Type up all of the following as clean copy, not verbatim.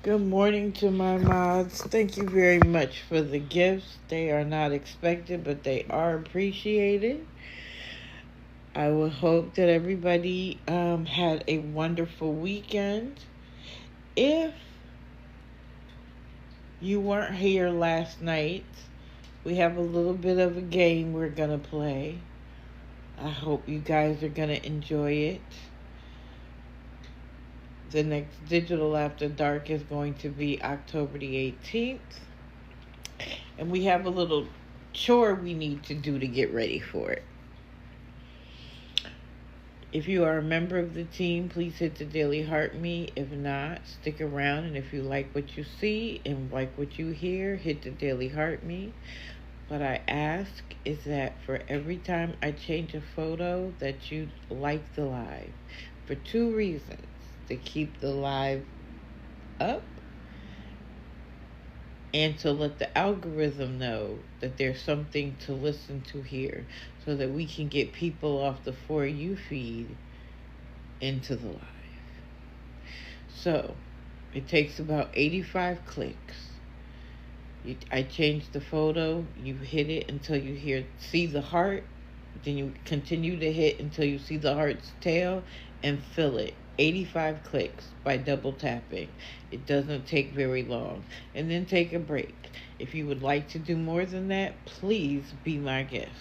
Good morning to my mods. Thank you very much for the gifts. They are not expected, but they are appreciated. I would hope that everybody had a wonderful weekend. If you weren't here last night, we have a little bit of a game we're going to play. I hope you guys are going to enjoy it. The next Digital After Dark is going to be October the 18th. And we have a little chore we need to do to get ready for it. If you are a member of the team, please hit the Daily Heart Me. If not, stick around. And if you like what you see and like what you hear, hit the Daily Heart Me. What I ask is that for every time I change a photo that you like the live. For two reasons. To keep the live up and to let the algorithm know that there's something to listen to here so that we can get people off the For You feed into the live. So it takes about 85 clicks. I change the photo, you hit it until you see the heart, then you continue to hit until you see the heart's tail and fill it. 85 clicks by double tapping. It doesn't take very long. And then take a break. If you would like to do more than that, please be my guest.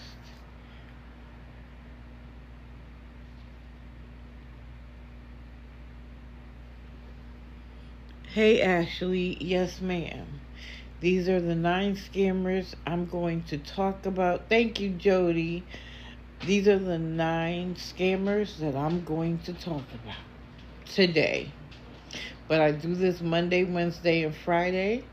Hey Ashley, yes ma'am. These are the 9 scammers I'm going to talk about. Thank you, Jody. These are the 9 scammers that I'm going to talk about today. But I do this Monday, Wednesday, and Friday.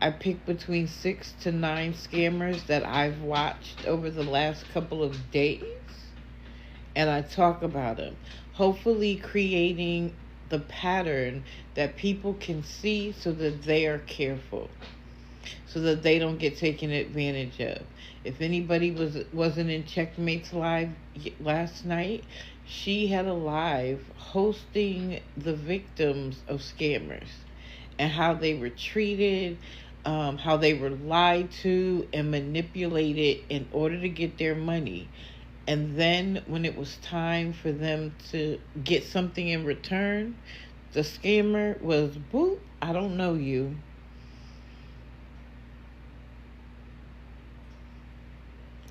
I pick between 6 to 9 scammers that I've watched over the last couple of days. And I talk about them. Hopefully creating the pattern that people can see so that they are careful. So that they don't get taken advantage of. If anybody wasn't in Checkmate's live last night, she had a live hosting the victims of scammers and how they were treated, how they were lied to and manipulated in order to get their money. And then when it was time for them to get something in return, the scammer was, boop, I don't know you.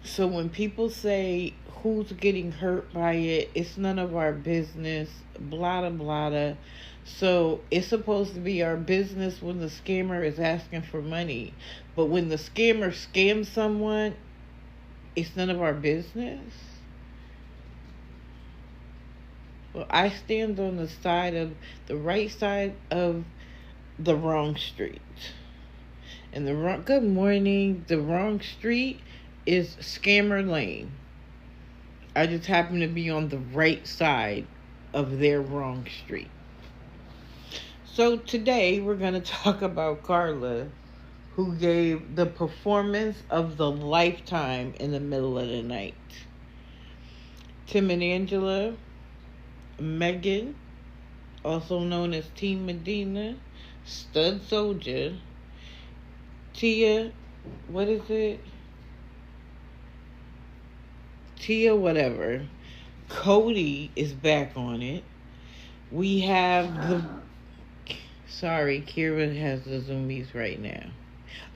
So when people say who's getting hurt by it, it's none of our business, blah, blah, blah. So it's supposed to be our business when the scammer is asking for money. But when the scammer scams someone, it's none of our business. Well, I stand on the right side of the wrong street. And good morning, the wrong street is Scammer Lane. I just happen to be on the right side of their wrong street. So today we're going to talk about Carla, who gave the performance of the lifetime in the middle of the night. Tim and Angela, Megan, also known as Team Medina, Stud Soldier, Tia, what is it? Tia whatever. Cody is back on it. We have sorry, Kira has the zoomies right now.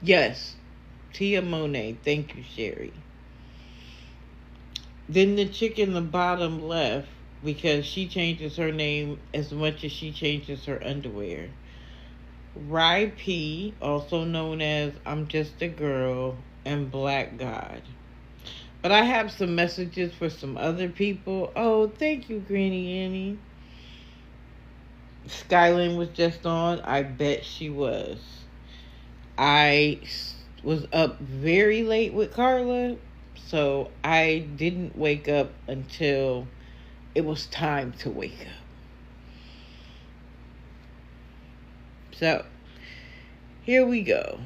Yes, Tia Monet. Thank you, Sherry. Then the chick in the bottom left, because she changes her name as much as she changes her underwear. Rye P, also known as I'm Just a Girl, and Black God. But I have some messages for some other people. Oh, thank you, Granny Annie. Skyline was just on. I bet she was. I was up very late with Carla, so I didn't wake up until it was time to wake up. So, here we go.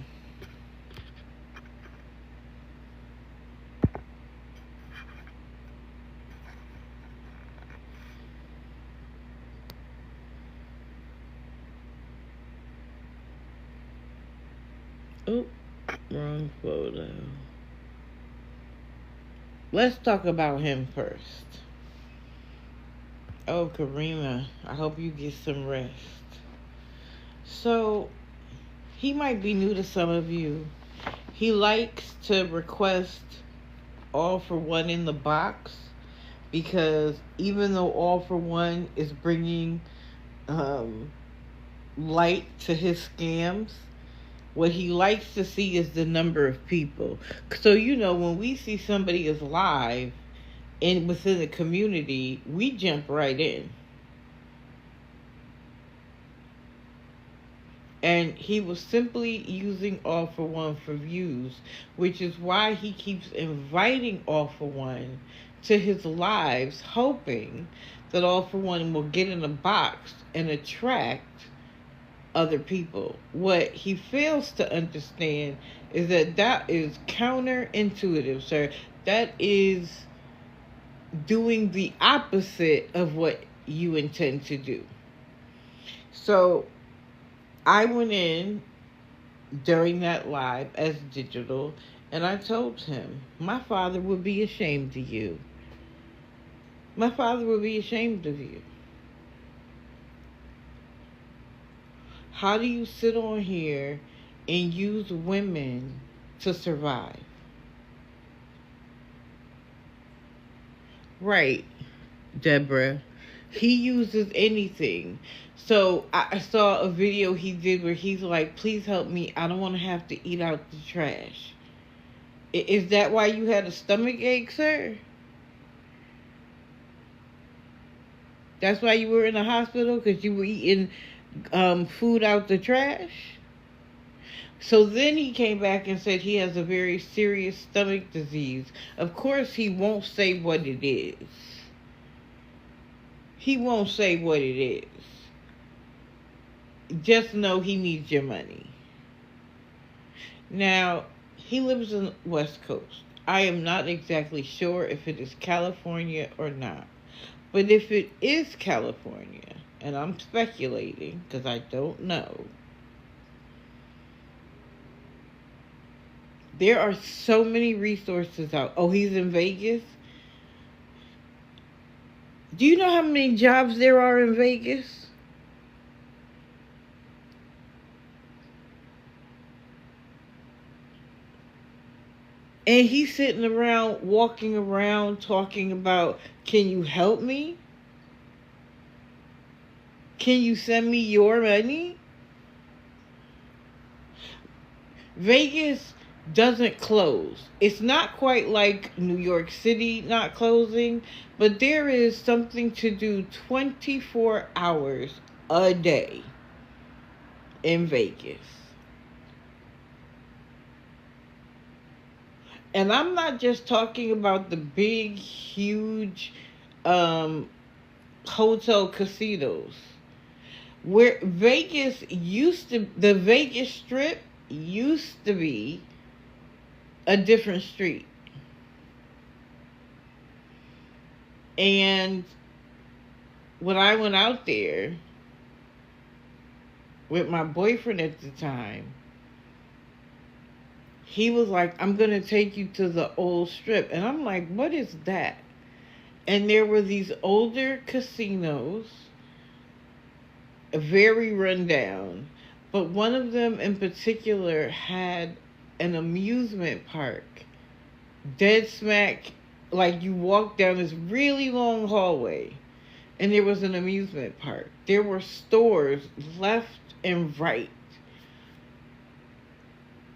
Oh, wrong photo. Let's talk about him first. Oh, Karima, I hope you get some rest. So, he might be new to some of you. He likes to request all for one in the box because even though all for one is bringing light to his scams, what he likes to see is the number of people. So, when we see somebody is live and within the community, we jump right in. And he was simply using all for one for views, which is why he keeps inviting all for one to his lives, hoping that all for one will get in a box and attract other people. What he fails to understand is that is counterintuitive, sir. That is doing the opposite of what you intend to do. So I went in during that live as digital and I told him, my father would be ashamed of you. My father would be ashamed of you. How do you sit on here and use women to survive? Right, Deborah. He uses anything. So I saw a video he did where he's like, please help me. I don't want to have to eat out the trash. Is that why you had a stomach ache, sir? That's why you were in the hospital? Because you were eating food out the trash? So then he came back and said he has a very serious stomach disease. Of course, he won't say what it is. He won't say what it is. Just know he needs your money. Now, he lives in the West Coast. I am not exactly sure if it is California or not. But if it is California, and I'm speculating because I don't know, there are so many resources out. Oh, he's in Vegas? Do you know how many jobs there are in Vegas? And he's sitting around, walking around, talking about, can you help me? Can you send me your money? Vegas doesn't close. It's not quite like New York City not closing, but there is something to do 24 hours a day in Vegas. And I'm not just talking about the big, huge hotel casinos. Where Vegas used to, the Vegas Strip used to be a different street. And when I went out there with my boyfriend at the time, he was like, I'm going to take you to the old strip. And I'm like, what is that? And there were these older casinos, very rundown. But one of them in particular had an amusement park. Dead smack, like you walk down this really long hallway. And there was an amusement park. There were stores left and right.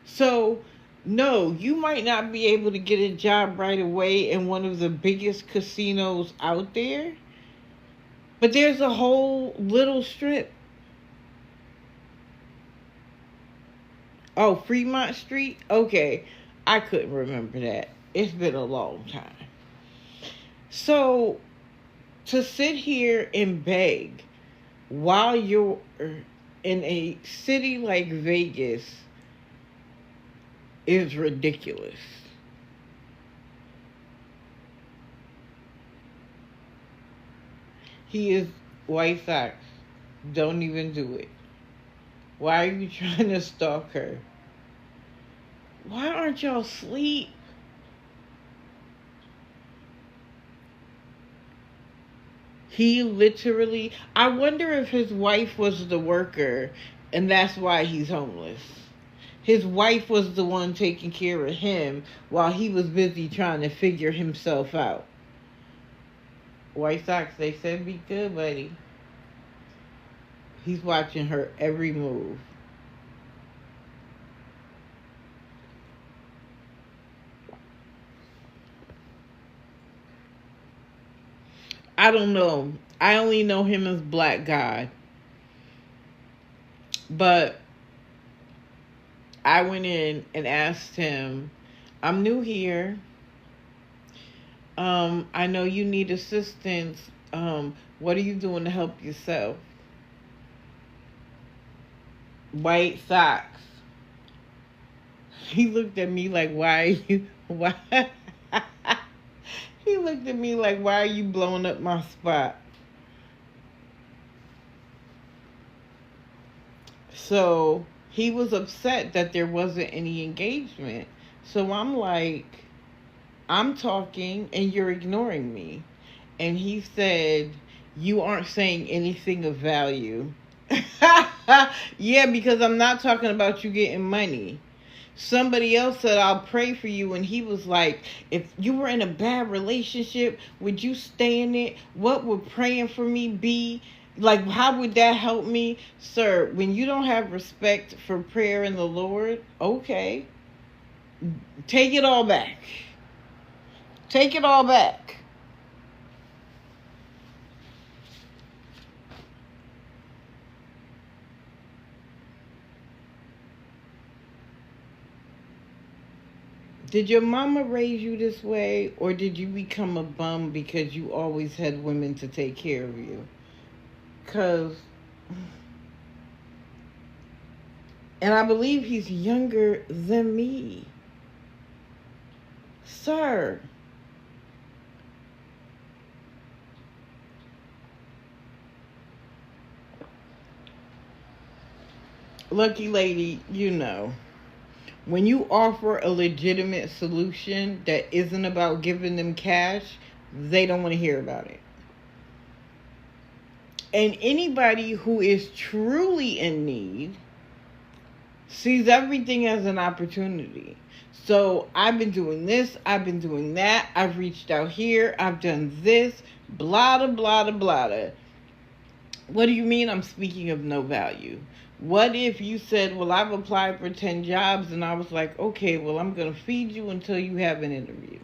So, no, you might not be able to get a job right away in one of the biggest casinos out there, but there's a whole little strip. Oh, Fremont Street? Okay, I couldn't remember that. It's been a long time. So, to sit here and beg while you're in a city like Vegas is ridiculous. He is White Sox. Don't even do it. Why are you trying to stalk her? Why aren't y'all asleep? He literally, I wonder if his wife was the worker and that's why he's homeless. His wife was the one taking care of him while he was busy trying to figure himself out. White Sox, they said be good, buddy. He's watching her every move. I don't know. I only know him as Black God. But I went in and asked him, I'm new here. I know you need assistance. What are you doing to help yourself? White Sox. He looked at me like, why are you, why? He looked at me like, why are you blowing up my spot? So he was upset that there wasn't any engagement. So I'm like, I'm talking and you're ignoring me. And he said, you aren't saying anything of value. Yeah, because I'm not talking about you getting money. Somebody else said, I'll pray for you. And he was like, if you were in a bad relationship, would you stay in it? What would praying for me be? Like, how would that help me? Sir, when you don't have respect for prayer and the Lord, okay, take it all back. Take it all back. Did your mama raise you this way, or did you become a bum because you always had women to take care of you? Because, and I believe he's younger than me. Sir. Lucky lady, you know. When you offer a legitimate solution that isn't about giving them cash, they don't want to hear about it. And anybody who is truly in need sees everything as an opportunity. So I've been doing this, I've been doing that, I've reached out here, I've done this, blah, blah, blah, blah. What do you mean I'm speaking of no value? What if you said, well, I've applied for 10 jobs, and I was like, okay, well, I'm going to feed you until you have an interview.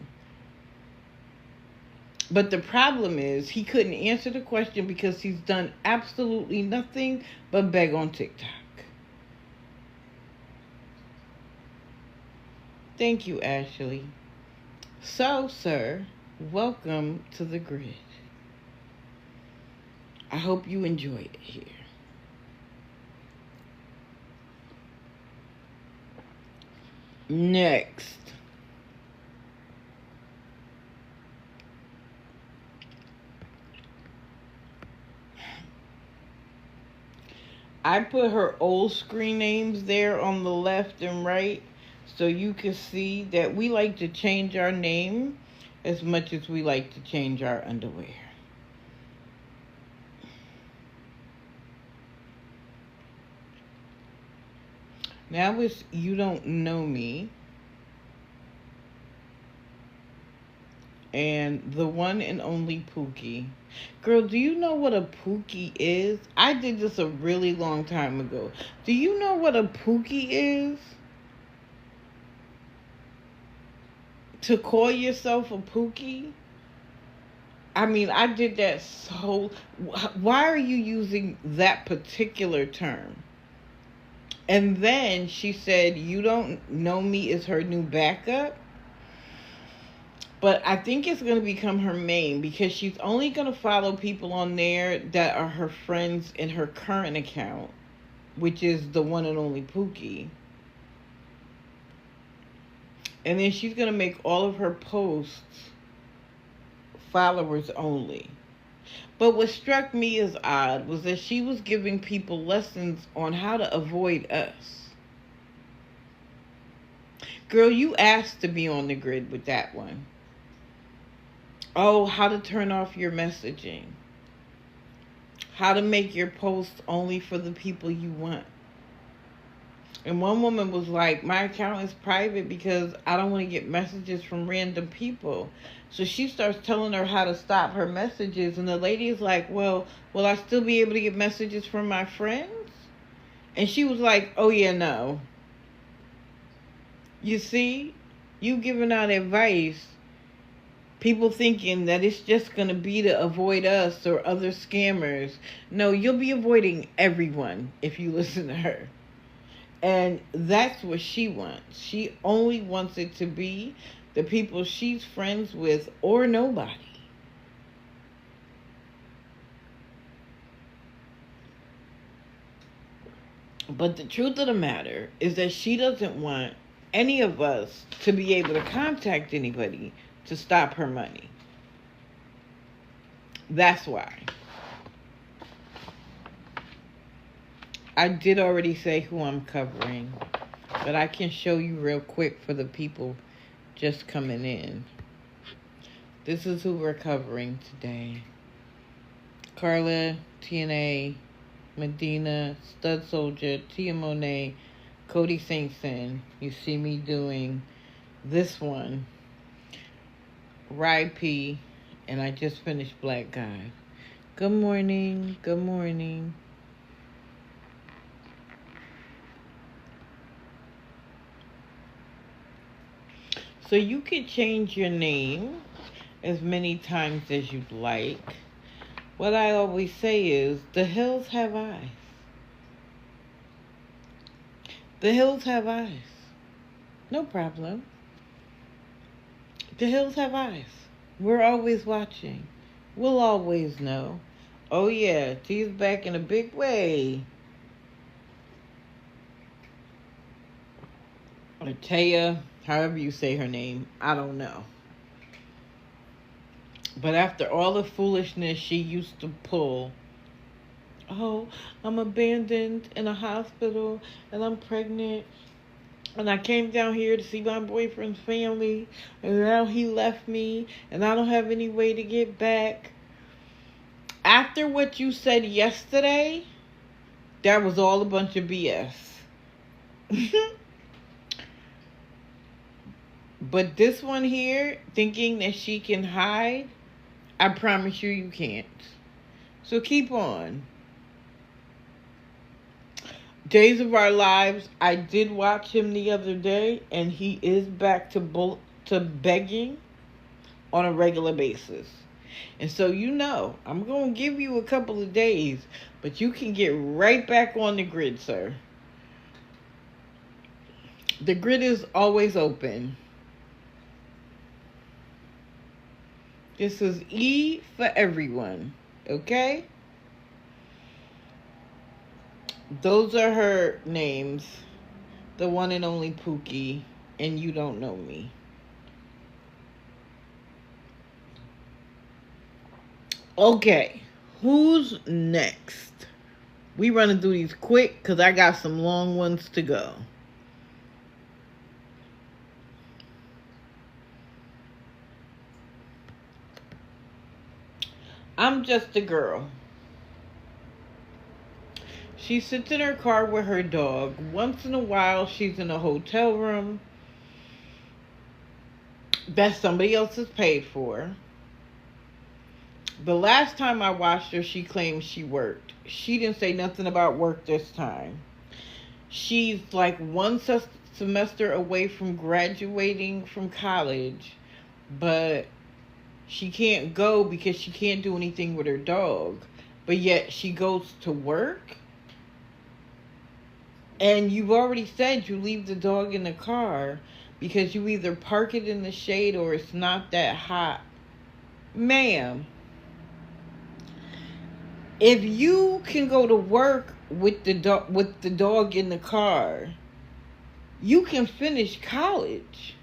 But the problem is he couldn't answer the question because he's done absolutely nothing but beg on TikTok. Thank you, Ashley. So, sir, welcome to the grid. I hope you enjoyed it here. Next. I put her old screen names there on the left and right so you can see that we like to change our name as much as we like to change our underwear. Now it's You Don't Know Me. And the one and only Pookie. Girl, do you know what a Pookie is? I did this a really long time ago. Do you know what a Pookie is? To call yourself a Pookie? I mean, I did that so... Why are you using that particular term? And then she said, You Don't Know Me is her new backup. But I think it's going to become her main because she's only going to follow people on there that are her friends in her current account, which is the one and only Pookie. And then she's going to make all of her posts followers only. But what struck me as odd was that she was giving people lessons on how to avoid us. Girl, you asked to be on the grid with that one. Oh, how to turn off your messaging. How to make your posts only for the people you want. And one woman was like, my account is private because I don't want to get messages from random people. So she starts telling her how to stop her messages. And the lady is like, well, will I still be able to get messages from my friends? And she was like, oh yeah, no. You see, you giving out advice, people thinking that it's just going to be to avoid us or other scammers. No, you'll be avoiding everyone if you listen to her. And that's what she wants. She only wants it to be the people she's friends with or nobody. But the truth of the matter is that she doesn't want any of us to be able to contact anybody to stop her money. That's why. I did already say who I'm covering, but I can show you real quick for the people just coming in. This is who we're covering today. Carla, TNA, Medina, Stud Soldier, Tia Monet, Cody Saintson. You see me doing this one, Rye P, and I just finished Black Guy. Good morning. Good morning. So you can change your name as many times as you'd like. What I always say is, the hills have eyes. The hills have eyes. No problem. The hills have eyes. We're always watching. We'll always know. Oh yeah, T's back in a big way. Or Taya, however you say her name, I don't know. But after all the foolishness she used to pull, oh, I'm abandoned in a hospital and I'm pregnant and I came down here to see my boyfriend's family and now he left me and I don't have any way to get back. After what you said yesterday, that was all a bunch of BS. But this one here, thinking that she can hide, I promise you, you can't. So keep on. Days of Our Lives, I did watch him the other day, and he is back to begging on a regular basis. And so you know, I'm going to give you a couple of days, but you can get right back on the grid, sir. The grid is always open. This is E for everyone, okay? Those are her names. The one and only Pookie, and You Don't Know Me. Okay, who's next? We running through these quick because I got some long ones to go. I'm just a girl. She sits in her car with her dog. Once in a while, she's in a hotel room that somebody else has paid for. The last time I watched her, she claimed she worked. She didn't say nothing about work this time. She's like one semester away from graduating from college, but she can't go because she can't do anything with her dog. But yet she goes to work. And you've already said you leave the dog in the car because you either park it in the shade or it's not that hot. Ma'am, if you can go to work with the dog in the car, you can finish college.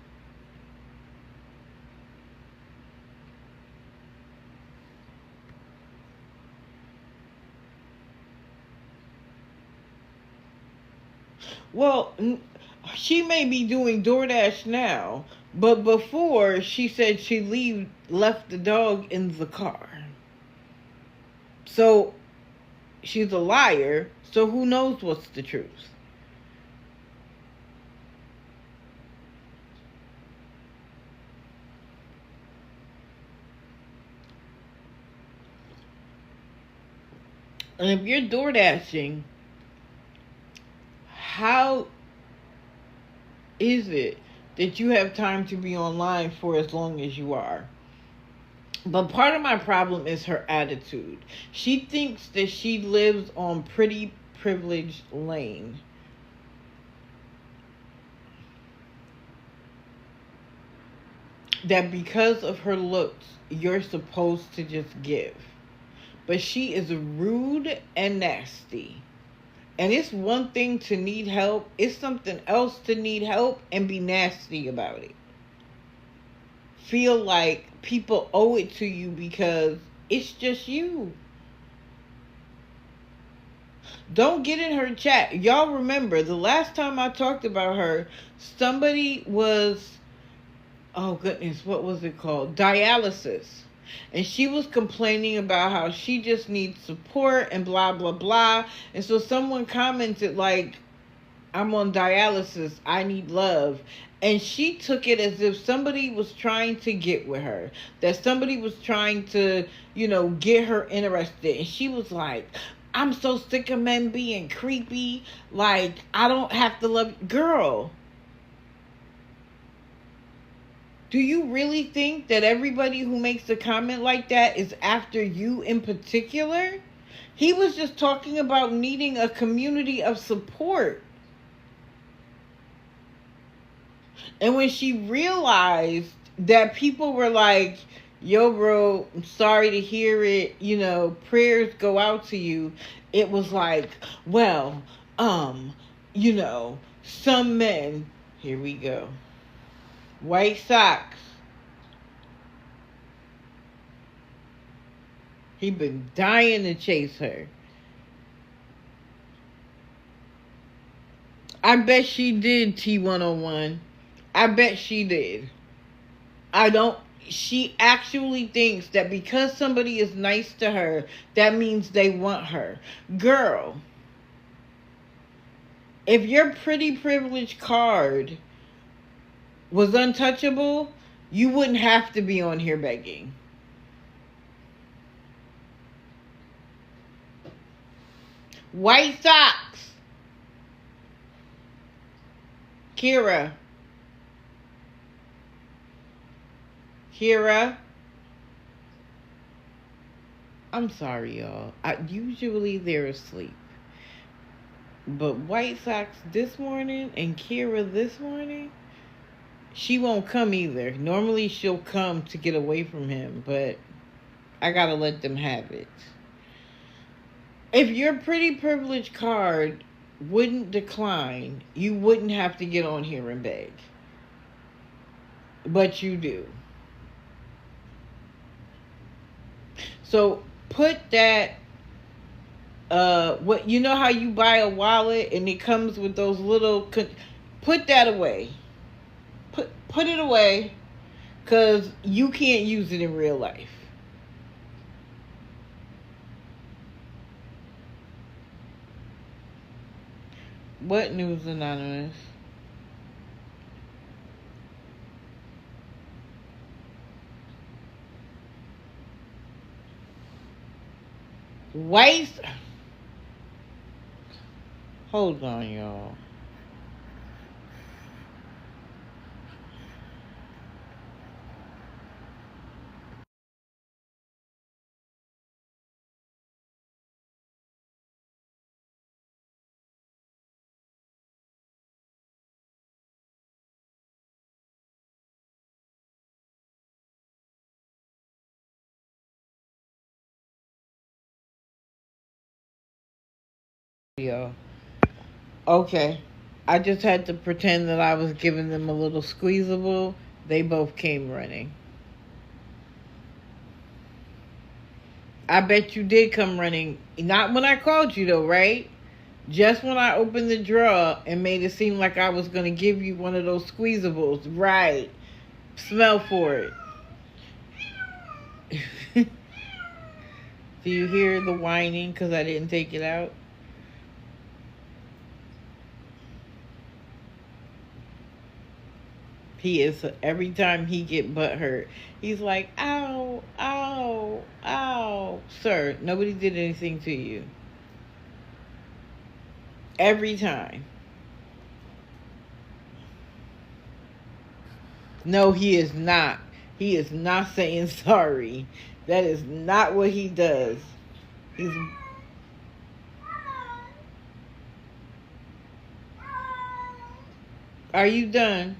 Well, She may be doing DoorDash now, but before she said she left the dog in the car. So she's a liar, so who knows what's the truth? And if you're door dashing, how is it that you have time to be online for as long as you are? But part of my problem is her attitude. She thinks that she lives on pretty privileged lane. That because of her looks, you're supposed to just give. But she is rude and nasty. And it's one thing to need help. It's something else to need help and be nasty about it. Feel like people owe it to you because it's just you. Don't get in her chat. Y'all remember the last time I talked about her, somebody was, oh goodness, what was it called? Dialysis. And she was complaining about how she just needs support and blah, blah, blah. And so someone commented like, I'm on dialysis. I need love. And she took it as if somebody was trying to get with her. That somebody was trying to, get her interested. And she was like, I'm so sick of men being creepy. Like, I don't have to love you. Girl. Do you really think that everybody who makes a comment like that is after you in particular? He was just talking about needing a community of support. And when she realized that people were like, yo, bro, I'm sorry to hear it, prayers go out to you. It was like, well, some men, here we go. White socks. He been dying to chase her. I bet she did, T101. I bet she did. She actually thinks that because somebody is nice to her, that means they want her. Girl, if your pretty privilege card was untouchable, you wouldn't have to be on here begging. White socks. Kira. I'm sorry, y'all. Usually they're asleep. But White Socks this morning and Kira this morning, she won't come either. Normally she'll come to get away from him, but I gotta let them have it. If your pretty privilege card wouldn't decline, you wouldn't have to get on here and beg. But you do. So put that, how you buy a wallet and it comes with those little, put that away. Put it away, because you can't use it in real life. What news, Anonymous? Waste. Hold on, y'all. Okay. I just had to pretend that I was giving them a little squeezable. They both came running. I bet you did come running. Not when I called you though, right? Just when I opened the drawer and made it seem like I was going to give you one of those squeezables. Right. Smell for it. Do you hear the whining because I didn't take it out? He is, every time he get butt hurt, he's like, ow, ow, ow. Sir, nobody did anything to you. Every time. No, he is not. He is not saying sorry. That is not what he does. He's... Are you done?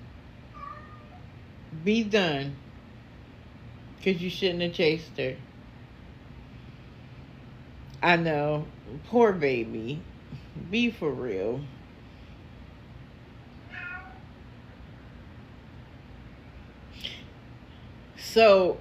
Be done. Because you shouldn't have chased her. I know. Poor baby. Be for real. So,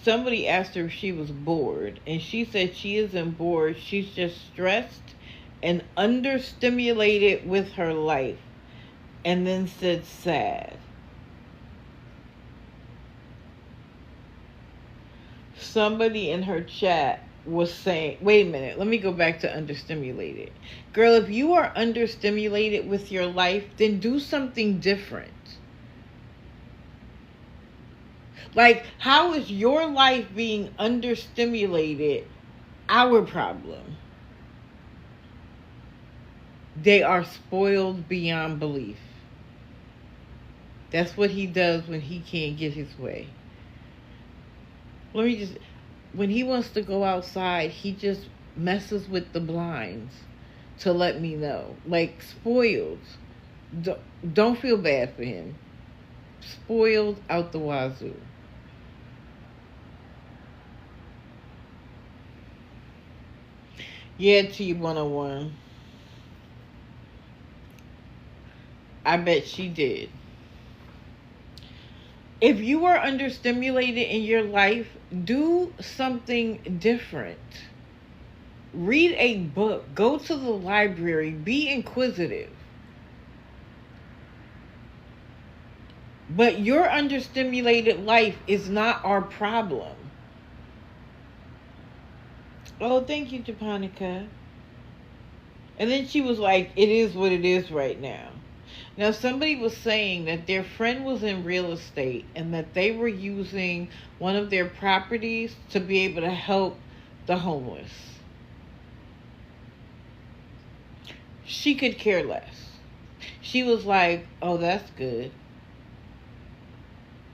somebody asked her if she was bored, and she said she isn't bored. She's just stressed and understimulated with her life, and then said sad. Somebody in her chat was saying, wait a minute, let me go back to understimulated. Girl, if you are understimulated with your life, then do something different. Like, how is your life being understimulated our problem? They are spoiled beyond belief. That's what he does when he can't get his way. When he wants to go outside, he just messes with the blinds to let me know. Like, spoiled. Don't feel bad for him. Spoiled out the wazoo. Yeah, T101. I bet she did. If you are understimulated in your life, do something different. Read a book. Go to the library. Be inquisitive. But your understimulated life is not our problem. Oh, thank you, Japonica. And then she was like, it is what it is right now. Now, somebody was saying that their friend was in real estate and that they were using one of their properties to be able to help the homeless. She could care less. She was like, oh, that's good.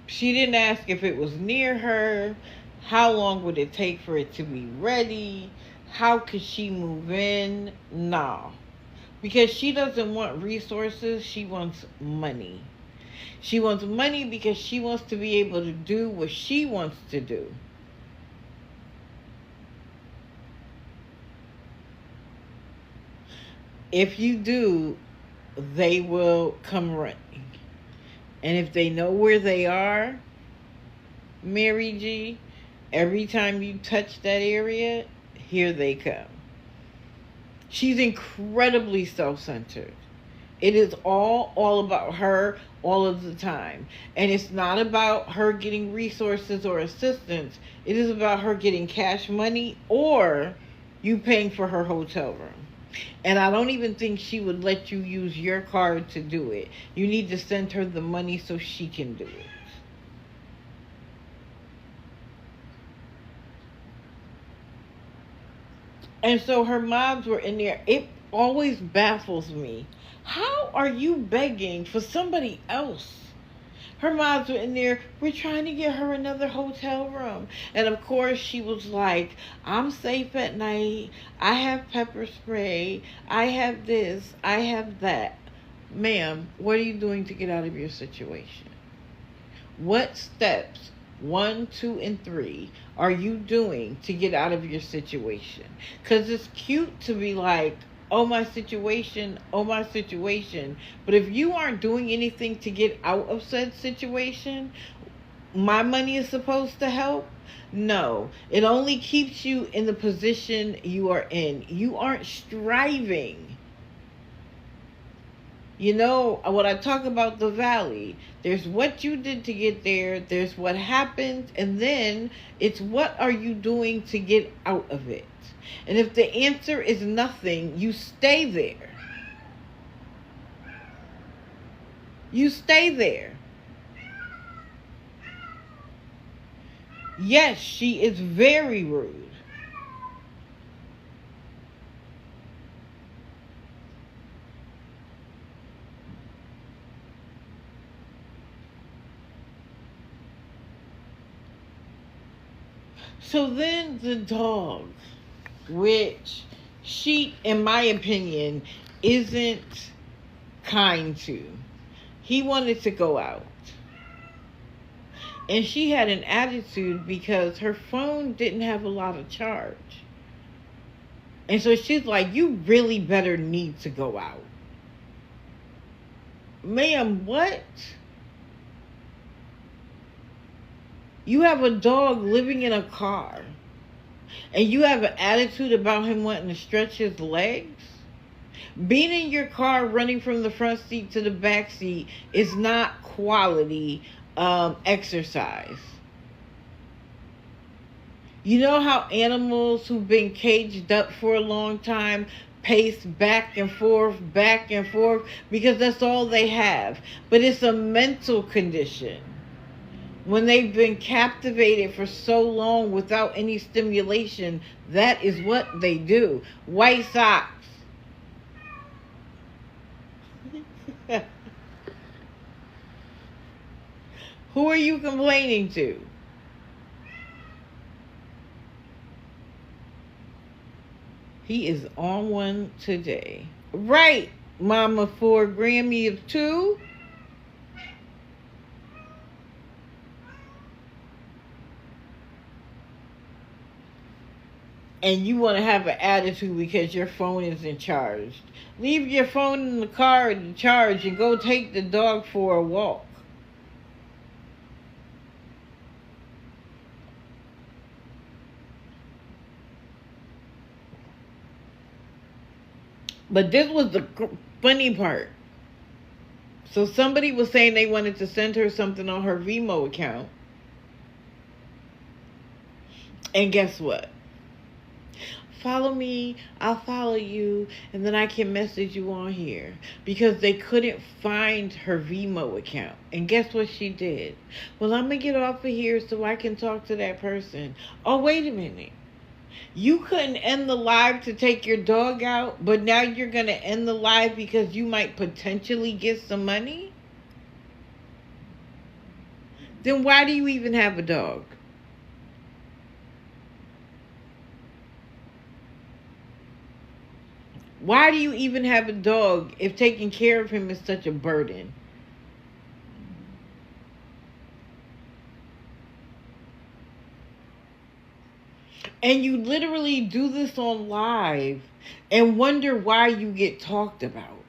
She didn't ask if it was near her. How long would it take for it to be ready? How could she move in? No. Because she doesn't want resources. She wants money. She wants money because she wants to be able to do what she wants to do. If you do, they will come running. And if they know where they are, Mary G, every time you touch that area, here they come. She's incredibly self-centered. It is all about her all of the time. And it's not about her getting resources or assistance. It is about her getting cash money or you paying for her hotel room. And I don't even think she would let you use your card to do it. You need to send her the money so she can do it. And so her moms were in there. It always baffles me. How are you begging for somebody else? Her moms were in there. We're trying to get her another hotel room. And of course she was like, I'm safe at night. I have pepper spray. I have this. I have that. Ma'am, what are you doing to get out of your situation? What steps, 1, 2, and 3, are you doing to get out of your situation? Because it's cute to be like, oh my situation, oh my situation. But if you aren't doing anything to get out of said situation, my money is supposed to help. No, it only keeps you in the position you are in. You aren't striving. You know, what I talk about the valley, there's what you did to get there, there's what happened, and then it's what are you doing to get out of it. And if the answer is nothing, you stay there. You stay there. Yes, she is very rude. So then the dog, which she, in my opinion, isn't kind to. He wanted to go out. And she had an attitude because her phone didn't have a lot of charge. And so she's like, you really better need to go out. Ma'am, what? You have a dog living in a car. And you have an attitude about him wanting to stretch his legs? Being in your car running from the front seat to the back seat is not quality exercise. You know how animals who've been caged up for a long time pace back and forth, because that's all they have. But it's a mental condition. When they've been captivated for so long without any stimulation, that is what they do. White socks. Who are you complaining to? He is on one today. Right, Mama, for Grammy of 2. And you want to have an attitude because your phone isn't charged. Leave your phone in the car to charge and go take the dog for a walk. But this was the funny part. So somebody was saying they wanted to send her something on her Vimo account. And guess what? Follow me, I'll follow you, and then I can message you on here. Because they couldn't find her Vimo account. And guess what she did? Well, I'm going to get off of here so I can talk to that person. Oh, wait a minute. You couldn't end the live to take your dog out, but now you're going to end the live because you might potentially get some money? Then why do you even have a dog? Why do you even have a dog if taking care of him is such a burden? And you literally do this on live and wonder why you get talked about.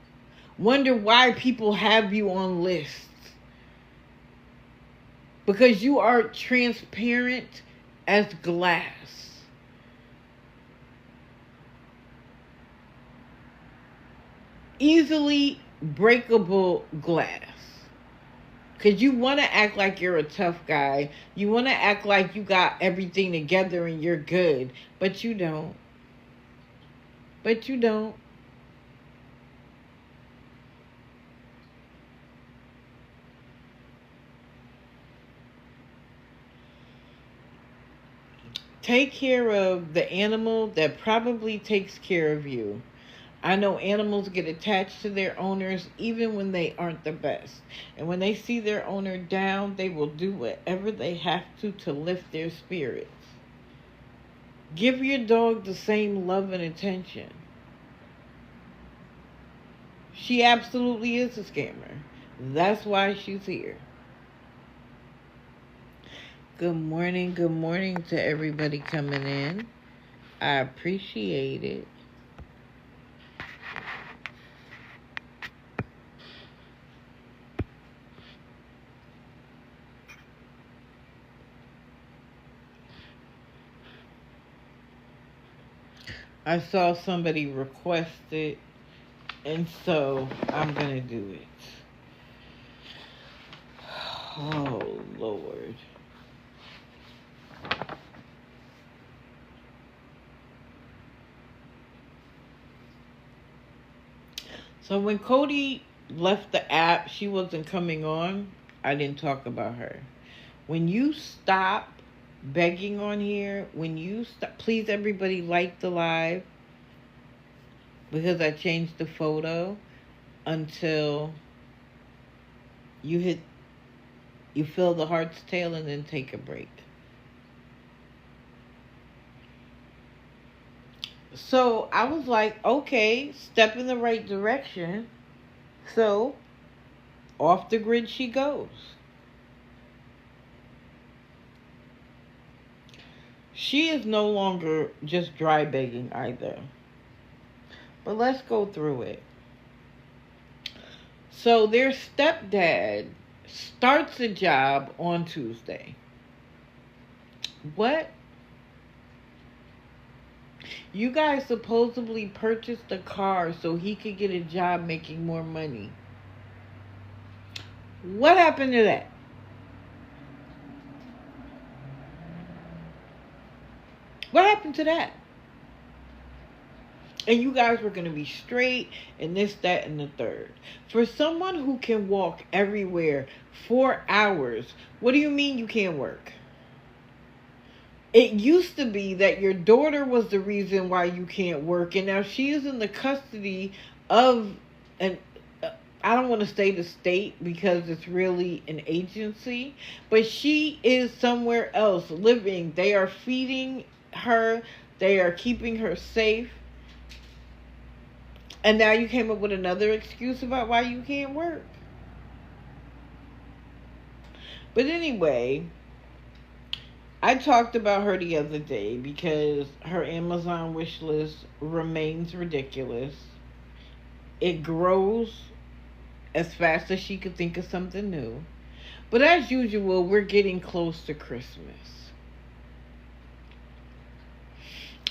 Wonder why people have you on lists. Because you are transparent as glass. Easily breakable glass. Because you want to act like you're a tough guy. You want to act like you got everything together and you're good. But you don't. But you don't. Take care of the animal that probably takes care of you. I know animals get attached to their owners even when they aren't the best. And when they see their owner down, they will do whatever they have to lift their spirits. Give your dog the same love and attention. She absolutely is a scammer. That's why she's here. Good morning to everybody coming in. I appreciate it. I saw somebody request it, and so I'm gonna do it. Oh, Lord. So when Cody left the app, she wasn't coming on. I didn't talk about her. When you stop begging on here, when you stop, please everybody like the live because I changed the photo until you feel the heart's tail and then take a break. So I was like, okay, step in the right direction. So off the grid she goes. She is no longer just dry begging either. But let's go through it. So their stepdad starts a job on Tuesday. What? You guys supposedly purchased a car so he could get a job making more money. What happened to that? What happened to that? And you guys were going to be straight and this, that, and the third. For someone who can walk everywhere 4 hours, what do you mean you can't work? It used to be that your daughter was the reason why you can't work, and now she is in the custody of an I don't want to say the state because it's really an agency, but she is somewhere else living. They are feeding her, they are keeping her safe. And now you came up with another excuse about why you can't work. But anyway, I talked about her the other day because her Amazon wish list remains ridiculous. It grows as fast as she could think of something new. But as usual, we're getting close to Christmas.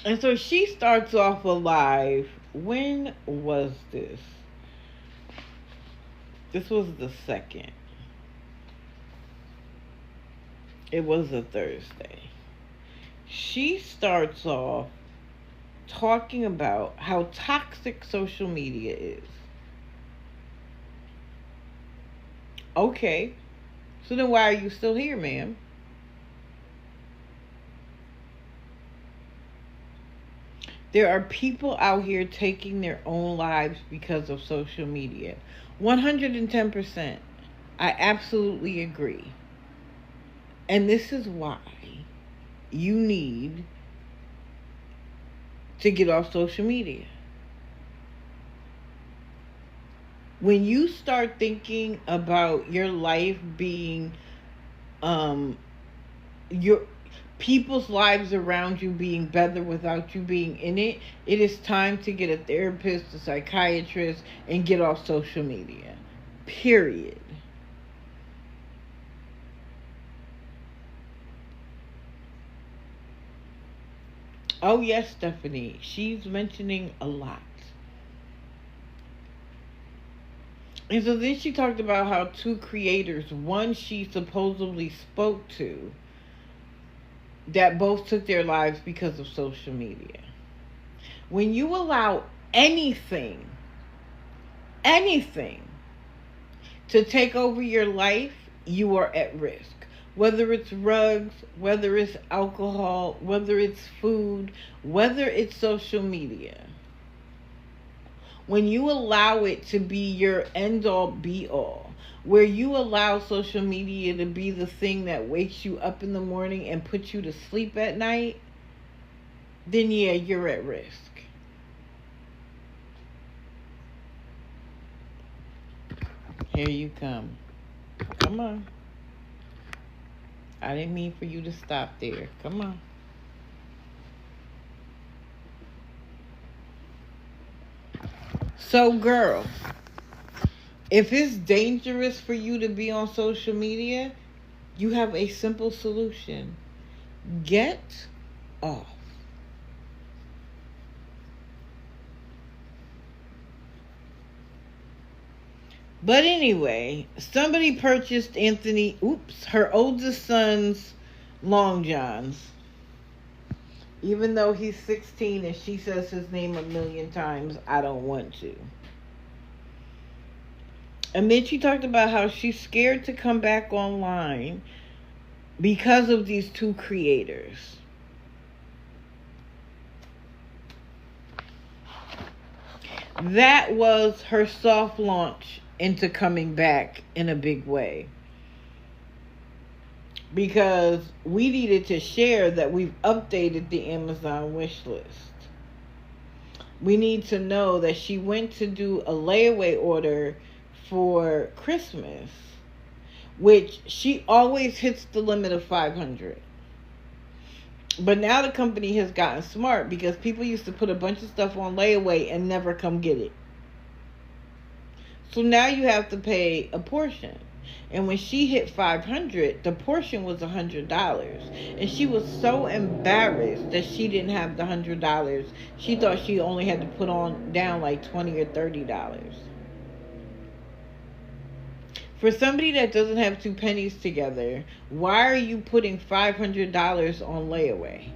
And so she starts off a live. When was this? This was the 2nd. It was a Thursday. She starts off talking about how toxic social media is. Okay. So then why are you still here, ma'am? There are people out here taking their own lives because of social media. 110%. I absolutely agree. And this is why you need to get off social media. When you start thinking about your life being your people's lives around you being better without you being in it, it is time to get a therapist, a psychiatrist, and get off social media. Period. Oh yes, Stephanie. She's mentioning a lot. And so then she talked about how 2 creators, one she supposedly spoke to, that both took their lives because of social media. When you allow anything to take over your life, you are at risk. Whether it's drugs, whether it's alcohol, whether it's food, whether it's social media. When you allow it to be your end-all, be-all, where you allow social media to be the thing that wakes you up in the morning and puts you to sleep at night, then yeah, you're at risk. Here you come. Come on. I didn't mean for you to stop there. Come on. So, girl, if it's dangerous for you to be on social media, you have a simple solution. Get off. But anyway, somebody purchased her oldest son's long johns. Even though he's 16 and she says his name a million times, I don't want to. And then she talked about how she's scared to come back online because of these two creators. That was her soft launch into coming back in a big way. Because we needed to share that we've updated the Amazon wish list. We need to know that she went to do a layaway order for Christmas, which she always hits the limit of 500. But now the company has gotten smart because people used to put a bunch of stuff on layaway and never come get it. So now you have to pay a portion. And when she hit 500, the portion was $100. And she was so embarrassed that she didn't have the $100. She thought she only had to put on down like $20 or $30. For somebody that doesn't have two pennies together, why are you putting $500 on layaway?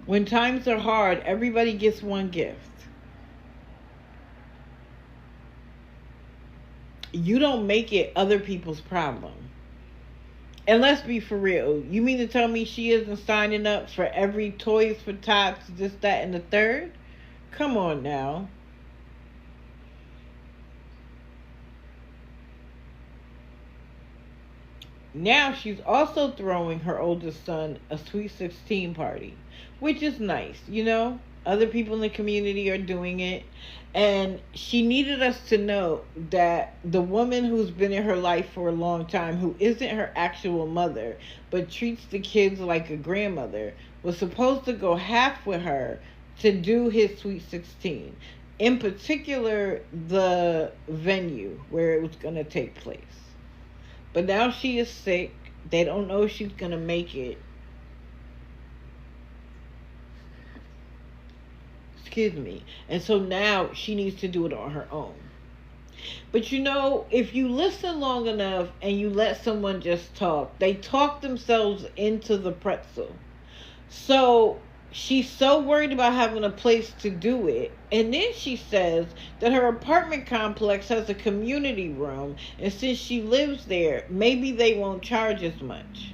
When times are hard, everybody gets one gift. You don't make it other people's problem. And let's be for real. You mean to tell me she isn't signing up for every Toys for Tots, this, that, and the third? Come on now. Now she's also throwing her oldest son a Sweet 16 party, which is nice, you know? Other people in the community are doing it. And she needed us to know that the woman who's been in her life for a long time, who isn't her actual mother, but treats the kids like a grandmother, was supposed to go half with her to do his Sweet 16. In particular, the venue where it was going to take place. But now she is sick. They don't know if she's going to make it. Excuse me. And so now she needs to do it on her own. But you know, if you listen long enough and you let someone just talk, they talk themselves into the pretzel. So she's so worried about having a place to do it. And then she says that her apartment complex has a community room. And since she lives there, maybe they won't charge as much.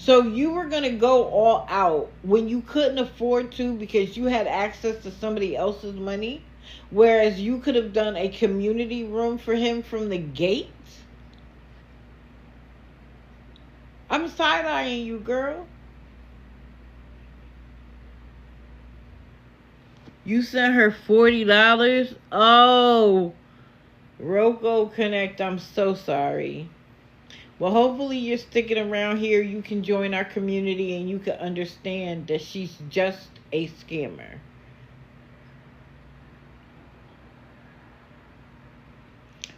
So you were going to go all out when you couldn't afford to because you had access to somebody else's money. Whereas you could have done a community room for him from the gate. I'm side-eyeing you, girl. You sent her $40? Oh, Roco Connect, I'm so sorry. Well, hopefully you're sticking around here. You can join our community and you can understand that she's just a scammer.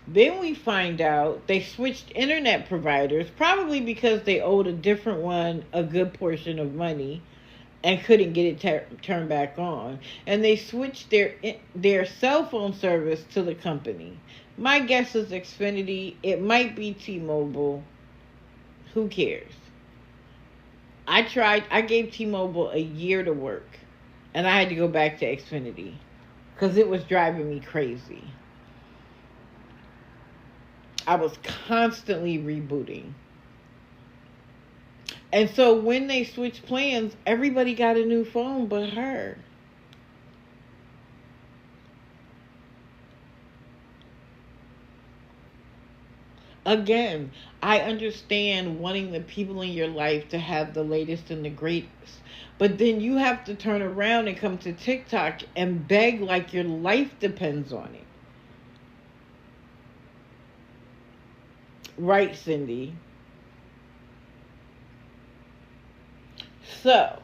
Then we find out they switched internet providers, probably because they owed a different one a good portion of money and couldn't get it turned back on. And they switched their cell phone service to the company. My guess is Xfinity. It might be T-Mobile. Who cares? I gave T-Mobile a year to work. And I had to go back to Xfinity. Because it was driving me crazy. I was constantly rebooting. And so when they switched plans, everybody got a new phone but her. Again, I understand wanting the people in your life to have the latest and the greatest. But then you have to turn around and come to TikTok and beg like your life depends on it. Right, Cindy? So,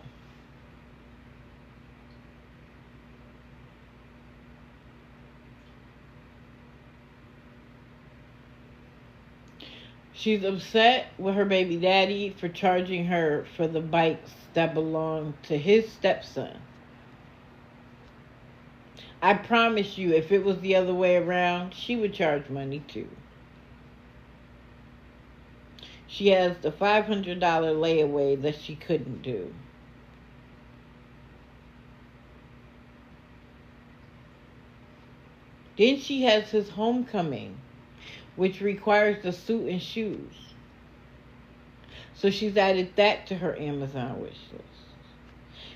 she's upset with her baby daddy for charging her for the bikes that belong to his stepson. I promise you, if it was the other way around, she would charge money too. She has the $500 layaway that she couldn't do. Then she has his homecoming, which requires the suit and shoes. So she's added that to her Amazon wish list.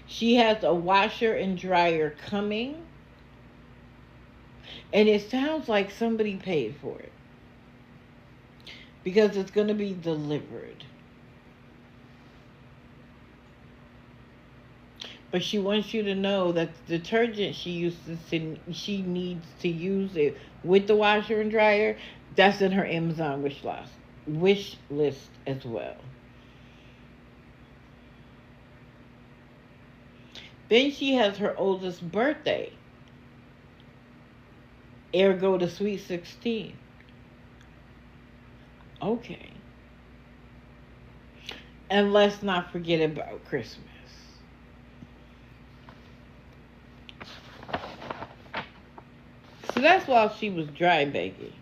She has a washer and dryer coming. And it sounds like somebody paid for it, because it's going to be delivered. But she wants you to know that the detergent she needs to use it with the washer and dryer, that's in her Amazon wish list as well. Then she has her oldest birthday. Ergo the Sweet 16. Okay. And let's not forget about Christmas. So that's while she was dry begging.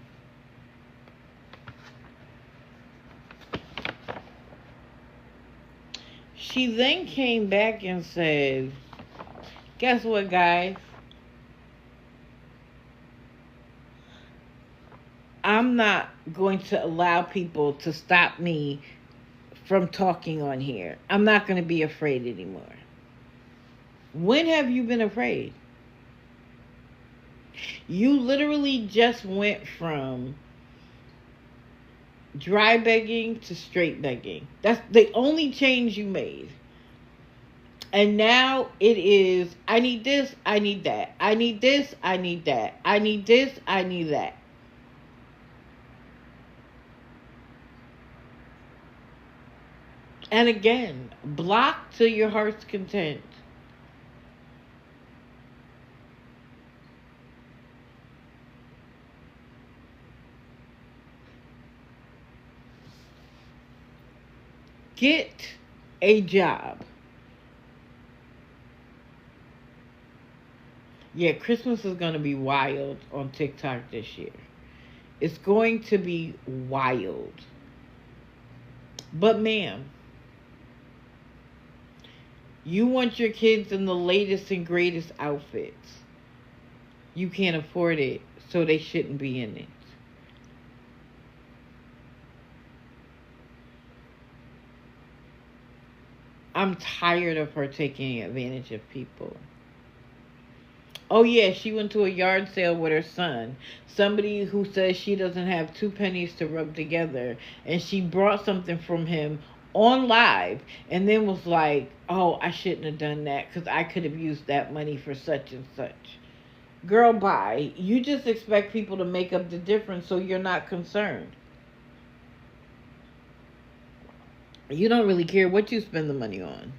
She then came back and said, guess what, guys? I'm not going to allow people to stop me from talking on here. I'm not going to be afraid anymore. When have you been afraid? You literally just went from dry begging to straight begging. That's the only change you made. And now it is, I need this, I need that. I need this, I need that. I need this, I need that. And again, block to your heart's content. Get a job. Yeah, Christmas is going to be wild on TikTok this year. It's going to be wild. But ma'am, you want your kids in the latest and greatest outfits. You can't afford it, so they shouldn't be in it. I'm tired of her taking advantage of people. Oh yeah, she went to a yard sale with her son. Somebody who says she doesn't have 2 pennies to rub together. And she brought something from him on live. And then was like, oh, I shouldn't have done that, because I could have used that money for such and such. Girl, bye. You just expect people to make up the difference, so you're not concerned. You don't really care what you spend the money on.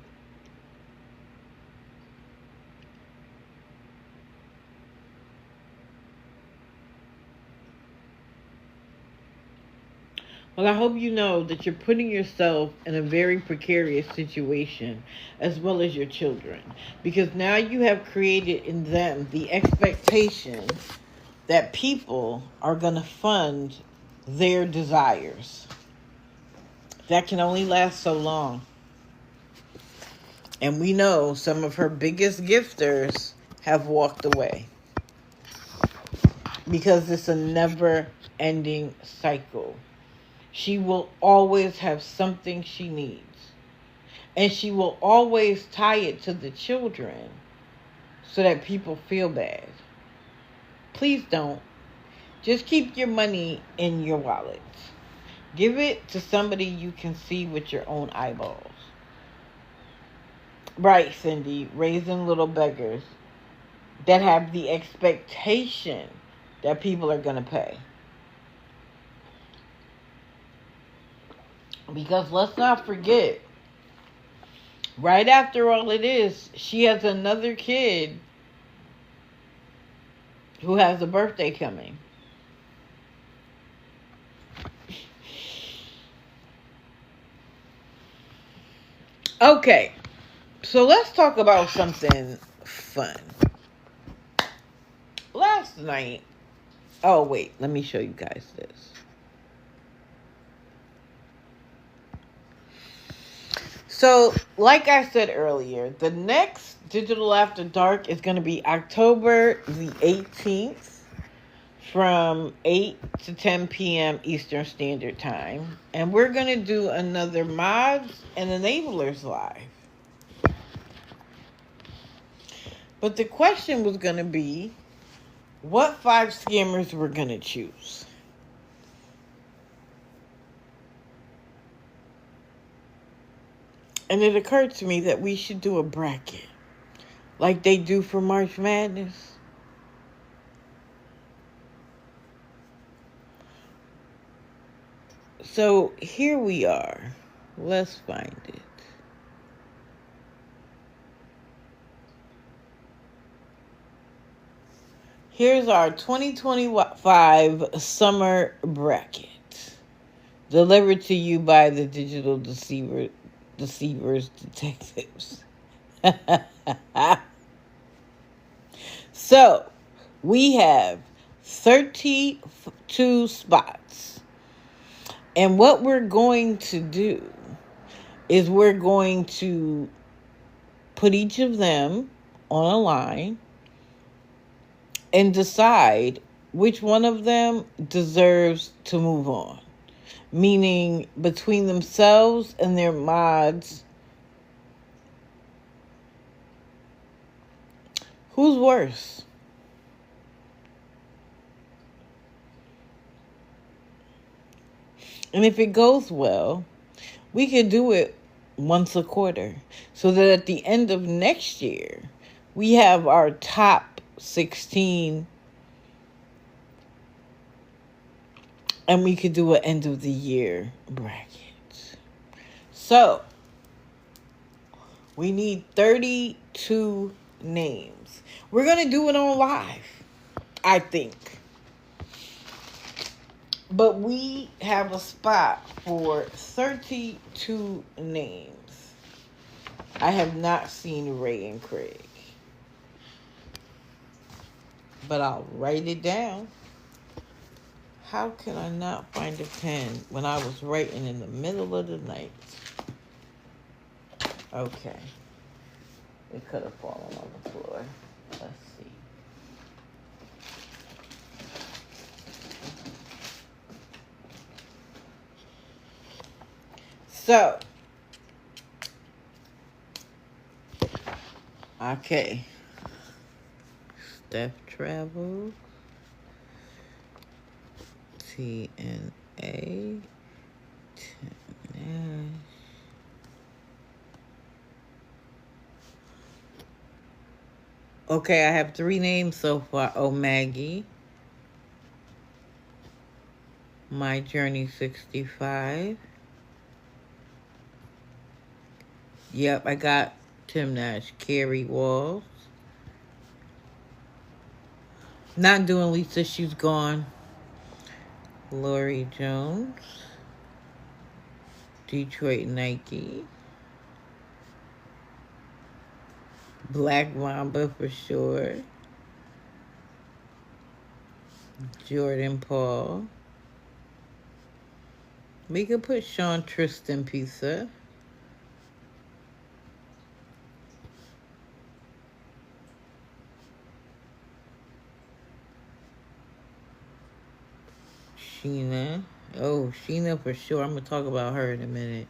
Well, I hope you know that you're putting yourself in a very precarious situation, as well as your children. Because now you have created in them the expectation that people are going to fund their desires. That can only last so long. And we know some of her biggest gifters have walked away. Because it's a never-ending cycle. She will always have something she needs. And she will always tie it to the children so that people feel bad. Please don't. Just keep your money in your wallet. Give it to somebody you can see with your own eyeballs. Right, Cindy. Raising little beggars that have the expectation that people are going to pay. Because let's not forget, right after all it is, she has another kid who has a birthday coming. Okay, so let's talk about something fun. last night, oh wait, let me show you guys this. So, like I said earlier, the next Digital After Dark is going to be October the 18th from 8 to 10 p.m. Eastern Standard Time. And we're going to do another Mods and Enablers Live. But the question was going to be, what 5 scammers we're going to choose? And it occurred to me that we should do a bracket like they do for March Madness. So here we are. Let's find it. Here's our 2025 summer bracket, delivered to you by the Digital Deceivers Detectives. So, we have 32 spots. And what we're going to do is we're going to put each of them on a line and decide which one of them deserves to move on. Meaning, between themselves and their mods, who's worse? And if it goes well, we could do it once a quarter, so that at the end of next year, we have our top 16, and we could do an end of the year bracket. So, we need 32 names. We're going to do it on live, I think. But we have a spot for 32 names. I have not seen Ray and Craig, but I'll write it down. How can I not find a pen when I was writing in the middle of the night? Okay. It could have fallen on the floor. Let's see. So, okay. Steph Travel, TNA, Nash. Okay, I have 3 names so far. Oh, Maggie. My Journey 65. Yep, I got Tim Nash. Carrie Walls. Not doing Lisa, she's gone. Lori Jones. Detroit Nike. Black Mamba for sure. Jordan Paul. We could put Sean Tristan Pizza. Sheena. Oh, Sheena for sure. I'm going to talk about her in a minute.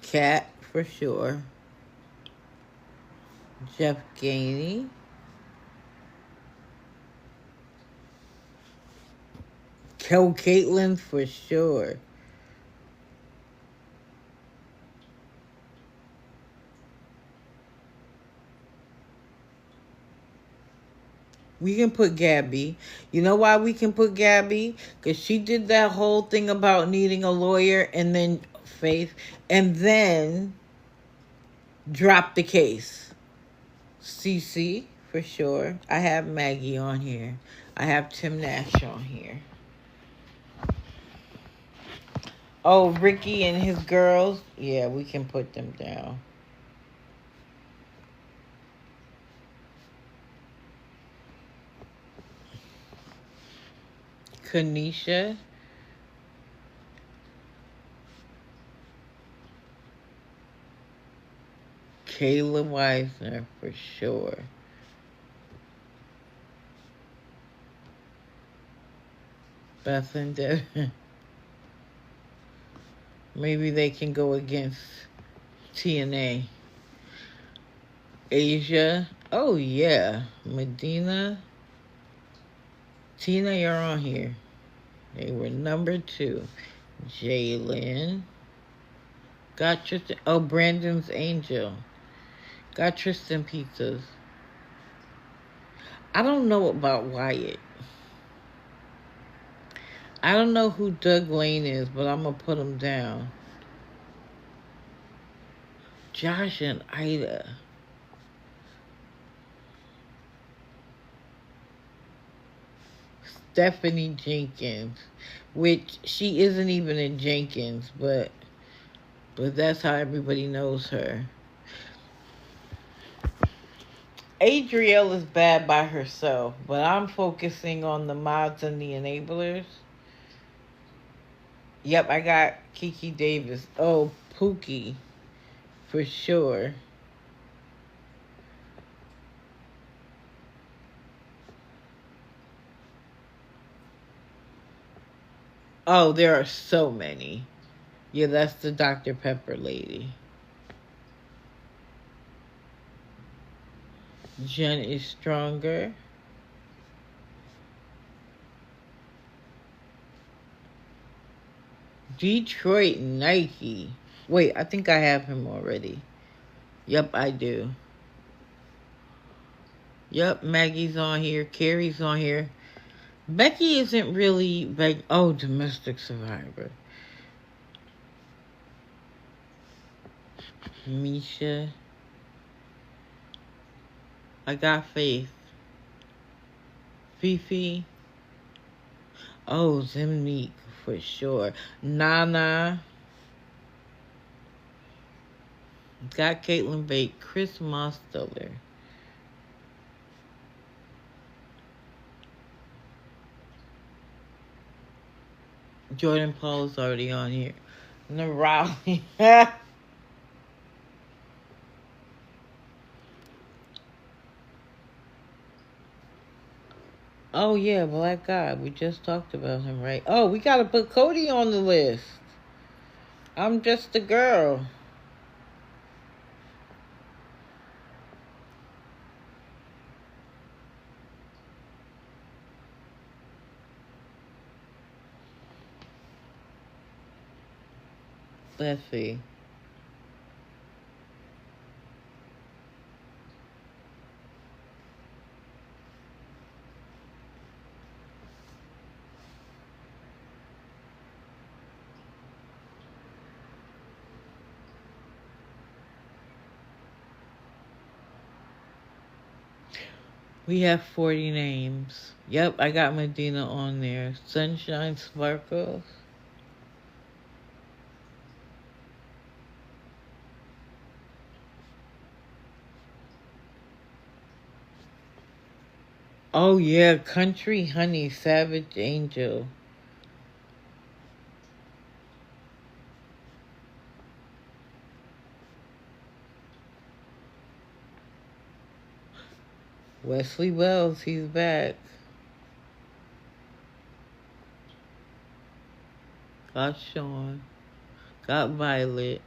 Kat for sure. Jeff Gainey. Caitlin for sure. We can put Gabby. You know why we can put Gabby? Because she did that whole thing about needing a lawyer, and then Faith, and then dropped the case. CC for sure. I have Maggie on here. I have Tim Nash on here. Oh, Ricky and his girls. Yeah, we can put them down. Kanisha. Kayla Weisner, for sure. Beth and Devin. Maybe they can go against TNA. Asia. Oh, yeah. Medina. Tina, you're on here. They were number 2. Jalen. Got Tristan. Oh, Brandon's Angel. Got Tristan Pizzas. I don't know about Wyatt. I don't know who Doug Lane is, but I'm going to put him down. Josh and Ida. Stephanie Jenkins, which she isn't even in Jenkins, but that's how everybody knows her. Adrielle is bad by herself, but I'm focusing on the mods and the enablers. Yep, I got Kiki Davis. Oh, Pookie, for sure. Oh, there are so many. Yeah, that's the Dr. Pepper lady. Jen is stronger. Detroit Nike. Wait, I think I have him already. Yep, I do. Yep, Maggie's on here. Carrie's on here. Becky isn't really Domestic Survivor. Misha. I got Faith. Fifi. Oh, Zimnique, for sure. Nana. Got Caitlin Bate. Chris Mosteller. Jordan Paul is already on here. Narali. Oh, yeah, Black God. We just talked about him, right? Oh, we got to put Cody on the list. I'm just a girl. Let's see. We have 40 names. Yep, I got Medina on there. Sunshine Sparkles. Oh, yeah, Country Honey, Savage Angel. Wesley Wells, he's back. Got Sean. Got Violet.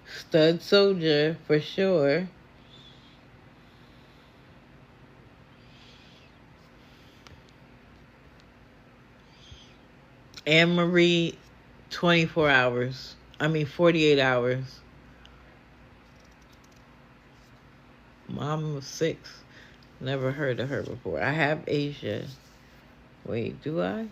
Stud Soldier, for sure. Anne Marie, 24 hours. 48 hours. Mom of 6. Never heard of her before. I have Asia. Wait, do I?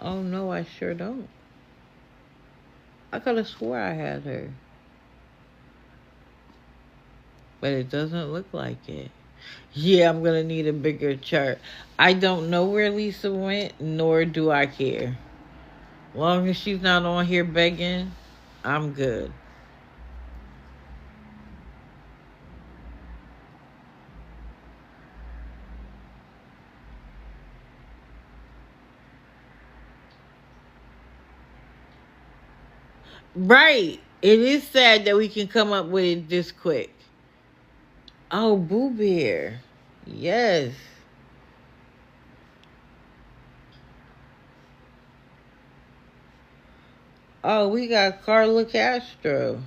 Oh, no, I sure don't. I could have swore I had her. But it doesn't look like it. Yeah, I'm going to need a bigger chart. I don't know where Lisa went, nor do I care. Long as she's not on here begging, I'm good. Right. It is sad that we can come up with it this quick. Oh, Boo Bear. Yes. Oh, we got Carla Castro.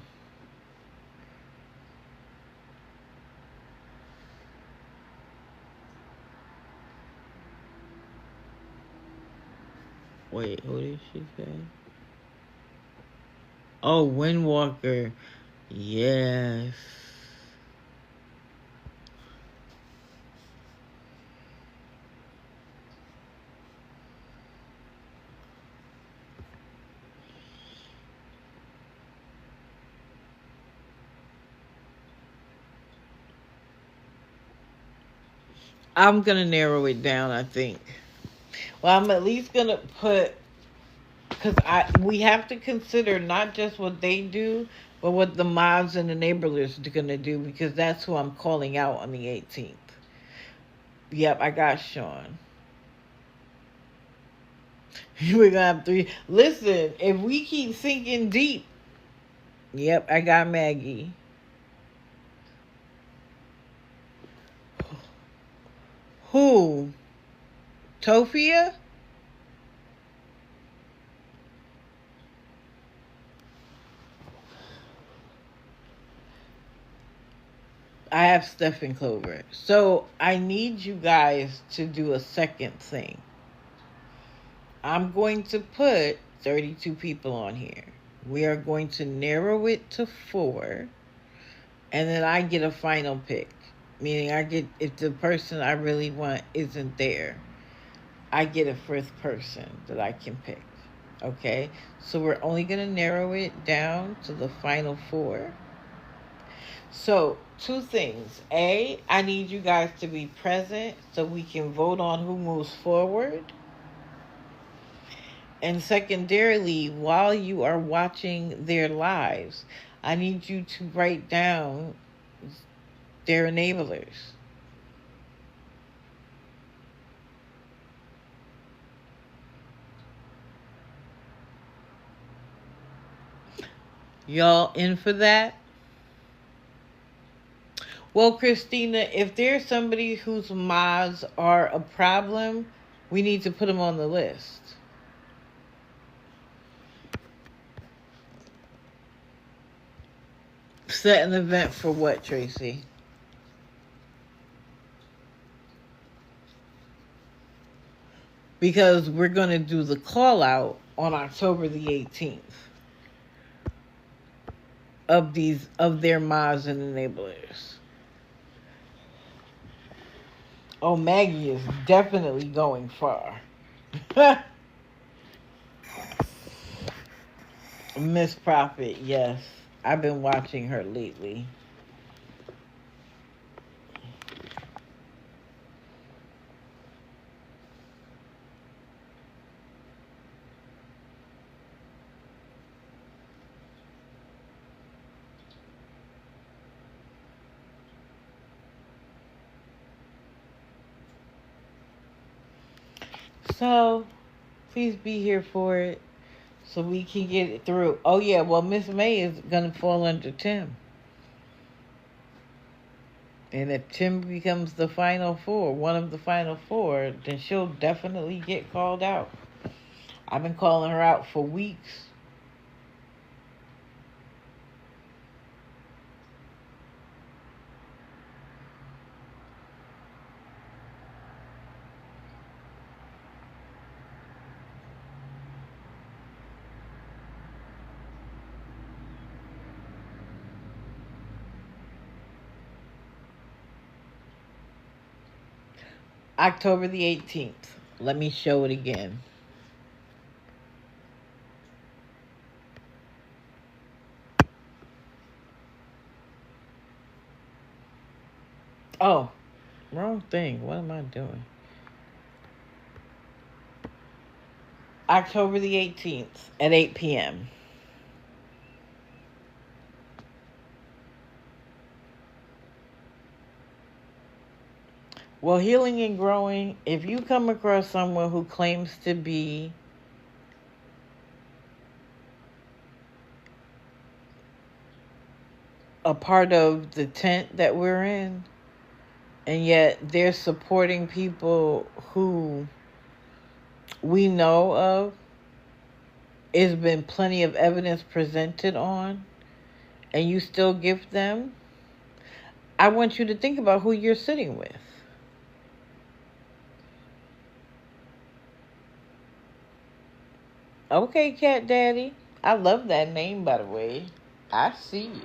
Wait, who did she say? Oh, Windwalker. Yes. I'm gonna narrow it down, I think. Well, I'm at least gonna put, because we have to consider not just what they do, but what the mods and enablers are gonna do, because that's who I'm calling out on the 18th. Yep, I got Sean. We're gonna have three. Listen, if we keep sinking deep, yep, I got Maggie. Who? Tofia? I have Stephen Clover. So I need you guys to do a second thing. I'm going to put 32 people on here. We are going to narrow it to 4. And then I get a final pick. Meaning I get, if the person I really want isn't there, I get a first person that I can pick. Okay? So we're only going to narrow it down to the final 4. So, 2 things. A, I need you guys to be present so we can vote on who moves forward. And secondarily, while you are watching their lives, I need you to write down their enablers. Y'all in for that? Well, Christina, if there's somebody whose mods are a problem, we need to put them on the list. Set an event for what, Tracy? Because we're going to do the call out on October the 18th of their mods and enablers. Oh, Maggie is definitely going far. Miss Prophet, yes. I've been watching her lately. So, please be here for it so we can get it through. Oh, yeah, well, Miss May is going to fall under Tim. And if Tim becomes the final 4, one of the final 4, then she'll definitely get called out. I've been calling her out for weeks. October the 18th. Let me show it again. Oh, wrong thing. What am I doing? October the 18th at 8 p.m. Well, healing and growing, if you come across someone who claims to be a part of the tent that we're in, and yet they're supporting people who we know of, there's been plenty of evidence presented on, and you still gift them, I want you to think about who you're sitting with. Okay, Cat Daddy. I love that name, by the way. I see you.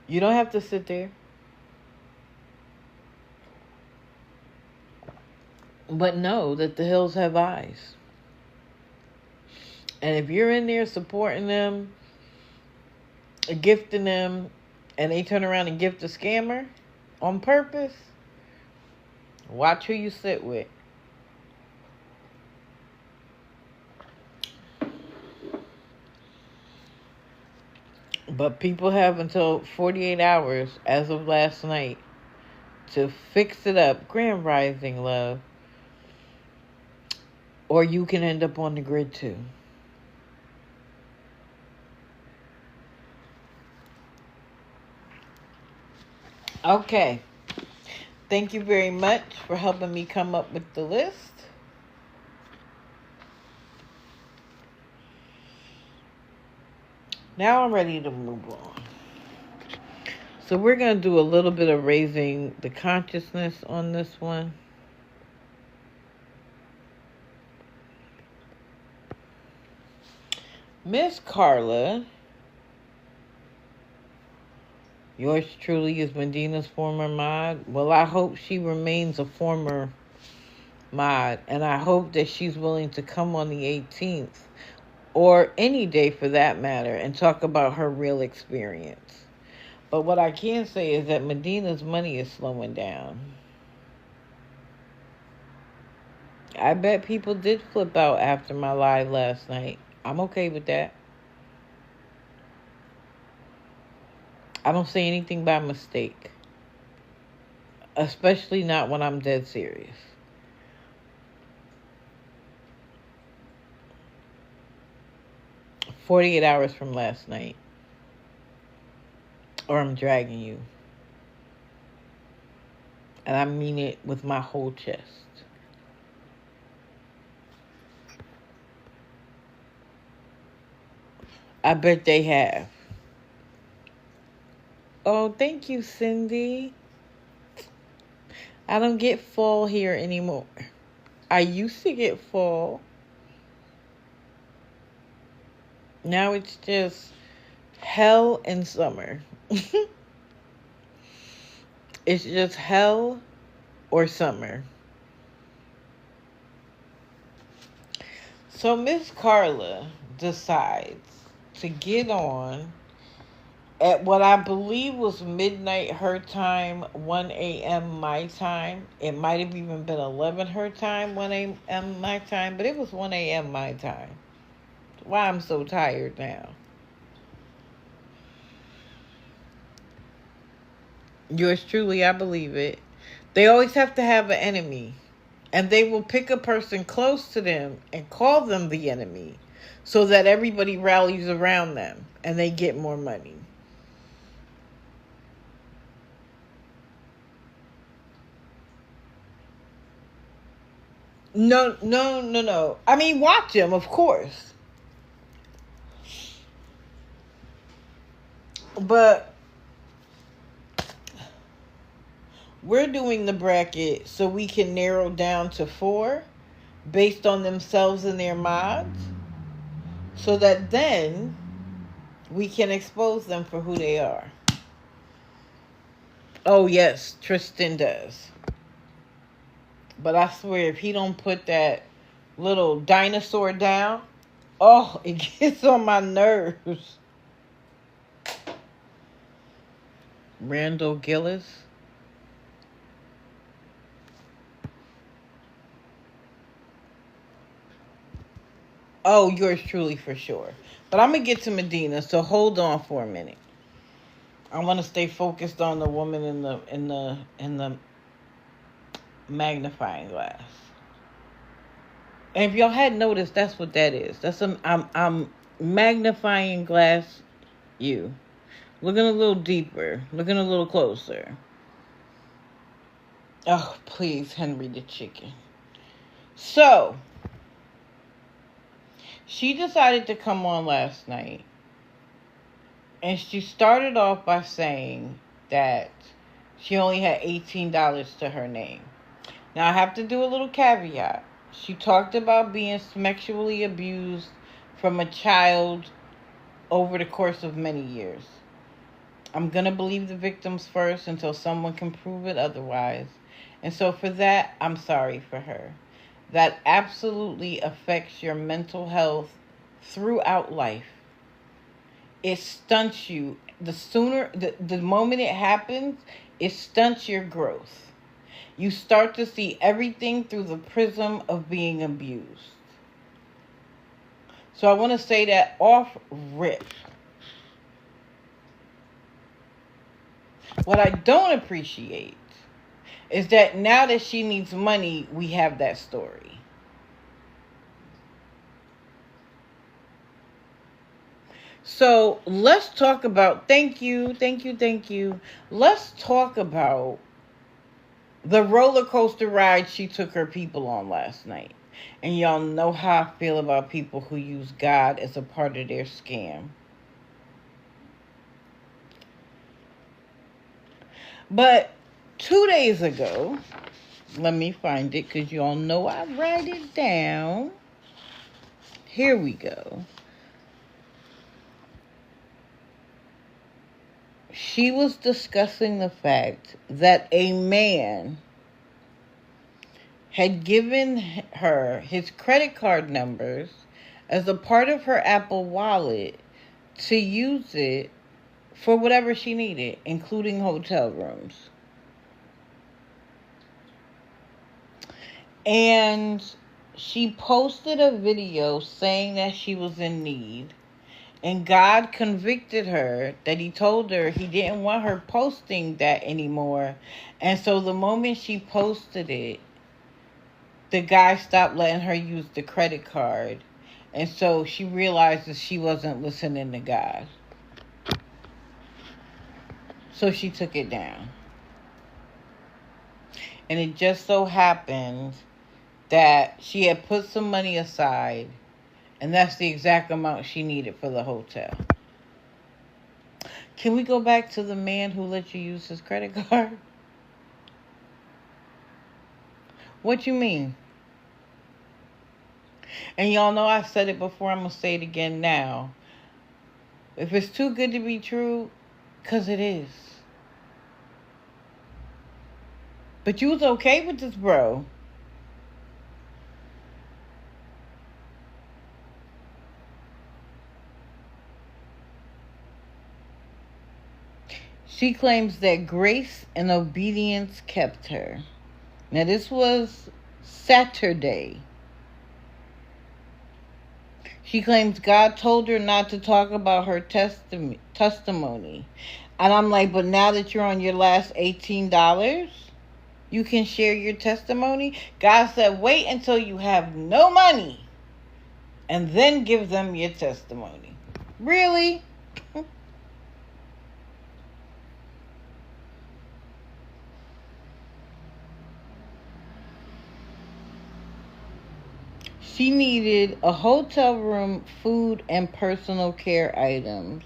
You don't have to sit there. But know that the hills have eyes. And if you're in there supporting them, gifting them, and they turn around and gift a scammer on purpose, watch who you sit with. But people have until 48 hours as of last night to fix it up. Grand Rising, love. Or you can end up on the grid too. Okay. Thank you very much for helping me come up with the list. Now I'm ready to move on. So we're going to do a little bit of raising the consciousness on this one. Miss Carla, yours truly is Medina's former mod. Well, I hope she remains a former mod, and I hope that she's willing to come on the 18th, or any day for that matter, and talk about her real experience. But what I can say is that Medina's money is slowing down. I bet people did flip out after my live last night. I'm okay with that. I don't say anything by mistake. Especially not when I'm dead serious. "48 hours from last night. Or I'm dragging you. And I mean it with my whole chest. I bet they have. Oh, thank you, Cindy. I don't get fall here anymore. I used to get fall. Now it's just hell and summer. It's just hell or summer. So Miss Carla decides to get on at what I believe was midnight her time, 1 a.m. my time. It might have even been 11 her time, 1 a.m. my time, but it was 1 a.m. my time. Why I'm so tired now. Yours truly, I believe it. They always have to have an enemy. And they will pick a person close to them and call them the enemy so that everybody rallies around them and they get more money. No. I mean, watch them, of course. But we're doing the bracket so we can narrow down to 4 based on themselves and their mods, so that then we can expose them for who they are. Oh yes, Tristan does. But I swear, if he don't put that little dinosaur down, oh, it gets on my nerves. Randall Gillis. Oh, yours truly for sure. But I'm gonna get to Medina, so hold on for a minute. I want to stay focused on the woman in the magnifying glass. And if y'all hadn't noticed, that's what that is. That's I'm magnifying glass you. Looking a little deeper. Looking a little closer. Oh, please, Henry the chicken. So, she decided to come on last night. And she started off by saying that she only had $18 to her name. Now, I have to do a little caveat. She talked about being sexually abused from a child over the course of many years. I'm going to believe the victims first until someone can prove it otherwise. And so for that, I'm sorry for her. That absolutely affects your mental health throughout life. It stunts you. The moment it happens, it stunts your growth. You start to see everything through the prism of being abused. So I want to say that off rip. What I don't appreciate is that now that she needs money, we have that story. So let's talk about, thank you. Let's talk about the roller coaster ride she took her people on last night. And y'all know how I feel about people who use God as a part of their scam. But 2 days ago, let me find it because y'all know I write it down. Here we go. She was discussing the fact that a man had given her his credit card numbers as a part of her Apple Wallet to use it for whatever she needed, including hotel rooms. And she posted a video saying that she was in need. And God convicted her that he told her he didn't want her posting that anymore. And so the moment she posted it, the guy stopped letting her use the credit card. And so she realized that she wasn't listening to God. So she took it down. And it just so happened that she had put some money aside. And that's the exact amount she needed for the hotel. Can we go back to the man who let you use his credit card? What you mean? And y'all know I've said it before. I'm going to say it again now. If it's too good to be true, because it is. But you was okay with this, bro. She claims that grace and obedience kept her. Now, this was Saturday. She claims God told her not to talk about her testimony. And I'm like, but now that you're on your last $18, you can share your testimony? God said, wait until you have no money and then give them your testimony. Really? She needed a hotel room, food, and personal care items.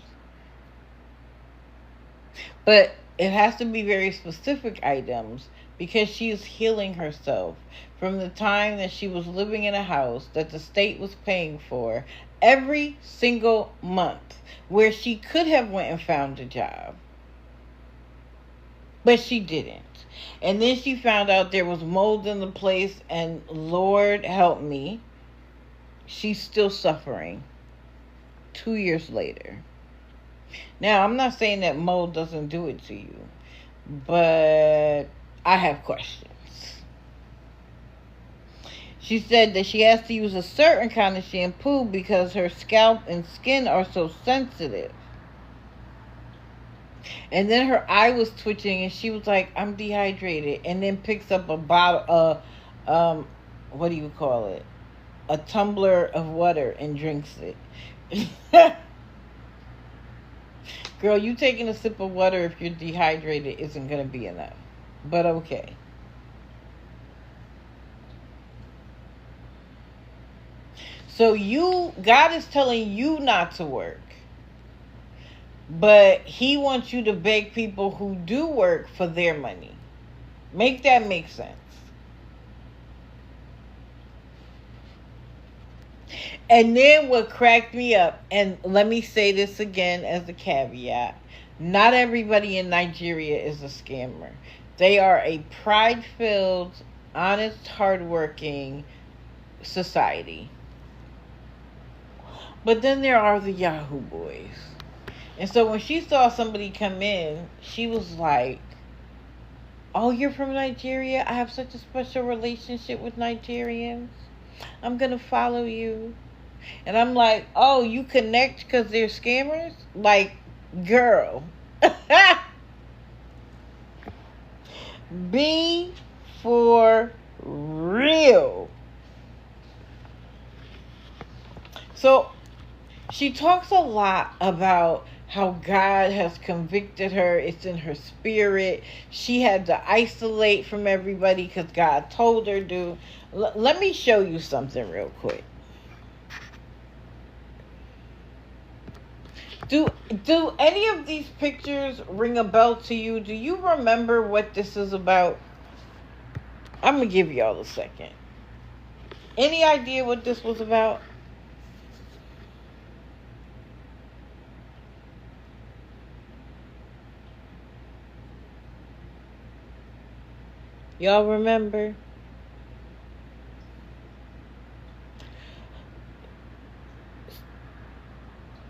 But it has to be very specific items because she is healing herself from the time that she was living in a house that the state was paying for every single month, where she could have went and found a job. But she didn't. And then she found out there was mold in the place, and Lord help me, she's still suffering 2 years later. Now, I'm not saying that Mo doesn't do it to you, but I have questions. She said that she has to use a certain kind of shampoo because her scalp and skin are so sensitive. And then her eye was twitching and she was like, I'm dehydrated. And then picks up a bottle, what do you call it? A tumbler of water and drinks it. Girl, you taking a sip of water if you're dehydrated isn't going to be enough. But okay. So God is telling you not to work. But he wants you to beg people who do work for their money. Make that make sense. And then what cracked me up, and let me say this again as a caveat, not everybody in Nigeria is a scammer. They are a pride-filled, honest, hardworking society. But then there are the Yahoo boys. And so when she saw somebody come in, she was like, oh, you're from Nigeria? I have such a special relationship with Nigerians. I'm going to follow you. And I'm like, oh, you connect because they're scammers? Like, girl. Be for real. So she talks a lot about how God has convicted her. It's in her spirit. She had to isolate from everybody because God told her to. Let me show you something real quick. Do any of these pictures ring a bell to you? Do you remember what this is about? I'm going to give y'all a second. Any idea what this was about? Y'all remember?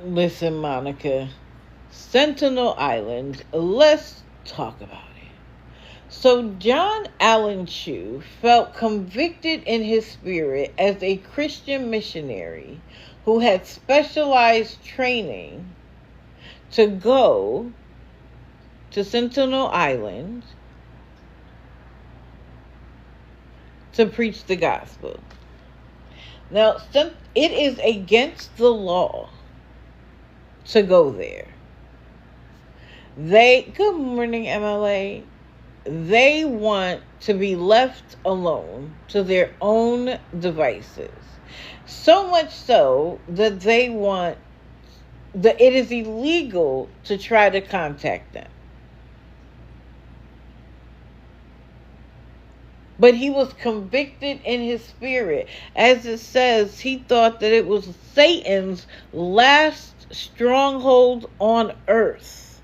Listen, Monica. Sentinel Island. Let's talk about it. So John Allen Chu felt convicted in his spirit as a Christian missionary who had specialized training to go to Sentinel Island to preach the gospel. Now, it is against the law to go there. Good morning, MLA. They want to be left alone to their own devices. So much so that it is illegal to try to contact them. But he was convicted in his spirit. As it says, he thought that it was Satan's last stronghold on earth.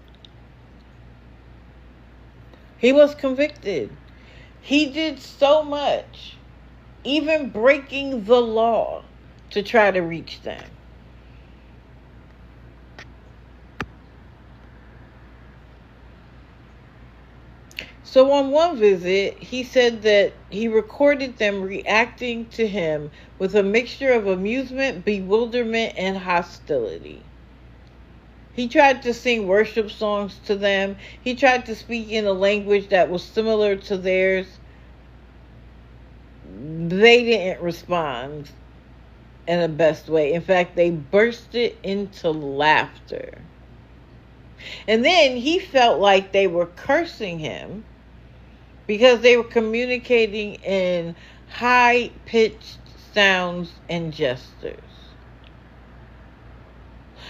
He was convicted. He did so much, even breaking the law, to try to reach them. So on one visit, he said that he recorded them reacting to him with a mixture of amusement, bewilderment, and hostility. He tried to sing worship songs to them. He tried to speak in a language that was similar to theirs. They didn't respond in the best way. In fact, they bursted into laughter. And then he felt like they were cursing him because they were communicating in high-pitched sounds and gestures.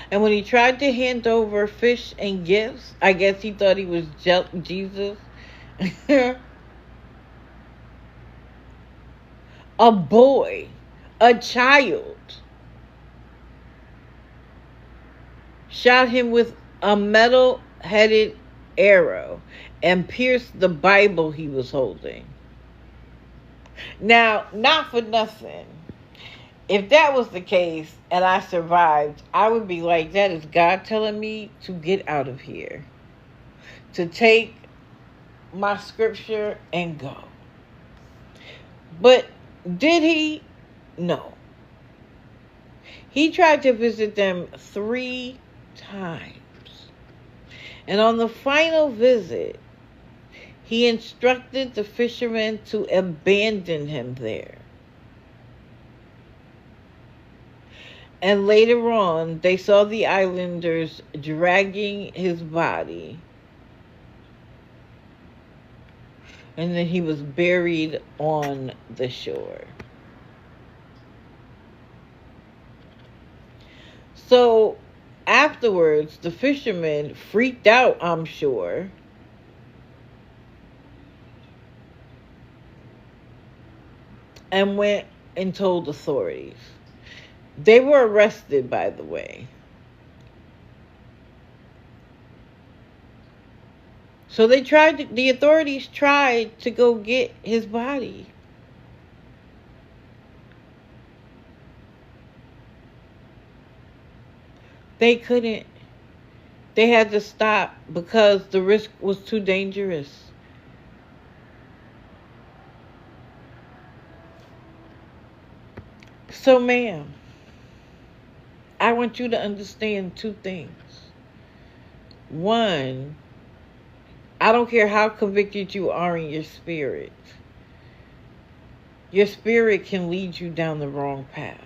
And when he tried to hand over fish and gifts, I guess he thought he was Jesus. A boy, a child, shot him with a metal-headed arrow and pierced the Bible he was holding. Now, not for nothing, If that was the case and I survived, I would be like, that is God telling me to get out of here, to take my scripture and go. But did he? No. He tried to visit them 3 times. And on the final visit, he instructed the fishermen to abandon him there. And later on, they saw the islanders dragging his body. And then he was buried on the shore. So afterwards, the fishermen freaked out, I'm sure. And went and told authorities. They were arrested, by the way. So the authorities tried to go get his body. They couldn't. They had to stop because the risk was too dangerous. So, ma'am, I want you to understand 2 things. 1, I don't care how convicted you are in your spirit. Your spirit can lead you down the wrong path.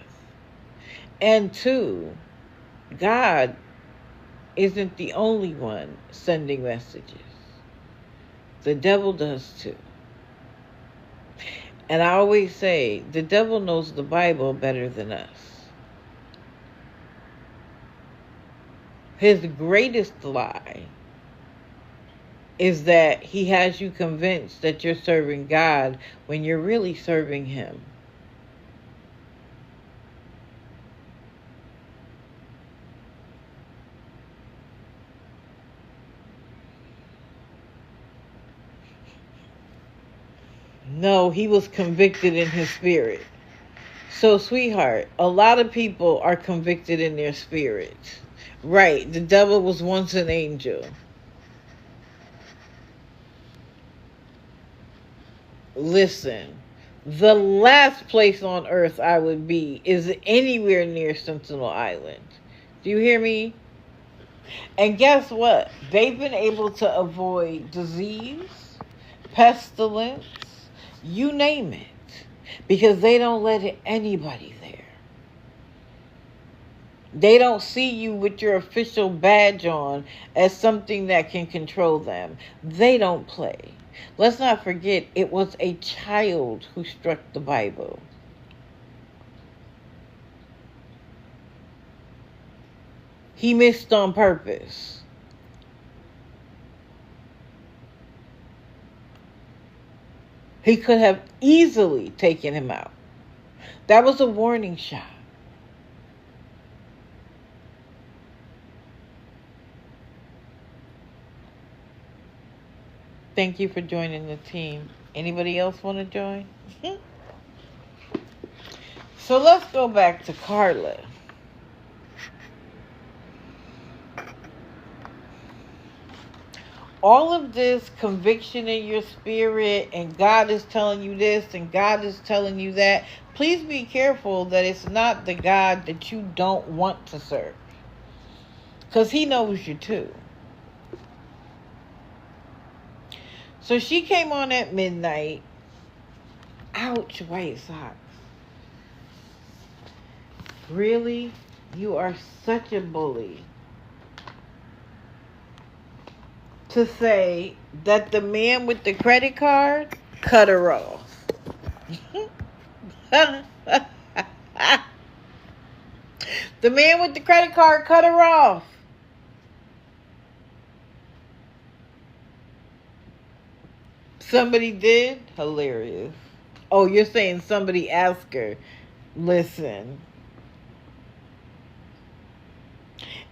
And 2, God isn't the only one sending messages. The devil does too. And I always say, the devil knows the Bible better than us. His greatest lie is that he has you convinced that you're serving God when you're really serving him. No, he was convicted in his spirit. So, sweetheart, a lot of people are convicted in their spirit. Right, the devil was once an angel. Listen, the last place on earth I would be is anywhere near Sentinel Island. Do you hear me? And guess what? They've been able to avoid disease, pestilence, you name it, because they don't let anybody there. They don't see you with your official badge on as something that can control them. They don't play. Let's not forget, it was a child who struck the Bible. He missed on purpose. He could have easily taken him out. That was a warning shot. Thank you for joining the team. Anybody else want to join? So let's go back to Carla. All of this conviction in your spirit, and God is telling you this, and God is telling you that. Please be careful that it's not the God that you don't want to serve. Because he knows you too. So she came on at midnight. Ouch, white socks. Really? You are such a bully. To say that the man with the credit card cut her off. The man with the credit card cut her off. Somebody did? Hilarious. Oh, you're saying somebody asked her. Listen.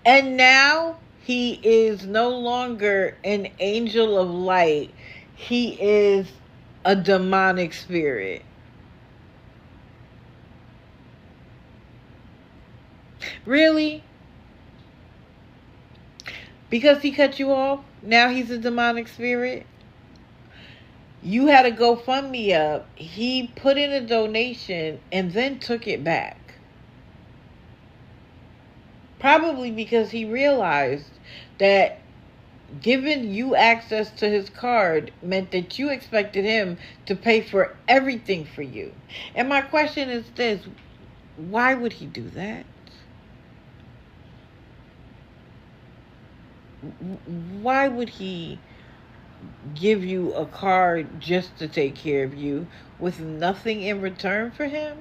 And now he is no longer an angel of light. He is a demonic spirit. Really? Because he cut you off? Now he's a demonic spirit? You had a GoFundMe up. He put in a donation and then took it back. Probably because he realized that giving you access to his card meant that you expected him to pay for everything for you. And my question is this: why would he do that? Why would he give you a card just to take care of you with nothing in return for him?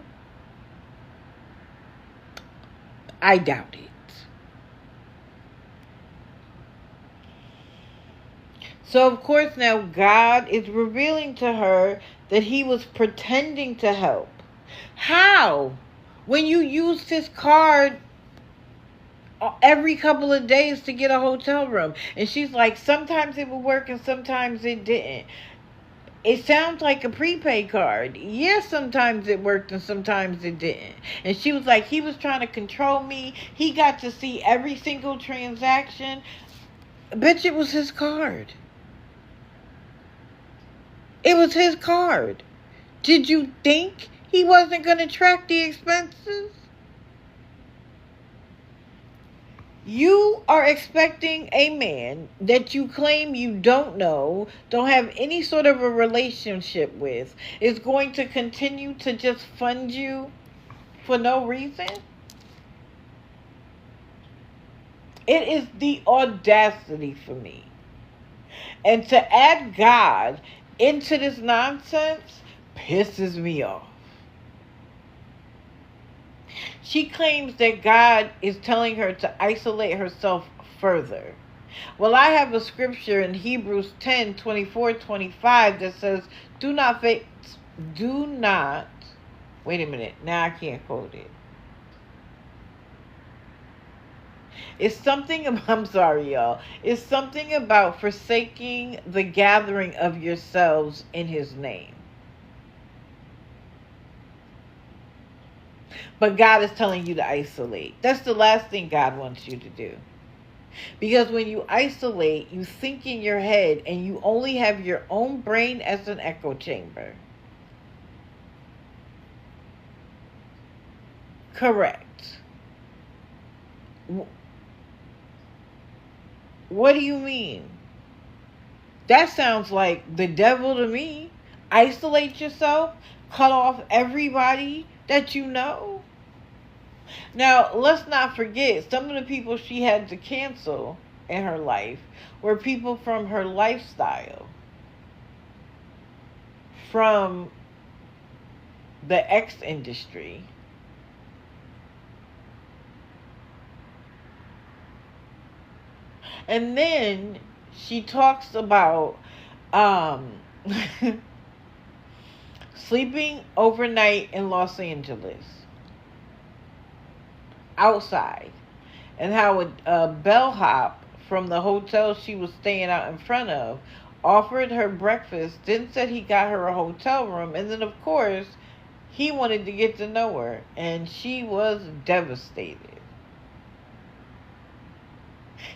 I doubt it. So, of course, now God is revealing to her that he was pretending to help. How? When you used his card every couple of days to get a hotel room. And she's like, sometimes it would work and sometimes it didn't. It sounds like a prepaid card. Yes, sometimes it worked and sometimes it didn't. And she was like, he was trying to control me. He got to see every single transaction. Bitch, it was his card. It was his card. Did you think he wasn't going to track the expenses? You are expecting a man that you claim you don't know, don't have any sort of a relationship with, is going to continue to just fund you for no reason? It is the audacity for me. And to add God into this nonsense pisses me off. She claims that God is telling her to isolate herself further. Well, I have a scripture in Hebrews 10:24-25 that says, do not, wait a minute, now I can't quote it. It's something, I'm sorry, y'all. It's something about forsaking the gathering of yourselves in his name. But God is telling you to isolate. That's the last thing God wants you to do. Because when you isolate, you think in your head and you only have your own brain as an echo chamber. Correct. What do you mean? That sounds like the devil to me. Isolate yourself, cut off everybody that you know. Now, let's not forget, some of the people she had to cancel in her life were people from her lifestyle, from the X industry. And then she talks about sleeping overnight in Los Angeles, outside, and how a bellhop from the hotel she was staying out in front of offered her breakfast, then said he got her a hotel room, and then of course he wanted to get to know her, and she was devastated.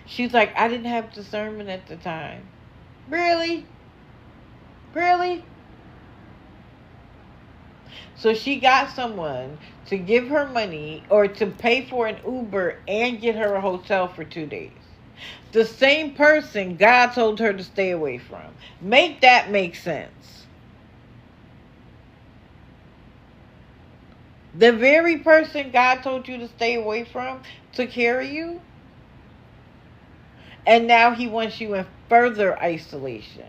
She's like, I didn't have discernment at the time. Really? Really? So she got someone to give her money or to pay for an Uber and get her a hotel for 2 days. The same person God told her to stay away from. Make that make sense. The very person God told you to stay away from took care of you. And now he wants you in further isolation.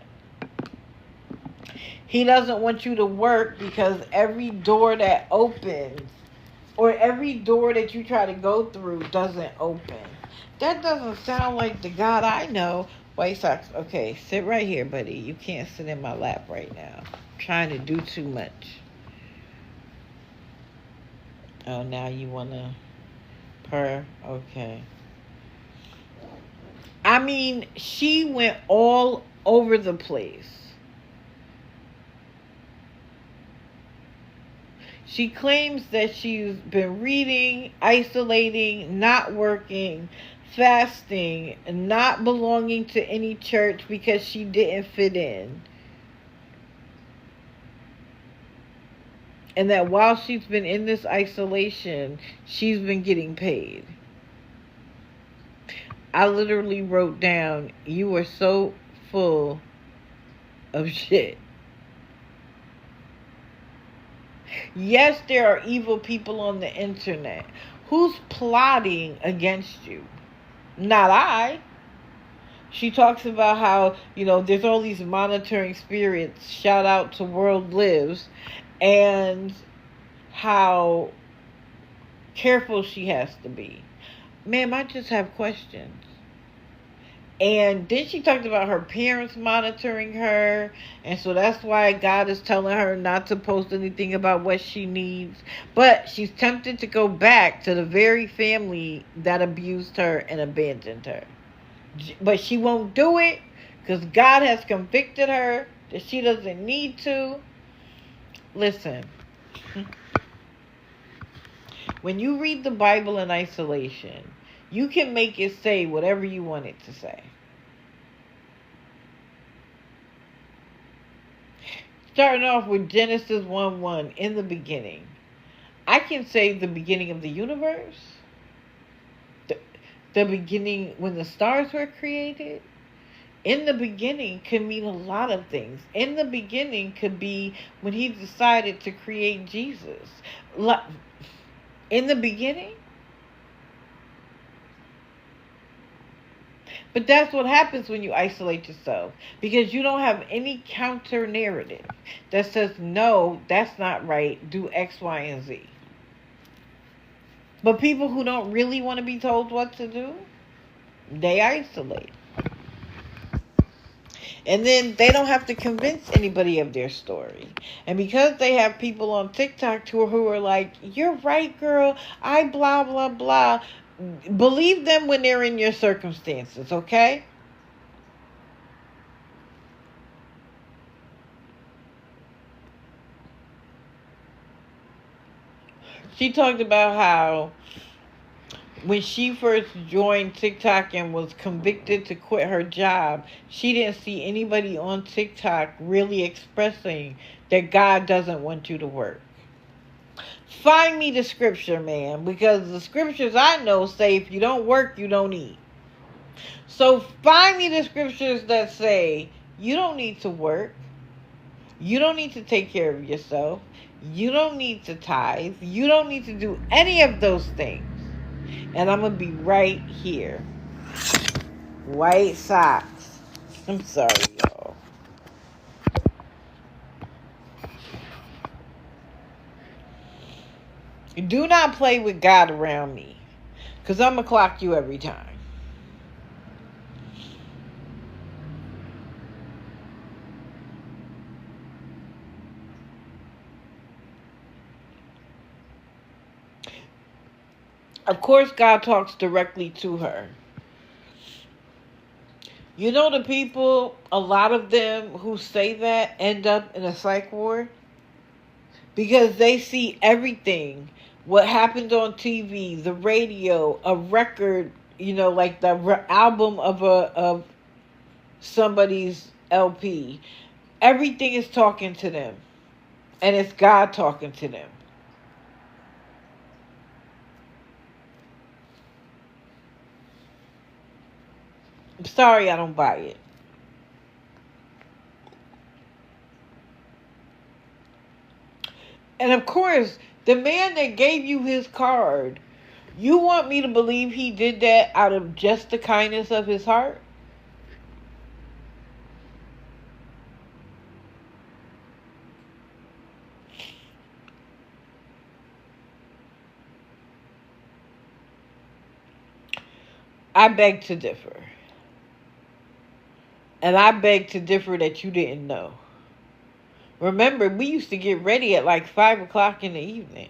He doesn't want you to work because every door that opens or every door that you try to go through doesn't open. That doesn't sound like the God I know. White socks. Okay, sit right here, buddy. You can't sit in my lap right now. I'm trying to do too much. Oh, now you want to purr? Okay. I mean, she went all over the place. She claims that she's been reading, isolating, not working, fasting, not belonging to any church because she didn't fit in. And that while she's been in this isolation, she's been getting paid. I literally wrote down, you are so full of shit. Yes, there are evil people on the internet. Who's plotting against you? Not I. She talks about how, there's all these monitoring spirits. Shout out to World Lives. And how careful she has to be. Ma'am, I just have questions. And then she talked about her parents monitoring her. And so that's why God is telling her not to post anything about what she needs. But she's tempted to go back to the very family that abused her and abandoned her. But she won't do it because God has convicted her that she doesn't need to. Listen. When you read the Bible in isolation, you can make it say whatever you want it to say. Starting off with Genesis 1:1, in the beginning. I can say the beginning of the universe. The beginning when the stars were created. In the beginning can mean a lot of things. In the beginning could be when he decided to create Jesus. In the beginning. But that's what happens when you isolate yourself. Because you don't have any counter narrative that says, no, that's not right. Do X, Y, and Z. But people who don't really want to be told what to do, they isolate. And then they don't have to convince anybody of their story. And because they have people on TikTok who are like, you're right, girl, I blah, blah, blah. Believe them when they're in your circumstances, okay? She talked about how when she first joined TikTok and was convicted to quit her job, she didn't see anybody on TikTok really expressing that God doesn't want you to work. Find me the scripture, man, because the scriptures I know say if you don't work, you don't eat. So find me the scriptures that say you don't need to work. You don't need to take care of yourself. You don't need to tithe. You don't need to do any of those things. And I'm going to be right here. White socks. I'm sorry, y'all. Do not play with God around me. Because I'm going to clock you every time. Of course, God talks directly to her. You know the people, a lot of them who say that end up in a psych ward? Because they see everything. What happened on TV, the radio, a record, like the album of somebody's LP. Everything is talking to them. And it's God talking to them. I'm sorry I don't buy it. And of course, the man that gave you his card, you want me to believe he did that out of just the kindness of his heart? I beg to differ. And I beg to differ that you didn't know. Remember, we used to get ready at like 5 o'clock in the evening.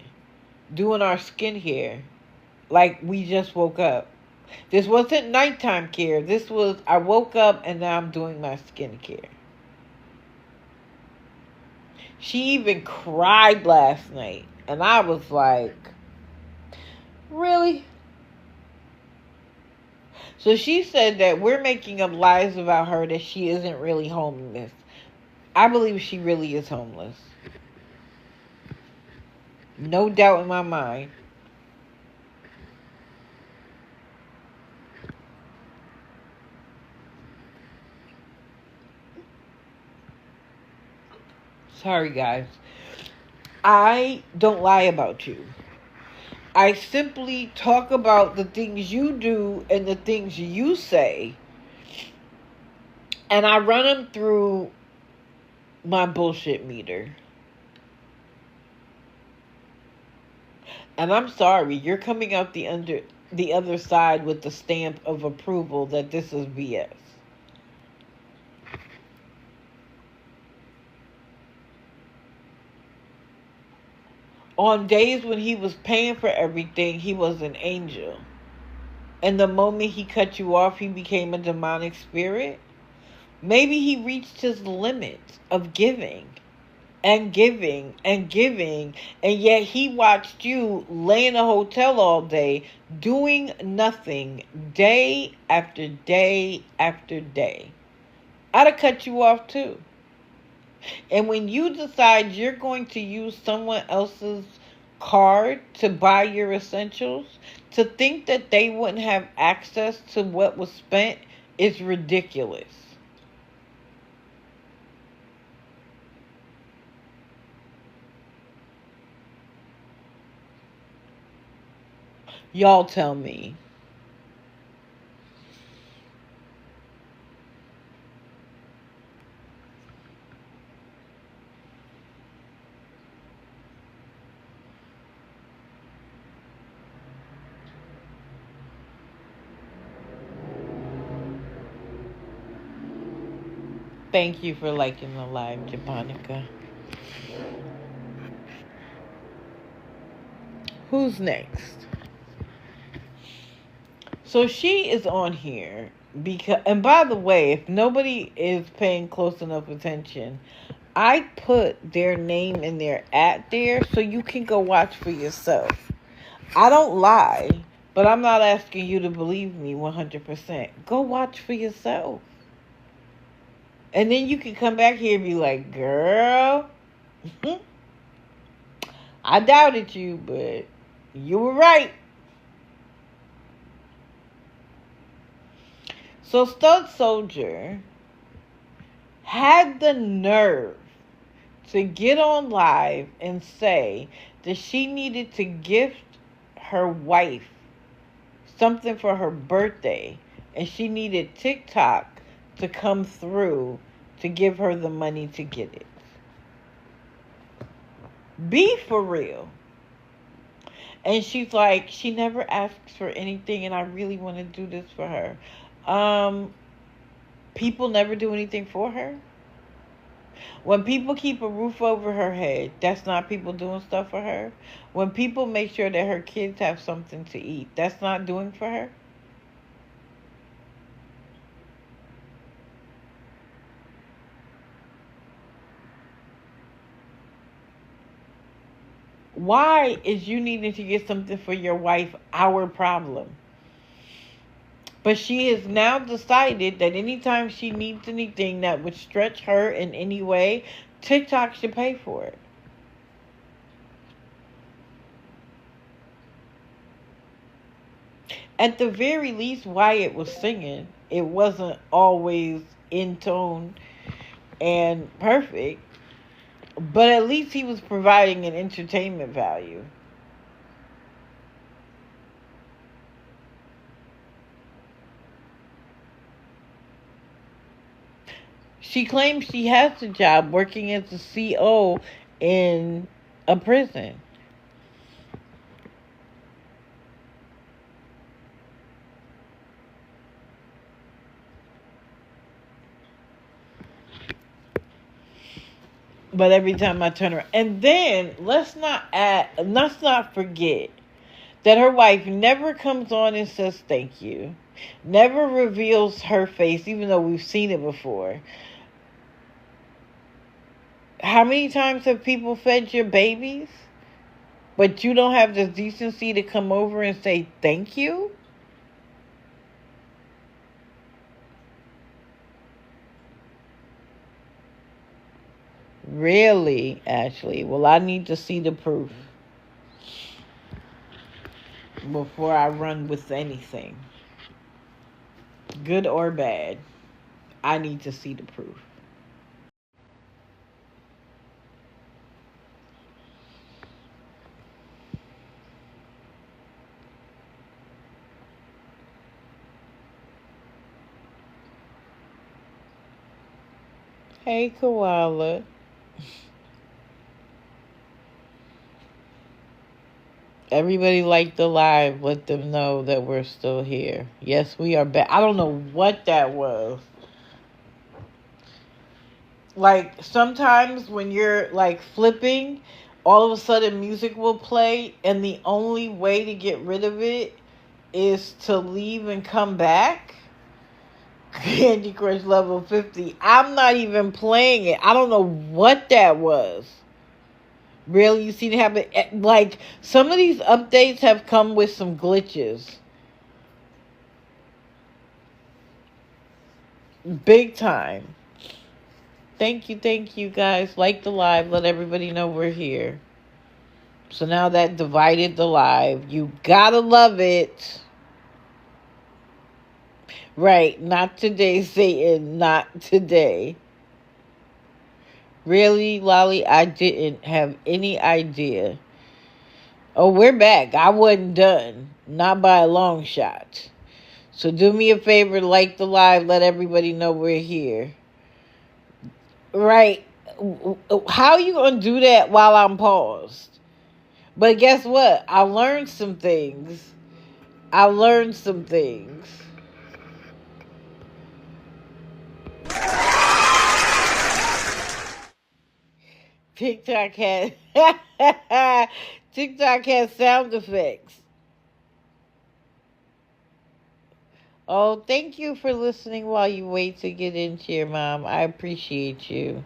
Doing our skincare. Like we just woke up. This wasn't nighttime care. This was, I woke up and now I'm doing my skincare. She even cried last night And I was like, really? So she said that we're making up lies about her that she isn't really homeless. I believe she really is homeless. No doubt in my mind. Sorry, guys. I don't lie about you. I simply talk about the things you do and the things you say, and I run them through my bullshit meter. And I'm sorry, you're coming out the other side with the stamp of approval that this is BS. On days when he was paying for everything, he was an angel. And the moment he cut you off, he became a demonic spirit. Maybe he reached his limits of giving and giving and giving, and yet he watched you lay in a hotel all day doing nothing, day after day after day. I'd have cut you off too. And when you decide you're going to use someone else's card to buy your essentials, to think that they wouldn't have access to what was spent is ridiculous. Y'all tell me. Thank you for liking the live, Japonica. Who's next? So she is on here because, and by the way, if nobody is paying close enough attention, I put their name and their @ there so you can go watch for yourself. I don't lie, but I'm not asking you to believe me 100%. Go watch for yourself. And then you can come back here and be like, girl, I doubted you, but you were right. So Stud Soldier had the nerve to get on live and say that she needed to gift her wife something for her birthday, and she needed TikTok to come through to give her the money to get it. Be for real. And she's like, she never asks for anything, and I really want to do this for her. People never do anything for her. When people keep a roof over her head, that's not people doing stuff for her. When people make sure that her kids have something to eat, that's not doing for her. Why is you needing to get something for your wife our problem? But she has now decided that anytime she needs anything that would stretch her in any way, TikTok should pay for it. At the very least, Wyatt was singing. It wasn't always in tone and perfect, but at least he was providing an entertainment value. She claims she has a job working as a CO in a prison. But every time I turn around, and then let's not forget that her wife never comes on and says thank you, never reveals her face, even though we've seen it before. How many times have people fed your babies? But you don't have the decency to come over and say thank you? Really, Ashley? Well, I need to see the proof before I run with anything. Good or bad. I need to see the proof. Hey, Koala. Everybody like the live. Let them know that we're still here. Yes, we are back. I don't know what that was. Like, sometimes when you're, like, flipping, all of a sudden music will play, and the only way to get rid of it is to leave and come back. Candy Crush level 50. I'm not even playing it. I don't know what that was. Really, you see it happen? Like, some of these updates have come with some glitches. Big time. Thank you, guys. Like the live. Let everybody know we're here. So now that divided the live. You gotta love it. Right. Not today, Satan. Not today. Really, Lolly? I didn't have any idea. Oh, we're back. I wasn't done. Not by a long shot. So do me a favor, like the live, let everybody know we're here. Right. How you going to do that while I'm paused? But guess what? I learned some things. TikTok has TikTok has sound effects. Oh, thank you for listening while you wait to get in here, Mom. I appreciate you.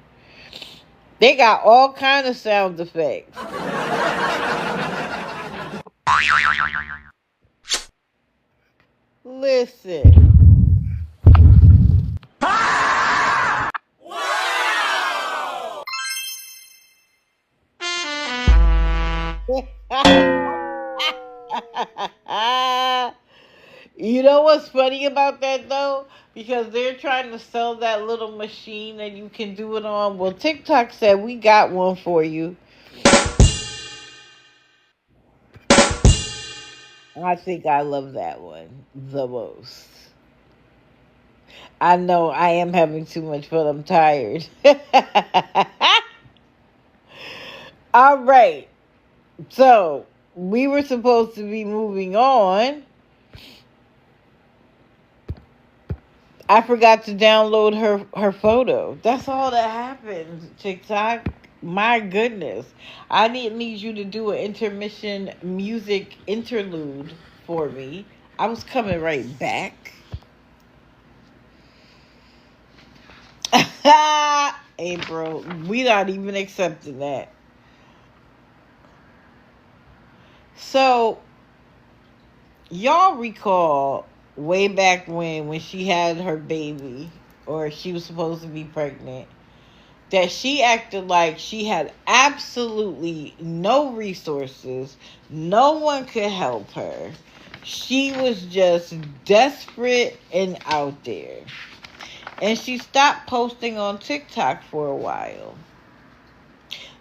They got all kind of sound effects. Listen. Wow! You know what's funny about that though? Because they're trying to sell that little machine that you can do it on. Well, TikTok said we got one for you. I think I love that one the most. I know I am having too much fun. I'm tired. All right. So, we were supposed to be moving on. I forgot to download her photo. That's all that happened, TikTok. My goodness. I need you to do an intermission music interlude for me. I was coming right back. Hey, bro. We not even accepting that. So, y'all recall way back when she had her baby, or she was supposed to be pregnant, that she acted like she had absolutely no resources. No one could help her. She was just desperate and out there. And she stopped posting on TikTok for a while.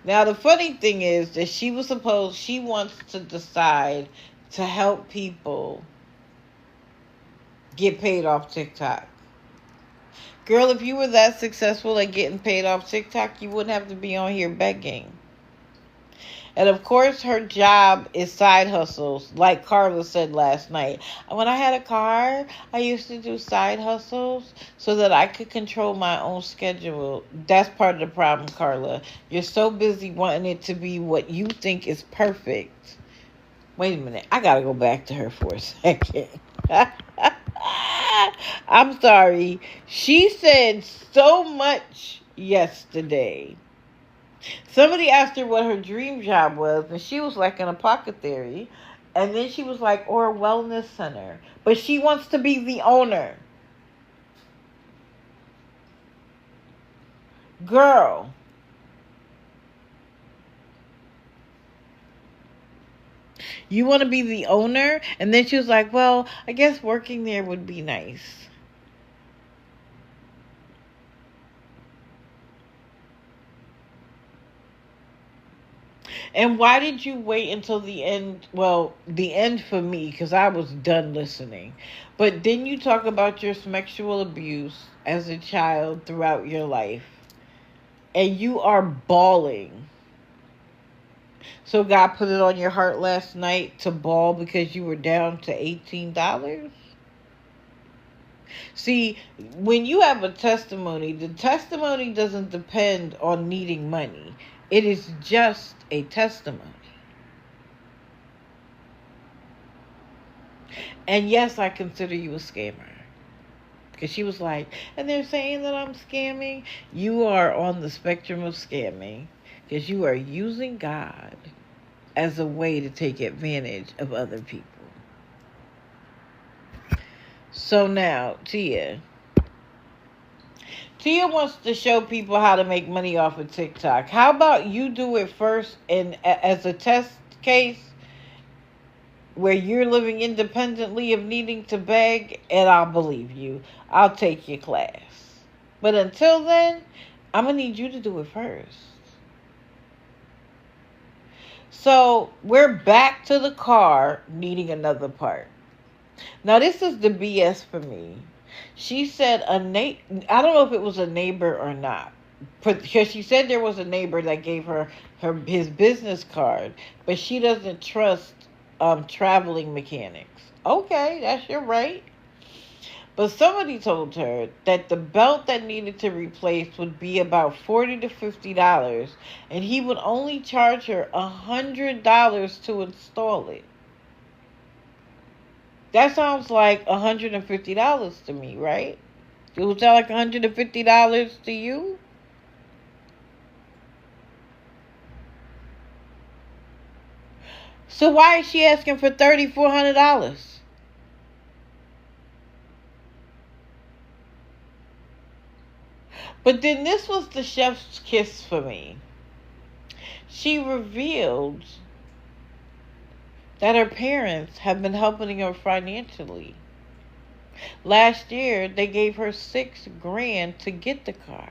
Now, the funny thing is that she wants to decide to help people get paid off TikTok. Girl, if you were that successful at getting paid off TikTok, you wouldn't have to be on here begging. And of course, her job is side hustles, like Carla said last night. When I had a car, I used to do side hustles so that I could control my own schedule. That's part of the problem, Carla. You're so busy wanting it to be what you think is perfect. Wait a minute. I got to go back to her for a second. I'm sorry. She said so much yesterday. Somebody asked her what her dream job was, and she was like an apothecary. And then she was like, or a wellness center. But she wants to be the owner. Girl, you want to be the owner? And then she was like, well, I guess working there would be nice. And why did you wait until the end? Well, the end for me, because I was done listening. But didn't you talk about your sexual abuse as a child throughout your life? And you are bawling. So God put it on your heart last night to bawl because you were down to $18? See, when you have a testimony, the testimony doesn't depend on needing money. It is just a testimony. And yes, I consider you a scammer. Because she was like, and they're saying that I'm scamming. You are on the spectrum of scamming. Because you are using God as a way to take advantage of other people. So now, Tia wants to show people how to make money off of TikTok. How about you do it first and as a test case where you're living independently of needing to beg, and I'll believe you. I'll take your class. But until then, I'm going to need you to do it first. So we're back to the car needing another part. Now this is the BS for me. She said I don't know if it was a neighbor or not, because she said there was a neighbor that gave her his business card, but she doesn't trust traveling mechanics. Okay, that's your right. But somebody told her that the belt that needed to replace would be about $40 to $50, and he would only charge her $100 to install it. That sounds like $150 to me, right? It would sound like $150 to you? So why is she asking for $3,400? But then this was the chef's kiss for me. She revealed that her parents have been helping her financially. Last year, they gave her $6,000 to get the car.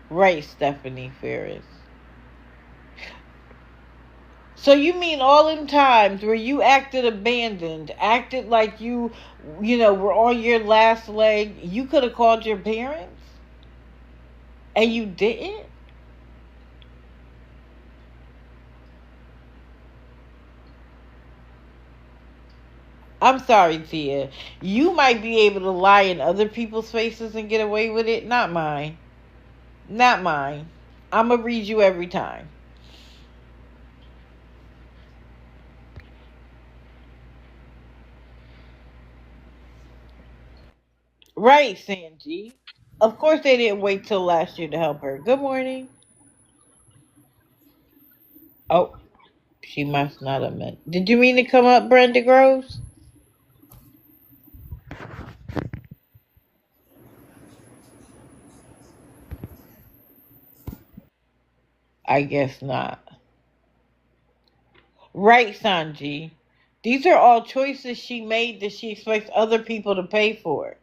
Right, Stephanie Ferris. So you mean all them times where you acted abandoned, acted like were on your last leg, you could have called your parents? And you didn't? I'm sorry, Tia. You might be able to lie in other people's faces and get away with it. Not mine. Not mine. I'm going to read you every time. Right, Sanji. Of course they didn't wait till last year to help her. Good morning. Oh, she must not have meant. Did you mean to come up, Brenda Groves? I guess not. Right, Sanji. These are all choices she made that she expects other people to pay for.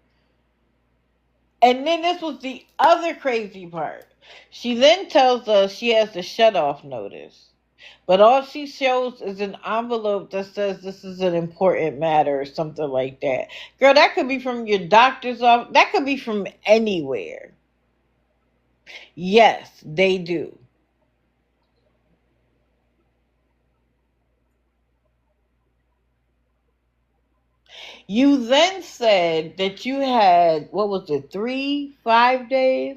And then this was the other crazy part. She then tells us she has a shut-off notice. But all she shows is an envelope that says this is an important matter or something like that. Girl, that could be from your doctor's office. That could be from anywhere. Yes, they do. You then said that you had, what was it, 5 days?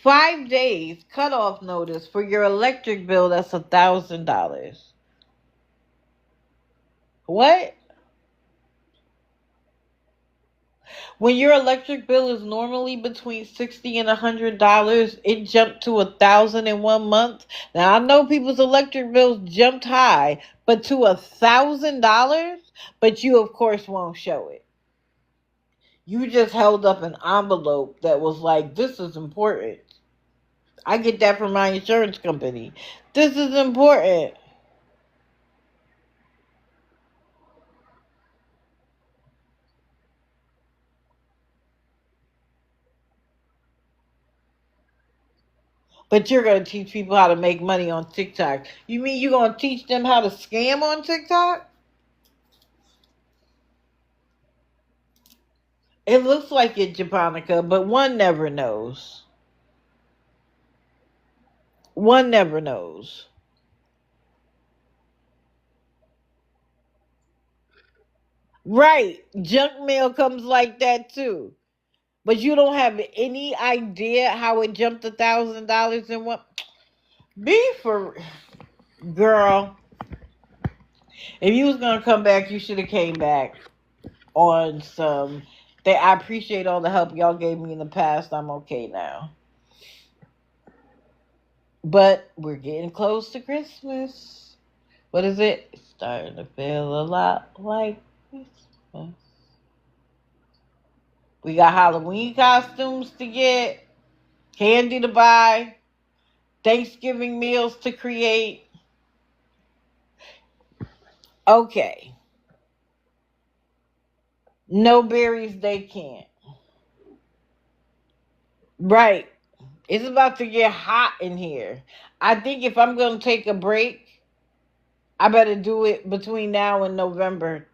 5 days cutoff notice for your electric bill that's $1,000. What? When your electric bill is normally between $60 and $100, it jumped to $1,000 in 1 month. Now I know people's electric bills jumped high, but to $1,000, but you of course won't show it. You just held up an envelope that was like, "This is important." I get that from my insurance company. This is important. But you're going to teach people how to make money on TikTok. You mean you're going to teach them how to scam on TikTok? It looks like it, Japonica, but one never knows. One never knows. Right. Junk mail comes like that too. But you don't have any idea how it jumped $1,000 in one. Be for girl. If you was gonna come back, you should have came back on some. I appreciate all the help y'all gave me in the past. I'm okay now. But we're getting close to Christmas. What is it? It's starting to feel a lot like Christmas. We got Halloween costumes to get, candy to buy, Thanksgiving meals to create. Okay. No berries, they can't. Right. It's about to get hot in here. I think if I'm going to take a break, I better do it between now and November.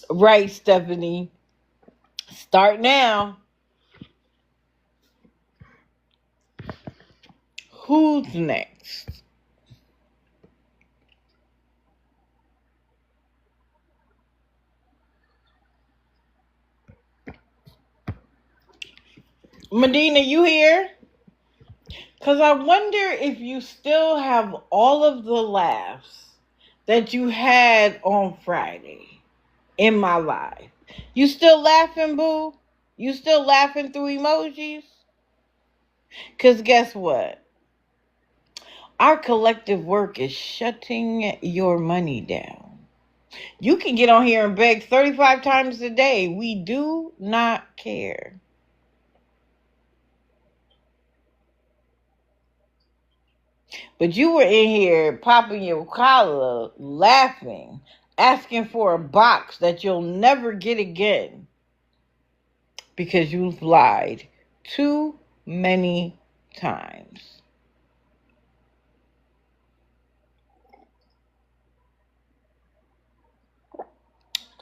Right, Stephanie. Start now. Who's next? Medina, you here? Because I wonder if you still have all of the laughs that you had on Friday in my live. You still laughing, boo? You still laughing through emojis? Because guess what? Our collective work is shutting your money down. You can get on here and beg 35 times a day. We do not care. But you were in here popping your collar, laughing, asking for a box that you'll never get again because you've lied too many times.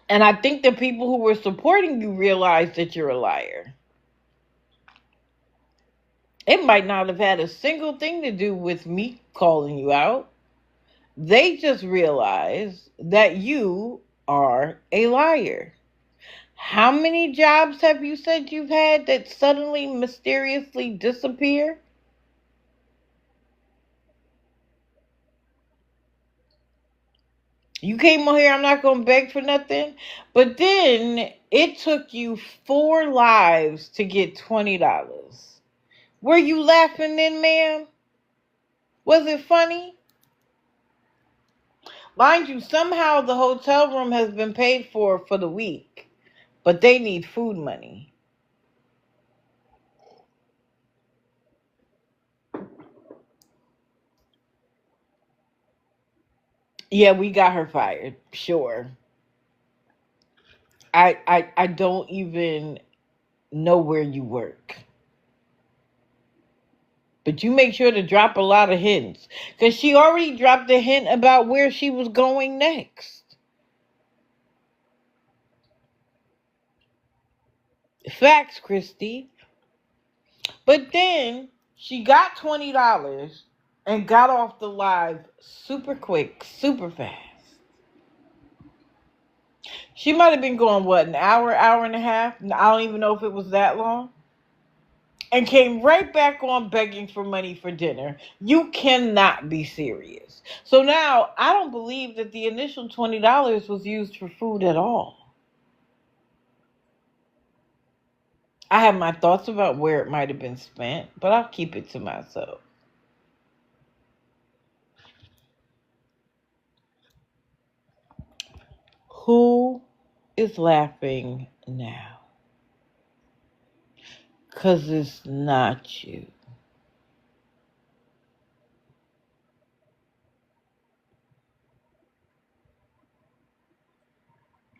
And I think the people who were supporting you realize that you're a liar. It might not have had a single thing to do with me calling you out. They just realize that you are a liar. How many jobs have you said you've had that suddenly mysteriously disappear? You came on here, I'm not going to beg for nothing. But then it took you 4 lives to get $20. Were you laughing then, ma'am? Was it funny? Mind you, somehow the hotel room has been paid for the week, but they need food money. Yeah, we got her fired. Sure. I don't even know where you work. But you make sure to drop a lot of hints. Because she already dropped a hint about where she was going next. Facts, Christy. But then she got $20 and got off the live super quick, super fast. She might have been going, what, an hour, hour and a half? I don't even know if it was that long. and came right back on begging for money for dinner. You cannot be serious. So now I don't believe that the initial $20 was used for food at all. I have my thoughts about where it might have been spent, but I'll keep it to myself. Who is laughing now? Because it's not you.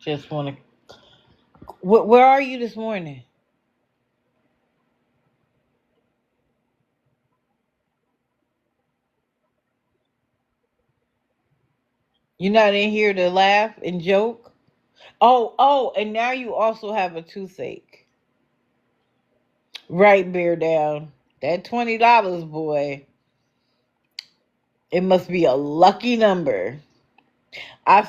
Just want to. Where are you this morning? You're not in here to laugh and joke? Oh, and now you also have a toothache. Right, bear down. That $20, boy. It must be a lucky number. I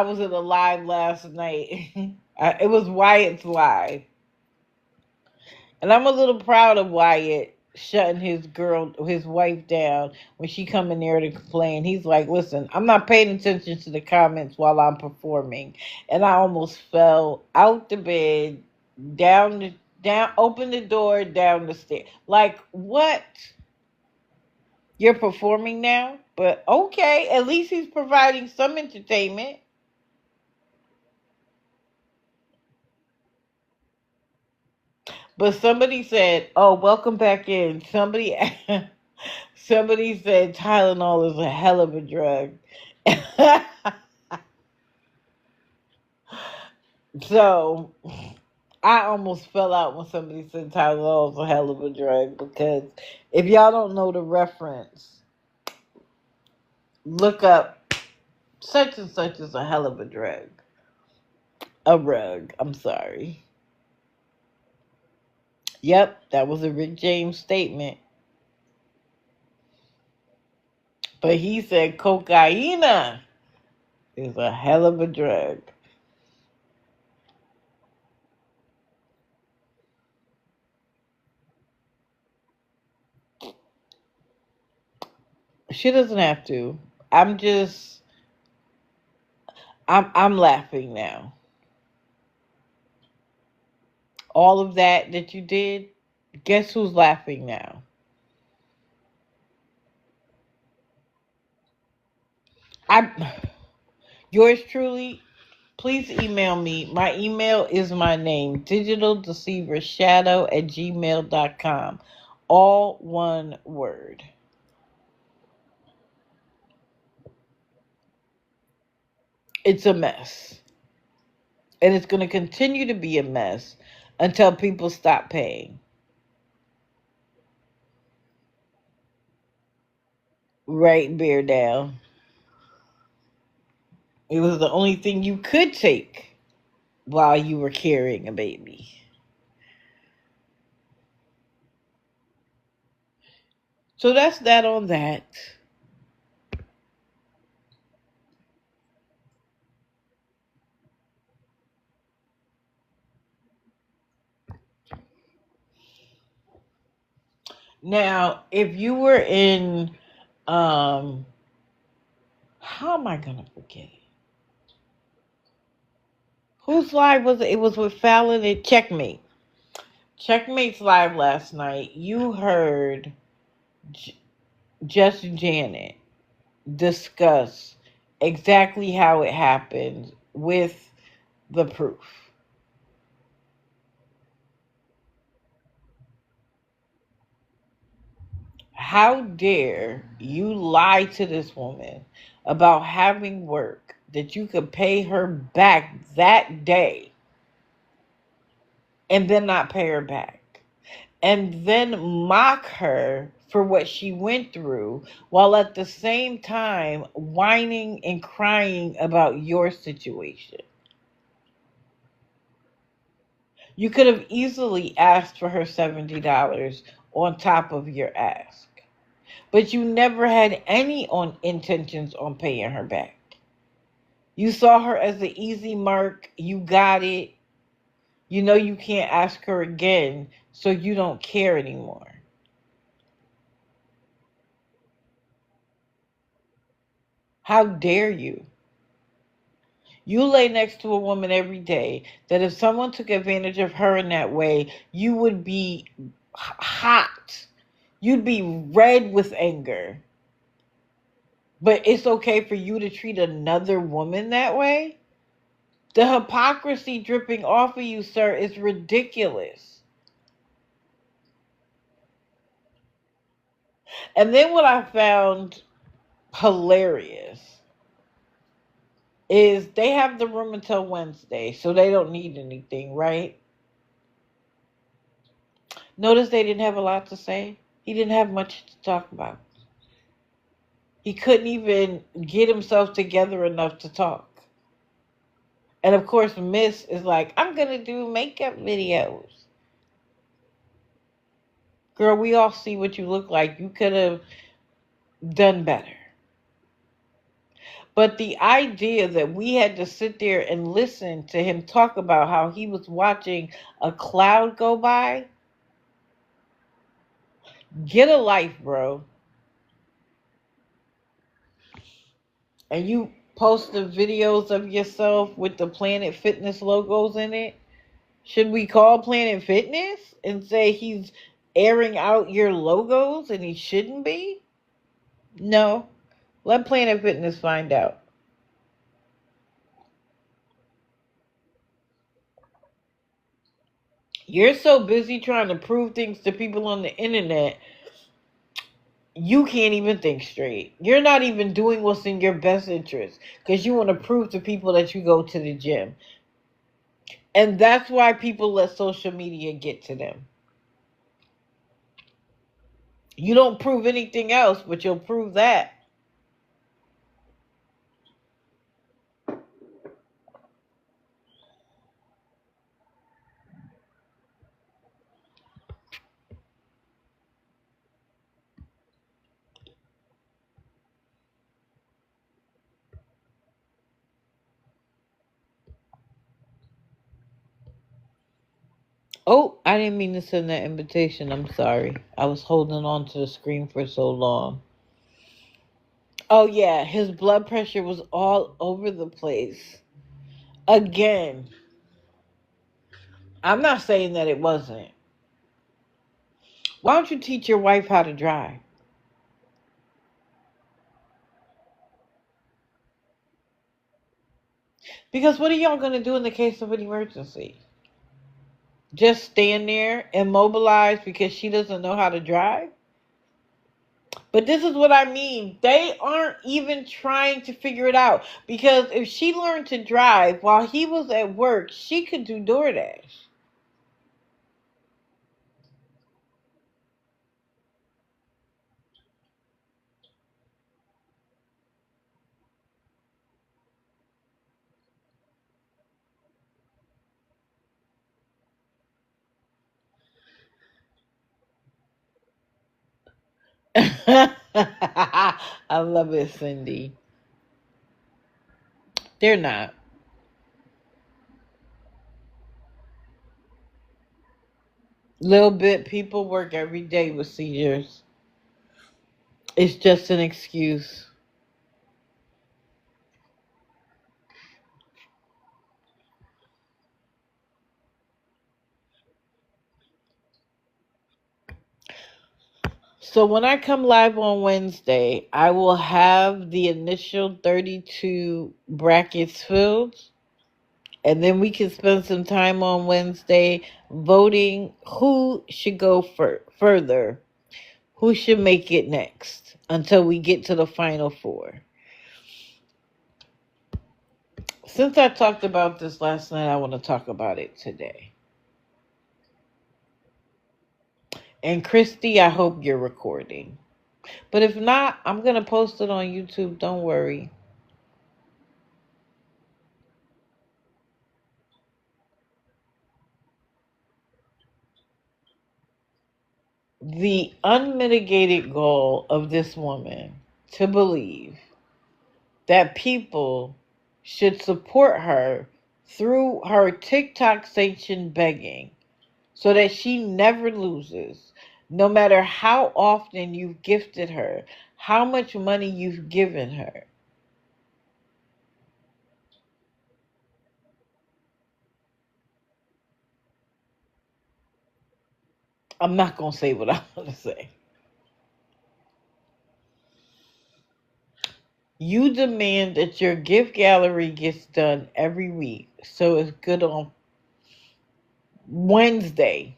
was in a live last night. It was Wyatt's live. And I'm a little proud of Wyatt shutting his wife down when she come in there to complain. He's like, listen, I'm not paying attention to the comments while I'm performing. And I almost fell out the bed, open the door, down the stairs. Like, what? You're performing now? But okay, at least he's providing some entertainment. But somebody said, "Oh, welcome back in." Somebody said Tylenol is a hell of a drug. So I almost fell out when somebody said Tylenol is a hell of a drug, because if y'all don't know the reference, look up such and such is a hell of a drug. A rug. I'm sorry. Yep, that was a Rick James statement. But he said cocaine is a hell of a drug. She doesn't have to. I'm just I'm laughing now. All of that you did, guess who's laughing now? I yours truly, please email me. My email is my name, digitaldeceivershadow@gmail.com. All one word. It's a mess. And it's going to continue to be a mess until people stop paying. Right, bear down. It was the only thing you could take while you were carrying a baby. So that's that on that. Now, if you were in, um, how am I gonna forget it? Whose live was it? It was with Fallon and Checkmate. Checkmate's live last night. You heard J- Just Janet discuss exactly how it happened with the proof. How dare you lie to this woman about having work that you could pay her back that day and then not pay her back? And then mock her for what she went through while at the same time whining and crying about your situation. You could have easily asked for her $70 on top of your ask. But you never had any on intentions on paying her back. You saw her as an easy mark. You got it. You know you can't ask her again, so you don't care anymore. How dare you? You lay next to a woman every day that if someone took advantage of her in that way, you would be hot. You'd be red with anger. But it's okay for you to treat another woman that way? The hypocrisy dripping off of you, sir, is ridiculous. And then what I found hilarious is they have the room until Wednesday, so they don't need anything, right? Notice they didn't have a lot to say. He didn't have much to talk about. He couldn't even get himself together enough to talk. And of course, Miss is like, I'm going to do makeup videos. Girl, we all see what you look like. You could have done better. But the idea that we had to sit there and listen to him talk about how he was watching a cloud go by, get a life, bro. And you post the videos of yourself with the Planet Fitness logos in it. Should we call Planet Fitness and say he's airing out your logos and he shouldn't be? No. Let Planet Fitness find out. You're so busy trying to prove things to people on the internet, you can't even think straight. You're not even doing what's in your best interest because you want to prove to people that you go to the gym. And that's why people let social media get to them. You don't prove anything else, but you'll prove that. Oh, I didn't mean to send that invitation. I'm sorry. I was holding on to the screen for so long. Oh, yeah. His blood pressure was all over the place. Again, I'm not saying that it wasn't. Why don't you teach your wife how to drive? Because what are y'all going to do in the case of an emergency? Just stand there immobilized because she doesn't know how to drive? But this is what I mean. They aren't even trying to figure it out. Because if she learned to drive while he was at work, she could do DoorDash. I love it, Cindy. They're not. Little bit people work every day with seniors. It's just an excuse. So when I come live on Wednesday, I will have the initial 32 brackets filled. And then we can spend some time on Wednesday voting who should go further, who should make it next until we get to the final four. Since I talked about this last night, I want to talk about it today. And Christy, I hope you're recording. But if not, I'm going to post it on YouTube. Don't worry. The unmitigated goal of this woman to believe that people should support her through her TikTok sanctioned begging so that she never loses, no matter how often you've gifted her, how much money you've given her. I'm not going to say what I want to say. You demand that your gift gallery gets done every week, so it's good on Wednesday.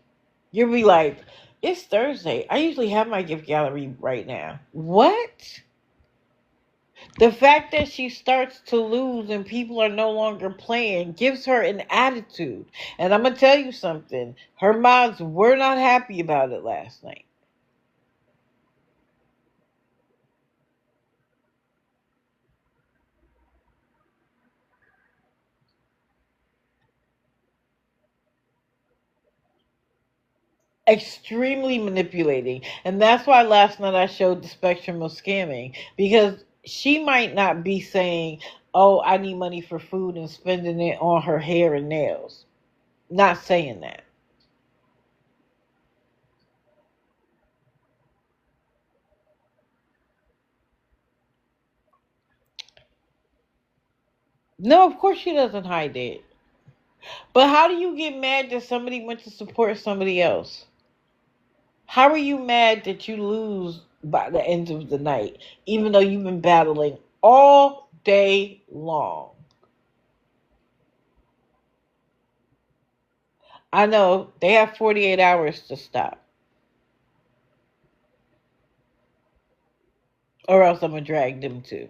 You'll be like, it's Thursday. I usually have my gift gallery right now. What? The fact that she starts to lose and people are no longer playing gives her an attitude. And I'm going to tell you something. Her moms were not happy about it last night. Extremely manipulating. And that's why last night I showed the spectrum of scamming. Because she might not be saying, oh, I need money for food and spending it on her hair and nails. Not saying that. No, of course she doesn't hide it. But how do you get mad that somebody went to support somebody else? How are you mad that you lose by the end of the night, even though you've been battling all day long? I know they have 48 hours to stop, or else I'm going to drag them too.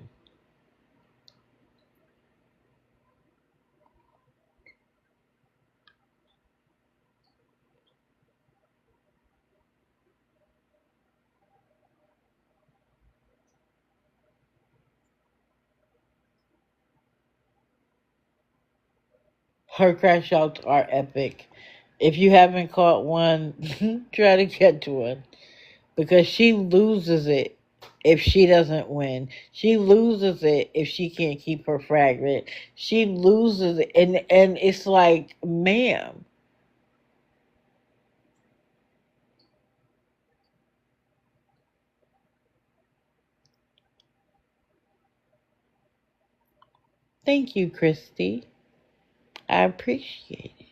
Her crash outs are epic. If you haven't caught one, try to catch one. Because she loses it if she doesn't win. She loses it if she can't keep her fragment. She loses it, and it's like, ma'am, thank you, Christy. I appreciate it.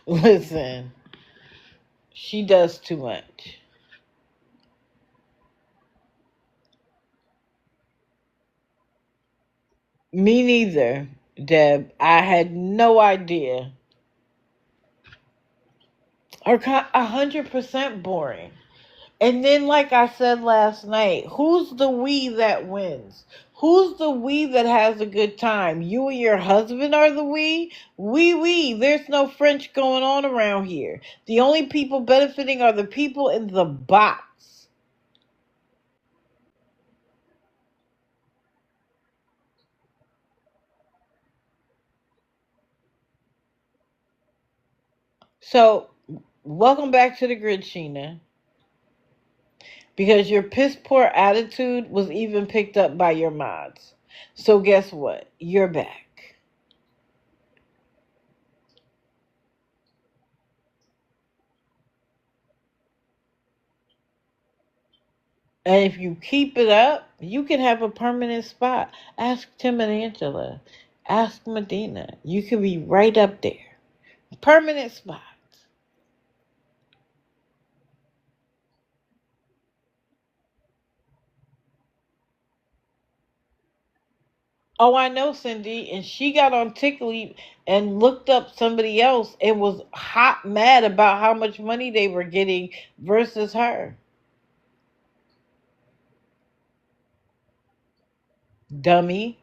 Listen, she does too much. Me neither, Deb. I had no idea. Or 100% boring. And then, like I said last night, who's the we that wins? Who's the we that has a good time? You and your husband are the we? We. There's no French going on around here. The only people benefiting are the people in the box. So, welcome back to the grid, Sheena. Because your piss poor attitude was even picked up by your mods. So, guess what? You're back. And if you keep it up, you can have a permanent spot. Ask Tim and Angela. Ask Medina. You can be right up there. Permanent spot. Oh, I know, Cindy. And she got on Tickly and looked up somebody else and was hot mad about how much money they were getting versus her. Dummy.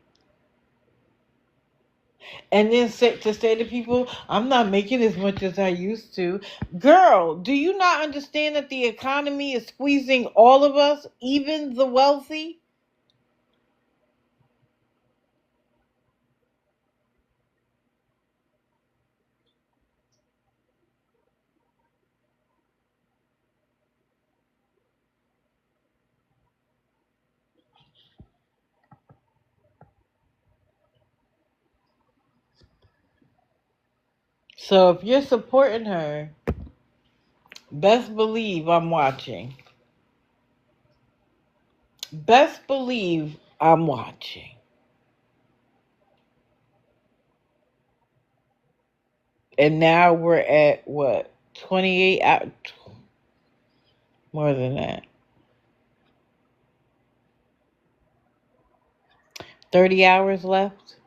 And then to say to people, I'm not making as much as I used to. Girl, do you not understand that the economy is squeezing all of us, even the wealthy? So if you're supporting her, best believe I'm watching. Best believe I'm watching. And now we're at what? 28 out, more than that. 30 hours left.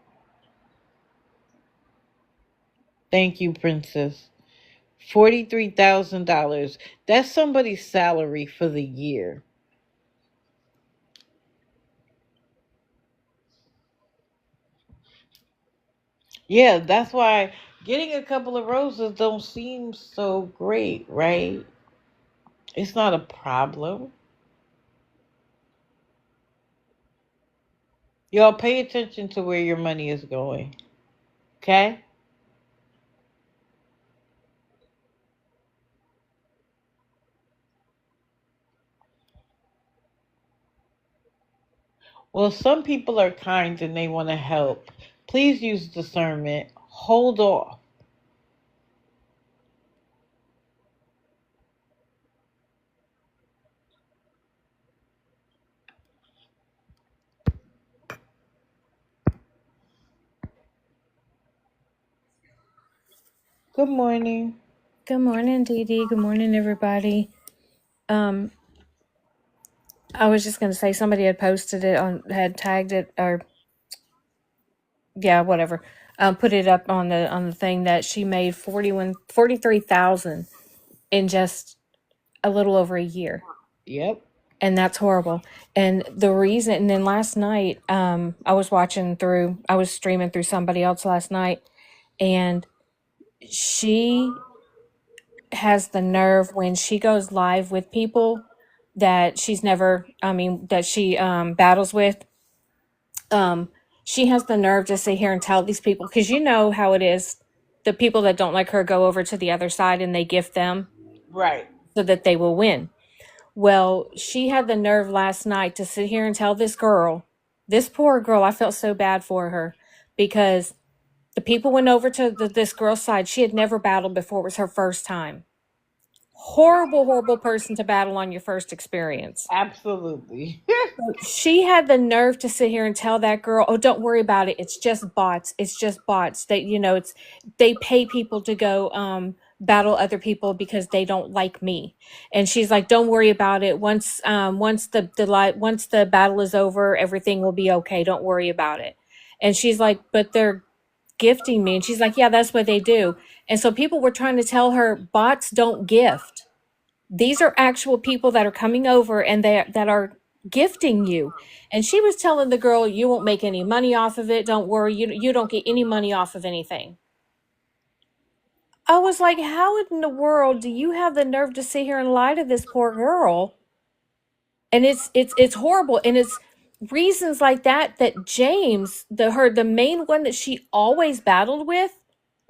Thank you, Princess. $43,000. That's somebody's salary for the year. Yeah, that's why getting a couple of roses don't seem so great, right? It's not a problem. Y'all pay attention to where your money is going. Okay? Well, some people are kind and they want to help. Please use discernment. Hold off. Good morning. Good morning, Dee Dee. Good morning, everybody. I was just going to say somebody had posted it had tagged it, or yeah, whatever. Put it up on the thing that she made 43,000 in just a little over a year, Yep. and that's horrible. And the reason, and then last night, I was streaming through somebody else last night, and she has the nerve when she goes live with people that she's never that she battles with. She has the nerve to sit here and tell these people, because you know how it is, the people that don't like her go over to the other side and they gift them Right. so that they will win. Well, she had the nerve last night to sit here and tell this poor girl, I felt so bad for her, because the people went over to this girl's side. She had never battled before. It was her first time. Horrible, horrible person to battle on your first experience. Absolutely. She had the nerve to sit here and tell that girl, "Oh, don't worry about it. It's just bots. It's just bots. They pay people to go battle other people because they don't like me." And she's like, "Don't worry about it. Once the battle is over, everything will be okay. Don't worry about it." And she's like, "But they're gifting me." And she's like, "Yeah, that's what they do." And so people were trying to tell her bots don't gift. These are actual people that are coming over and that are gifting you. And she was telling the girl, "You won't make any money off of it. Don't worry. You don't get any money off of anything." I was like, how in the world do you have the nerve to sit here and lie to this poor girl? And it's horrible. And it's reasons like that James, the main one that she always battled with,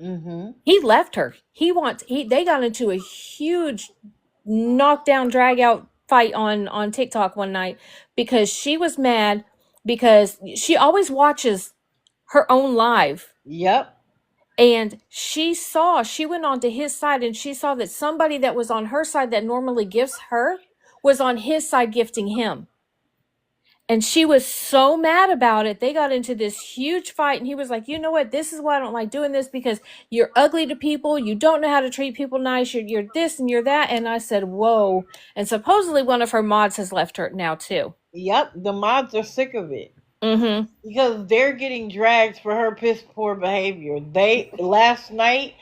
Mm-hmm. he left her. They got into a huge knockdown drag out fight on TikTok one night because she was mad, because she always watches her own live, Yep. and she went on to his side and she saw that somebody that was on her side that normally gifts her was on his side gifting him. And she was so mad about it. They got into this huge fight, and he was like, "You know what? This is why I don't like doing this, because you're ugly to people. You don't know how to treat people nice. You're this and you're that." And I said, "Whoa." And supposedly one of her mods has left her now too. Yep. The mods are sick of it. Mm-hmm. Because they're getting dragged for her piss poor behavior. They last night,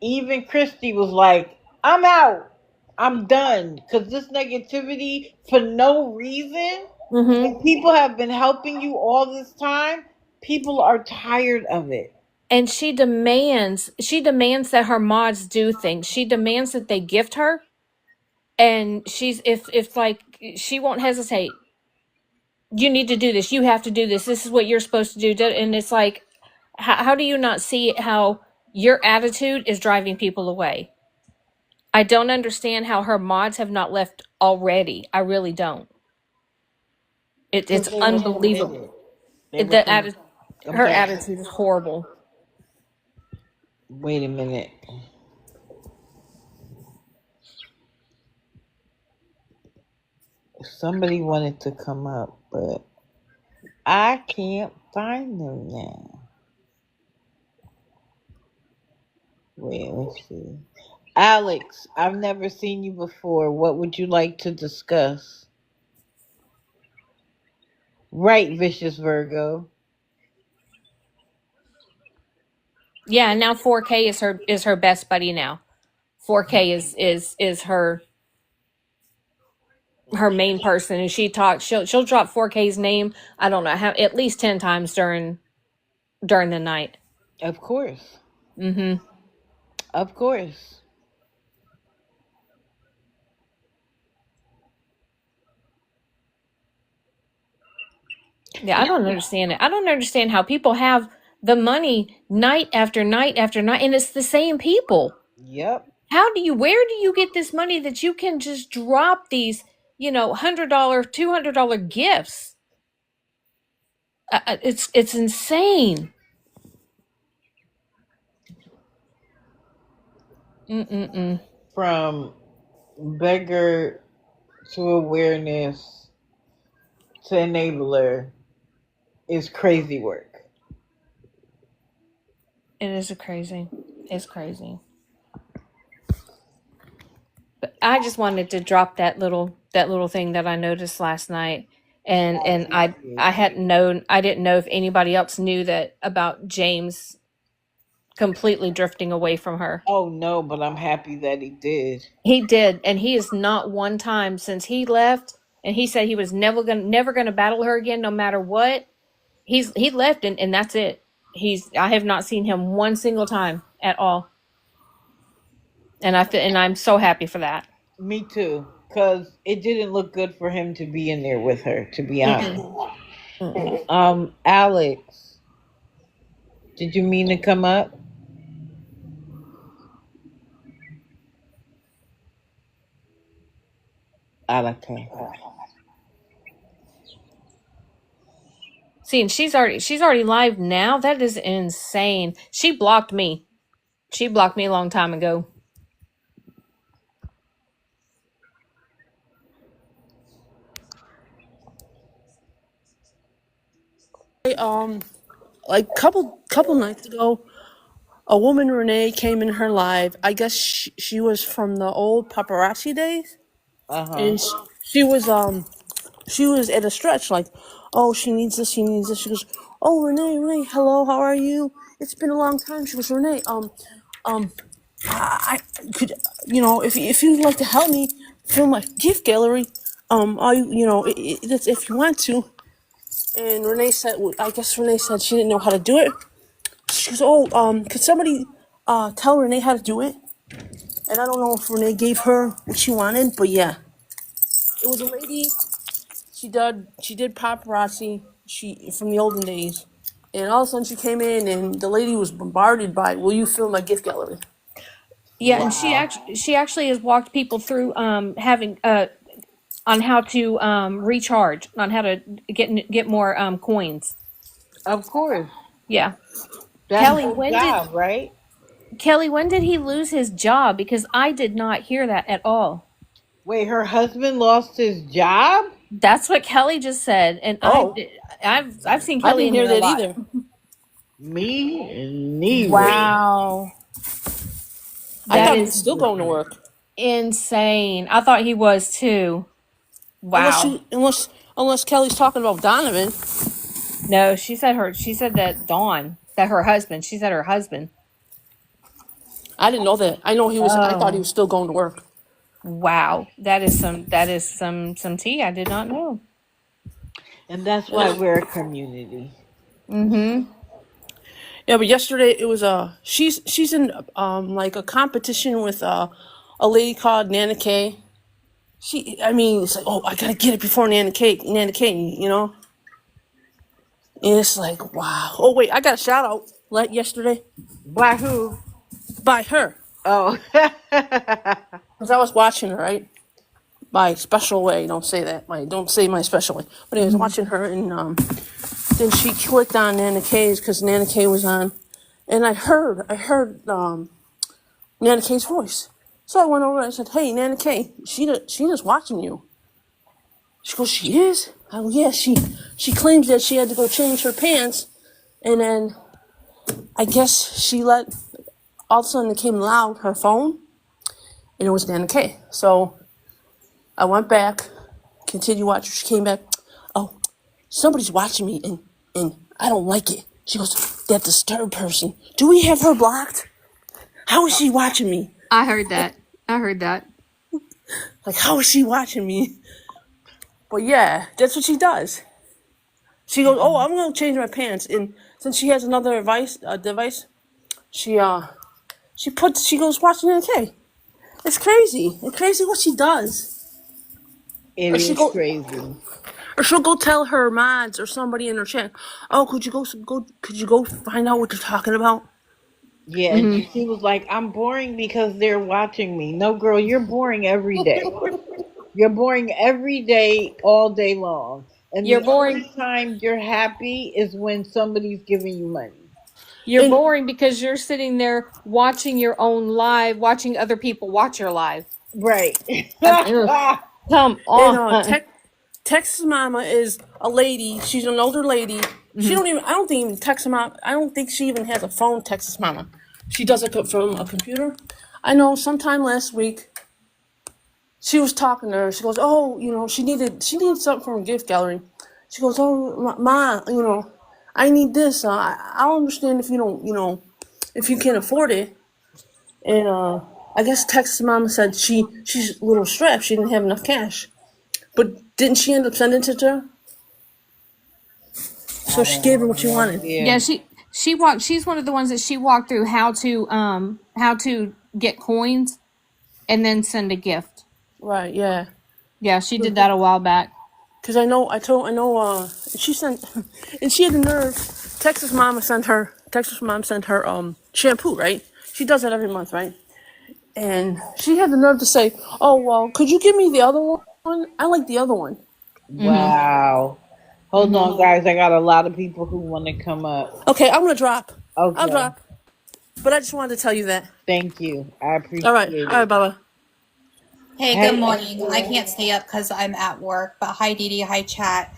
even Christy was like, "I'm out. I'm done." Because this negativity for no reason, Mm-hmm. and people have been helping you all this time. People are tired of it. And she demands that her mods do things. She demands that they gift her. And she's if like, she won't hesitate. "You need to do this. You have to do this. This is what you're supposed to do." And it's like, how do you not see how your attitude is driving people away? I don't understand how her mods have not left already. I really don't. Because It's they were unbelievable. committed. They were committed. I'm Her sorry. attitude is horrible. Wait a minute. Somebody wanted to come up, but I can't find them now. Wait, let's see. Alex, I've never seen you before. What would you like to discuss? Right, Vicious Virgo. Yeah, and now 4K is her best buddy now. 4K is her main person, and she'll drop 4K's name, I don't know how, at least 10 times during the night. Of course. Mhm. Of course. Yeah, I don't understand it. I don't understand how people have the money night after night after night, and it's the same people. Yep. Where do you get this money that you can just drop these, $100, $200 gifts? It's insane. Mm-mm-mm. From beggar to awareness to enabler is crazy work. It is crazy. It's crazy. But I just wanted to drop that little thing that I noticed last night, and I didn't know if anybody else knew that about James completely drifting away from her. Oh no, but I'm happy that he did. He did, and he is not one time since he left, and he said he was never gonna battle her again, no matter what. He left, and that's it. I have not seen him one single time at all, and I'm so happy for that. Me too. Cause it didn't look good for him to be in there with her, to be honest. Mm-mm, mm-mm. Alex, did you mean to come up? Alex. See, and she's already live now. That is insane. She blocked me. She blocked me a long time ago. Um, like couple nights ago, a woman Renee came in her live. I guess she was from the old paparazzi days, Uh-huh. and she was at a stretch like, oh, she needs this, she needs this. She goes, oh, Renee, hello, how are you? It's been a long time. She goes, Renee, um, I could, if you'd like to help me fill my gift gallery, that's if you want to. And Renee said, I guess Renee said she didn't know how to do it. She goes, oh, could somebody tell Renee how to do it? And I don't know if Renee gave her what she wanted, but yeah, it was a lady. She did paparazzi. She from the olden days, and all of a sudden she came in, and the lady was bombarded by, "Will you fill my gift gallery?" Yeah, and she actually has walked people through having on how to recharge, on how to get more coins. Of course. Yeah. That's Kelly, his when did job, right? Kelly, when did he lose his job? Because I did not hear that at all. Wait, her husband lost his job? That's what Kelly just said, and Oh, I've seen I Kelly didn't in hear here a that lot. either. Me neither. Wow, I that thought he was is still going to work, insane. I thought he was too. unless Wow. she, unless unless Kelly's talking about Donovan. No, she said that Dawn, that her husband. She said her husband. I didn't know that. I know he was. I thought he Oh, was still going to work. wow. That is some tea I did not know. And that's why we're a community. Mm-hmm. Yeah, but yesterday it was she's in like a competition with a lady called Nana K. I mean, it's like, oh, I gotta get it before Nana K, you know. And it's like, wow. Oh wait, I got a shout out yesterday By who? by her Oh. because I was watching her, right. My special way. Don't say that. Don't say my special way. But I was watching her, and then she clicked on Nana K's because Nana K was on, and I heard Nana K's voice. So I went over and I said, "Hey, Nana K, Sheena's watching you." She goes, "She is?" I go, "Yeah, she claims that she had to go change her pants, and then I guess she let, all of a sudden it came loud, her phone, and it was Nana K. So I went back, continued watching. She came back. "Oh, somebody's watching me, and I don't like it." She goes, "That disturbed person. Do we have her blocked? How is she watching me? I heard that. Like, how is she watching me?" But yeah, that's what she does. She goes, "Oh, I'm gonna change my pants," and since she has another device, she goes watching Nana K. It's crazy. It's crazy what she does. It Or she is go, crazy. or she'll go tell her mods or somebody in her chat, "Oh, could you go find out what they're talking about?" Yeah, and she was like, "I'm boring because they're watching me." No, girl, you're boring every day. You're boring every day, all day long. And You're the boring. only time you're happy is when somebody's giving you money. You're And boring because you're sitting there watching your own live, watching other people watch your live. Right. Ugh, come and on. Texas Mama is a lady. She's an older lady. She Mhm. don't even. I don't think even Texas Mama. I don't think she even has a phone. Texas Mama. She does it from a computer. I know. Sometime last week, she was talking to her. She goes, "Oh, she needed something from a gift gallery." She goes, "Oh, ma, I need this. I don't understand if you don't, if you can't afford it." And I guess Texas Mama said she's a little strapped. She didn't have enough cash. But didn't she end up sending it to her? So I she don't gave her have what she no wanted. Yeah, idea. she walked. She's one of the ones that she walked through how to get coins and then send a gift. Right, yeah. Yeah, she did that a while back. Because she sent, and she had the nerve. Texas Mom sent her shampoo, right? She does that every month, right? And she had the nerve to say, "Oh, well, could you give me the other one? I like the other one." Mm-hmm. Wow. Hold on, guys. I got a lot of people who want to come up. Okay, I'm gonna drop. I'll Okay. drop. But I just wanted to tell you that. Thank you. I All right, appreciate all right, it. Baba. Hey, good Hey, morning. I Esther. can't stay up because I'm at work, but hi, Dee Dee. Hi, chat.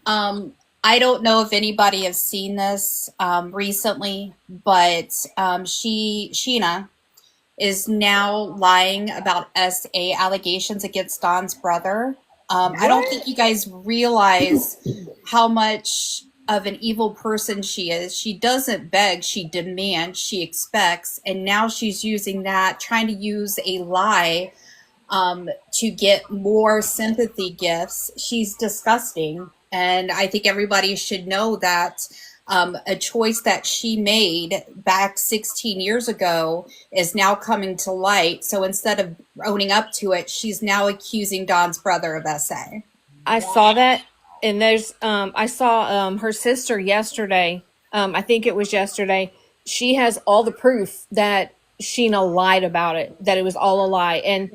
I don't know if anybody has seen this recently, but Sheena is now lying about SA allegations against Don's brother. I don't What? think you guys realize how much of an evil person she is. She doesn't beg, she demands, she expects, and now she's using that, trying to use a lie to get more sympathy gifts. She's disgusting. And I think everybody should know that a choice that she made back 16 years ago is now coming to light. So instead of owning up to it, she's now accusing Don's brother of SA. I saw that, and I saw her sister yesterday. I think it was yesterday. She has all the proof that Sheena lied about it, that it was all a lie, and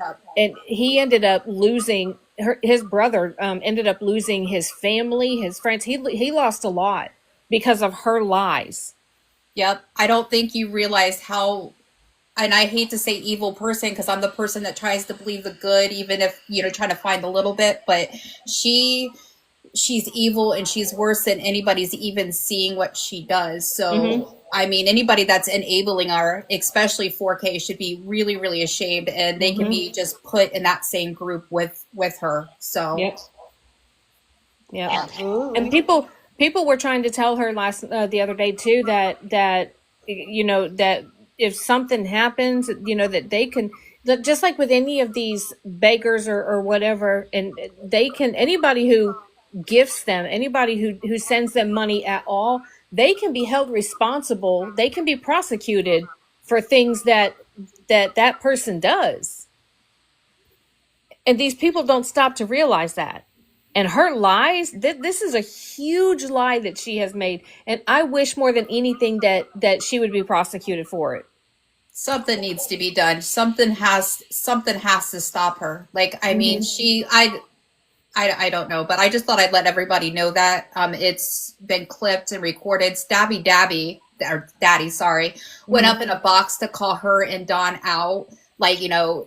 he ended up losing his brother. Ended up losing his family, his friends. He lost a lot because of her lies. Yep. I don't think you realize how, and I hate to say evil person because I'm the person that tries to believe the good, even if, trying to find a little bit, but she's evil and she's worse than anybody's even seeing what she does. Mm-hmm. So, I mean, anybody that's enabling her, especially 4K, should be really, really ashamed, and they can Mm-hmm. be just put in that same group with her. So, Yep. Yep. And Absolutely. people were trying to tell her the other day too that that if something happens, that they can, that just like with any of these beggars or whatever, and they can, anybody who gifts them, anybody who sends them money at all, they can be held responsible, they can be prosecuted for things that person does. And these people don't stop to realize that. And her lies, this is a huge lie that she has made, and I wish more than anything that she would be prosecuted for it. something needs to be done. Something has to stop her. Like, I mean, Mm-hmm. I don't know, but I just thought I'd let everybody know that it's been clipped and recorded. Stabby Dabby, or Daddy, sorry, went up in a box to call her and Don out. Like,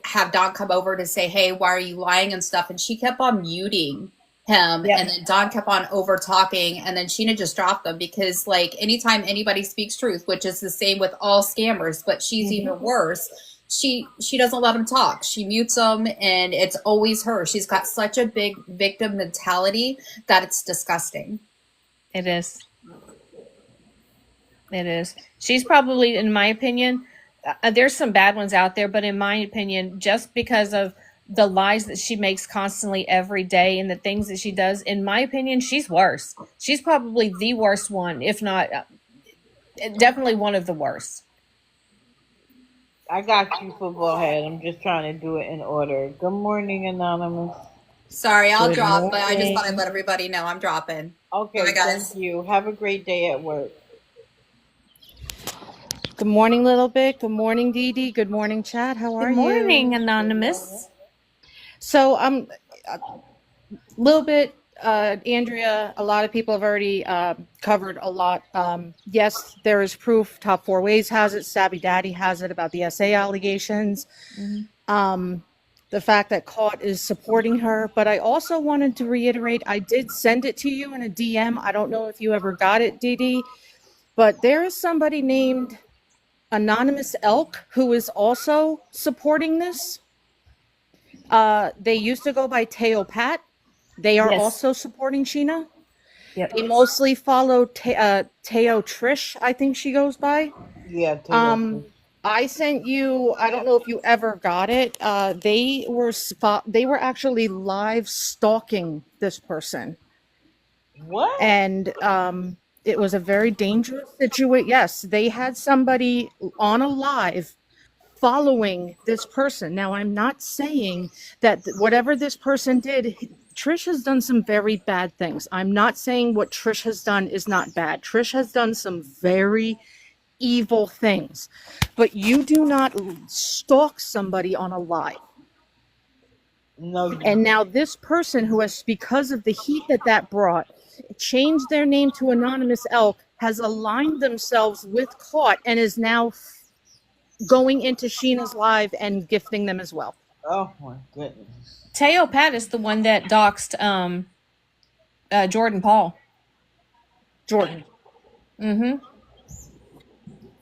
have Don come over to say, hey, why are you lying and stuff? And she kept on muting him. Yep. And then Don kept on over talking. And then Sheena just dropped them because, like, anytime anybody speaks truth, which is the same with all scammers, but she's even worse, she doesn't let them talk. She mutes them, and it's always her. She's got such a big victim mentality that it's disgusting. It is. It is. She's probably, in my opinion, there's some bad ones out there, but in my opinion, just because of the lies that she makes constantly every day and the things that she does, in my opinion, she's worse. She's probably the worst one, if not definitely one of the worst. I got you, football head. I'm just trying to do it in order. Good morning, Anonymous. Sorry, I'll Good drop, but I just morning. thought I'd let everybody know I'm dropping. Okay, Bye, guys. thank you. Have a great day at work. Good morning, Little Bit. Good morning, Dee Dee. Good morning, Chad. How are Good morning, you? Anonymous. So, a little bit, Andrea, a lot of people have already covered a lot. Yes, there is proof. Top Four Ways has it. Savvy Daddy has it about the SA allegations. The fact that Caught is supporting her. But I also wanted to reiterate, I did send it to you in a DM. I don't know if you ever got it, Dee Dee. But there is somebody named Anonymous Elk who is also supporting this. They used to go by Teo Pat. They are Yes. also supporting Sheena. Yep. They mostly follow Teo Trish, I think she goes by. Yeah, Taylor. I sent you, I don't know if you ever got it. They were actually live stalking this person. What? And it was a very dangerous situation. Yes, they had somebody on a live following this person. Now, I'm not saying that whatever this person did, Trish has done some very bad things. I'm not saying what Trish has done is not bad. Trish has done some very evil things, but you do not stalk somebody on a live. No. And now this person who has, because of the heat that brought, changed their name to Anonymous Elk, has aligned themselves with Caught and is now going into Sheena's live and gifting them as well. Oh my goodness. Teo Pat is the one that doxed Jordan Paul. Jordan. Mm-hmm.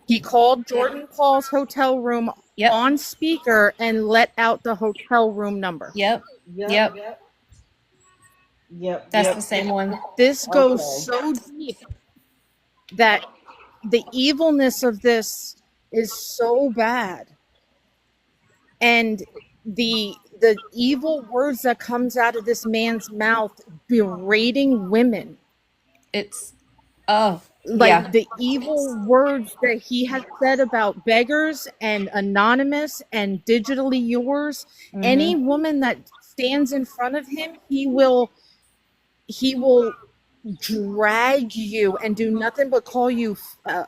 He called Jordan Paul's hotel room on speaker and let out the hotel room number. Yep. That's the same one. This goes so deep that the evilness of this is so bad. And the evil words that comes out of this man's mouth berating women. It's the evil words that he has said about Beggars and Anonymous and Digitally Yours. Any woman that stands in front of him, he will drag you and do nothing but call you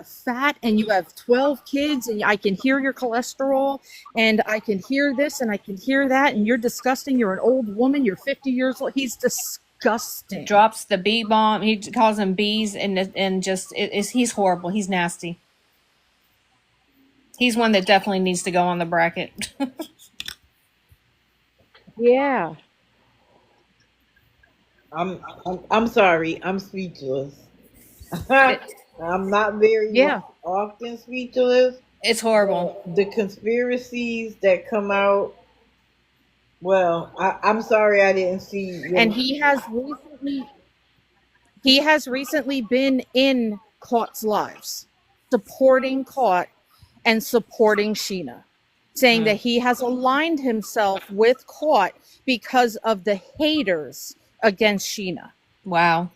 fat, and you have 12 kids, and I can hear your cholesterol, and I can hear this, and I can hear that, and you're disgusting. You're an old woman. You're 50 years old. He's disgusting. Drops the bee bomb. He calls them bees, and just he's horrible. He's nasty. He's one that definitely needs to go on the bracket. Yeah. I'm sorry. I'm speechless. I'm not very often speechless. It's horrible. The conspiracies that come out. Well, I'm sorry I didn't see. And he has recently been in Caught's lives, supporting Caught and supporting Sheena, saying that he has aligned himself with Caught because of the haters against Sheena. Wow.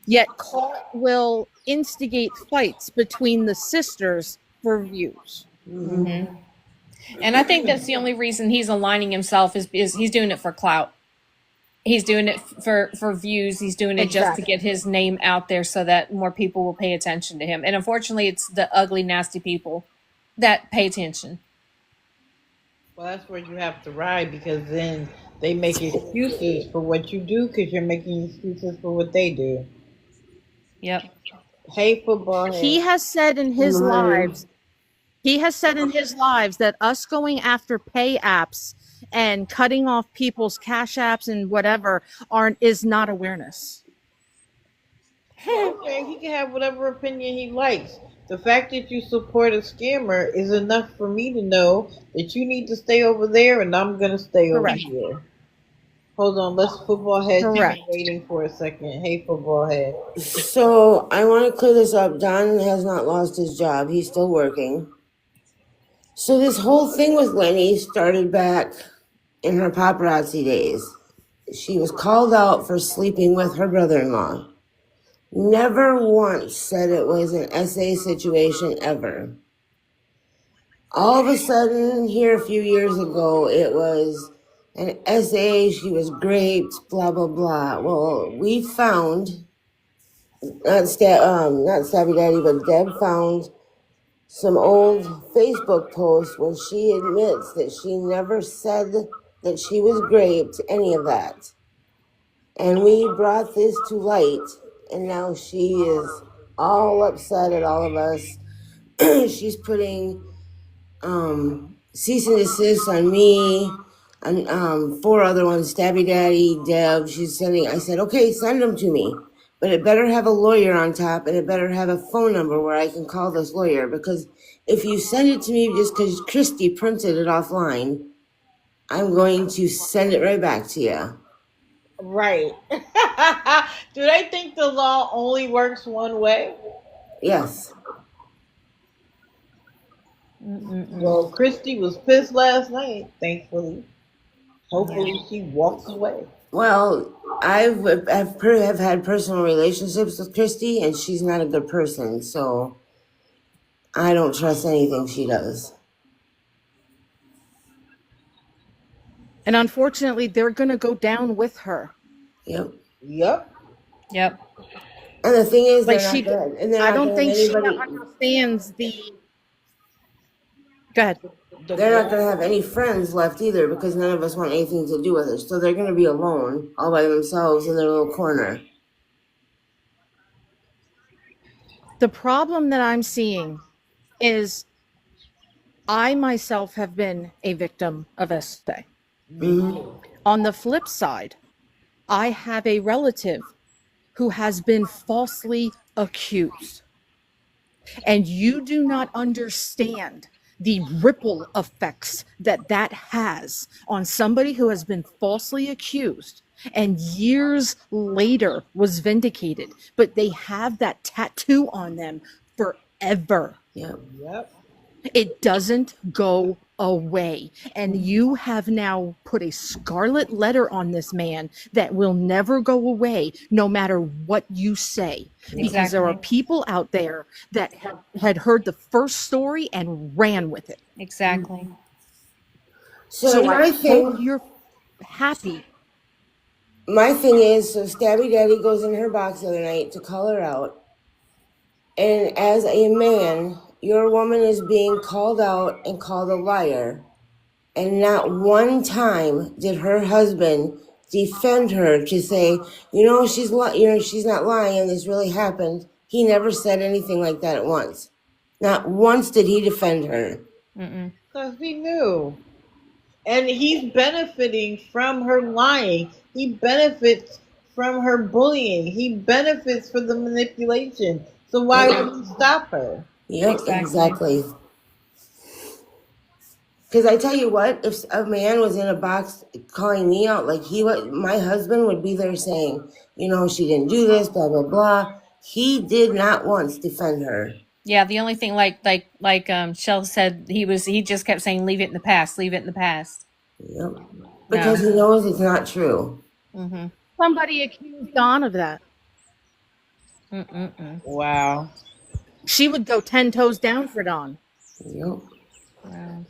Yet Caught will instigate fights between the sisters for views. Mm-hmm. And I think that's the only reason he's aligning himself is he's doing it for clout. He's doing it for views. He's doing it just to get his name out there so that more people will pay attention to him. And unfortunately, it's the ugly, nasty people that pay attention. Well, that's where you have to ride, because then they make excuses for what you do because you're making excuses for what they do. Yep. Hey, football He head. has said in In the his morning. lives, that us going after pay apps and cutting off people's cash apps and whatever is not awareness. Okay, he can have whatever opinion he likes. The fact that you support a scammer is enough for me to know that you need to stay over there and I'm gonna stay over Correct. here. Hold on, let's football head. You've been Correct. waiting for a second. Hey, football head. So I want to clear this up. Don has not lost his job. He's still working. So this whole thing with Lenny started back in her paparazzi days. She was called out for sleeping with her brother-in-law. Never once said it was an SA situation ever. All of a sudden, here a few years ago, it was an SA, she was raped, blah, blah, blah. Well, we found, not Stabby Daddy, but Deb found some old Facebook posts where she admits that she never said that she was raped, any of that. And we brought this to light, and now she is all upset at all of us. She's putting cease and desist on me and 4 other ones, Stabby Daddy, Deb. She's sending. I said, okay, send them to me, but it better have a lawyer on top, and it better have a phone number where I can call this lawyer, because if you send it to me just because Christy printed it offline, I'm going to send it right back to you. Right. Do they think the law only works one way? Yes. Well, Christy was pissed last night, thankfully. Hopefully she walks away. Well, have had personal relationships with Christy, and she's not a good person, so I don't trust anything she does. And unfortunately, they're going to go down with her. Yep. Yep. Yep. And the thing is, Like they're not good, and they're I not don't going to think have she anybody. understands the. Go ahead. They're not going to have any friends left either, because none of us want anything to do with her. So they're going to be alone, all by themselves in their little corner. The problem that I'm seeing is I myself have been a victim of SA. Mm-hmm. On the flip side, I have a relative who has been falsely accused. And you do not understand the ripple effects that has on somebody who has been falsely accused and years later was vindicated, but they have that tattoo on them forever. Yep. Yep. It doesn't go away. And you have now put a scarlet letter on this man that will never go away, no matter what you say. Because there are Exactly. people out there that had heard the first story and ran with it. Exactly. So I hope you're happy. my thing is, so Stabby Daddy goes in her box the other night to call her out. And as a man, your woman is being called out and called a liar. And not one time did her husband defend her to say, she's not lying and this really happened. He never said anything like that once. Not once did he defend her. Because he knew. And he's benefiting from her lying. He benefits from her bullying. He benefits from the manipulation. So why would he stop her? Yep, exactly. Because I tell you what, if a man was in a box calling me out, like my husband would be there saying, she didn't do this, blah, blah, blah. He did not once defend her. Yeah, the only thing like Shell said, he just kept saying, leave it in the past, leave it in the past. Yep. Because he knows it's not true. Mm-hmm. Somebody accused Dawn of that. Wow. She would go 10 toes down for Dawn. Yep. Wow.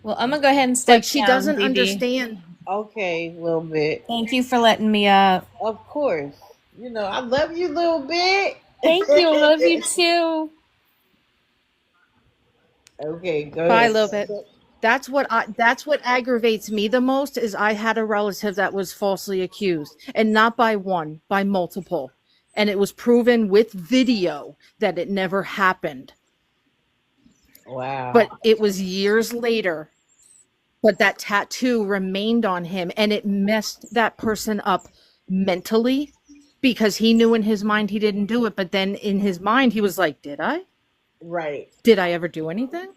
Well, I'm gonna go ahead and step Like she down, doesn't BB. understand. Okay, little bit. Thank you for letting me up. Of course. I love you, little bit. Thank you. Love you too. Okay, go Bye, ahead. little bit. That's what aggravates me the most is I had a relative that was falsely accused, and not by one, by multiple. and it was proven with video that it never happened. Wow. But it was years later. But that tattoo remained on him, and it messed that person up mentally, because he knew in his mind he didn't do it. But then in his mind, he was like, did I? Right. Did I ever do anything?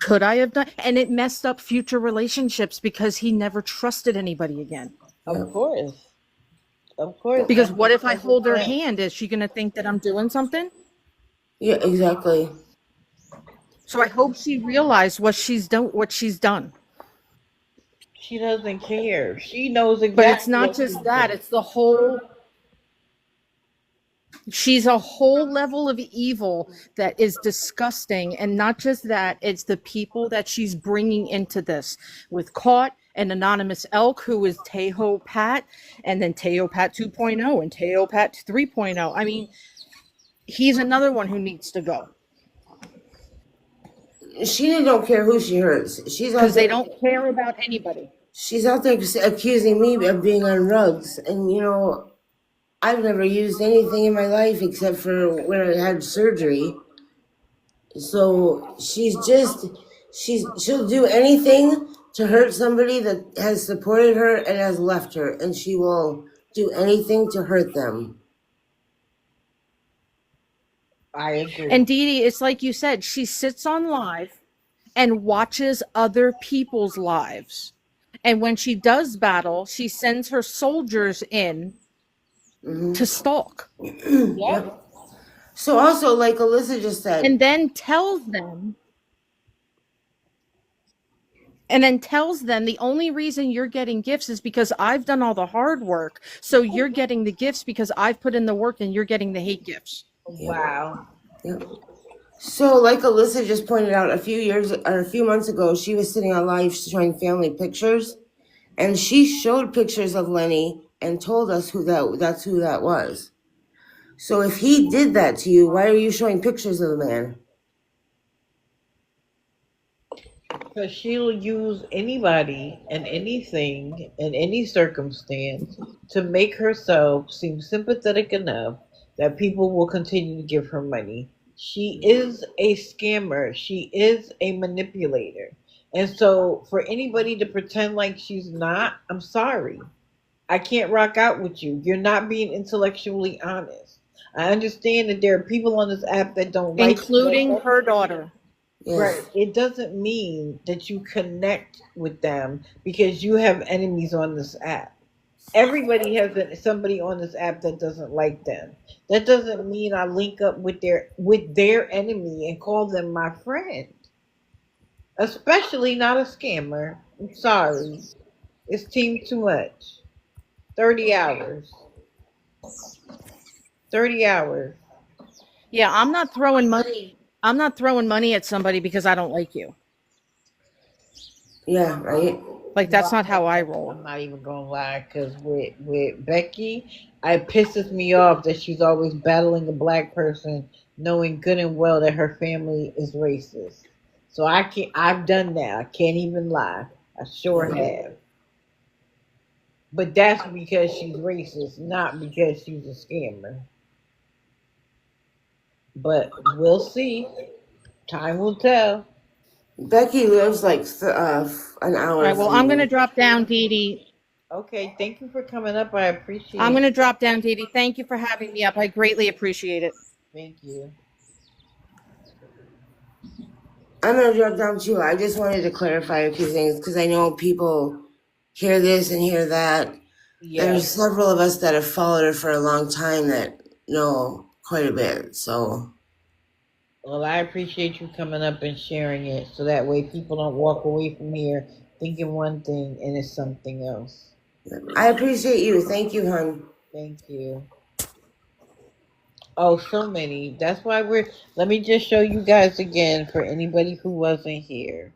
Could I have done? And it messed up future relationships because he never trusted anybody again. Of course. Of course. Because what if I hold her 100%. hand? Is she going to think that I'm doing something? Yeah, exactly. So I hope she realized what she's done. She doesn't care. She knows But it's exactly not what just she's that, doing. it's the whole. She's a whole level of evil that is disgusting. And not just that, it's the people that she's bringing into this, with Caught and Anonymous Elk, who is Tejo Pat, and then Tejo Pat 2.0 and Tejo Pat 3.0. I mean, he's another one who needs to go She don't care who she hurts. because they don't care about anybody. She's out there accusing me of being on drugs, and I've never used anything in my life except for when I had surgery. So she'll do anything to hurt somebody that has supported her and has left her, and she will do anything to hurt them. I agree. And Dee Dee, it's like you said, she sits on live and watches other people's lives. And when she does battle, she sends her soldiers in to stalk. Yep. So also, like Alyssa just said, And then tells them the only reason you're getting gifts is because I've done all the hard work. So you're getting the gifts because I've put in the work, and you're getting the hate gifts. Wow. Yep. So, like Alyssa just pointed out, a few months ago, she was sitting on live showing family pictures, and she showed pictures of Lenny and told us that's who that was. So, if he did that to you, why are you showing pictures of the man? Because she'll use anybody and anything in any circumstance to make herself seem sympathetic enough that people will continue to give her money. She is a scammer. She is a manipulator. And so for anybody to pretend like she's not, I'm sorry. I can't rock out with you. You're not being intellectually honest. I understand that there are people on this app that don't like you. Including her daughter. Yes. Right. It doesn't mean that you connect with them because you have enemies on this app. Everybody has somebody on this app that doesn't like them. That doesn't mean I link up with their enemy and call them my friend. Especially not a scammer. I'm sorry. It's team too much. 30 hours. 30 hours. Yeah, I'm not throwing money at somebody because I don't like you. Yeah, right? Like, that's not how I roll. I'm not even gonna lie, because with Becky, it pisses me off that she's always battling a black person, knowing good and well that her family is racist. So I've done that. I can't even lie. I sure have. But that's because she's racist, not because she's a scammer. But we'll see. Time will tell. Becky lives like an hour. All right, well, from I'm me. going to drop down, Dee Dee. Okay, thank you for coming up. I appreciate I'm going it. to drop down, Dee Dee. Thank you for having me up. I greatly appreciate it. Thank you. I'm gonna drop down too. I just wanted to clarify a few things because I know people hear this and hear that. There's Yes. several of us that have followed her for a long time that know quite a bit. So Well, I appreciate you coming up and sharing it so that way people don't walk away from here thinking one thing and it's something else. I appreciate you. Thank you, hon. Thank you. Oh, so many. That's why let me just show you guys again for anybody who wasn't here.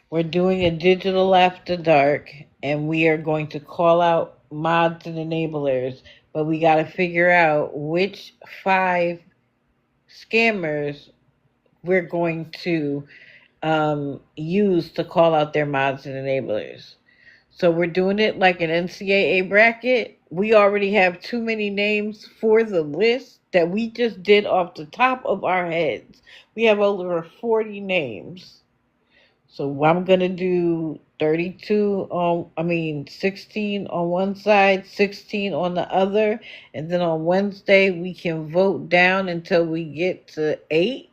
We're doing a digital after dark, and we are going to call out mods and enablers, but we got to figure out which 5 scammers we're going to use to call out their mods and enablers. So we're doing it like an NCAA bracket. We already have too many names for the list that we just did off the top of our heads. We have over 40 names. So I'm going to do 16 on one side, 16 on the other. And then on Wednesday, we can vote down until we get to 8.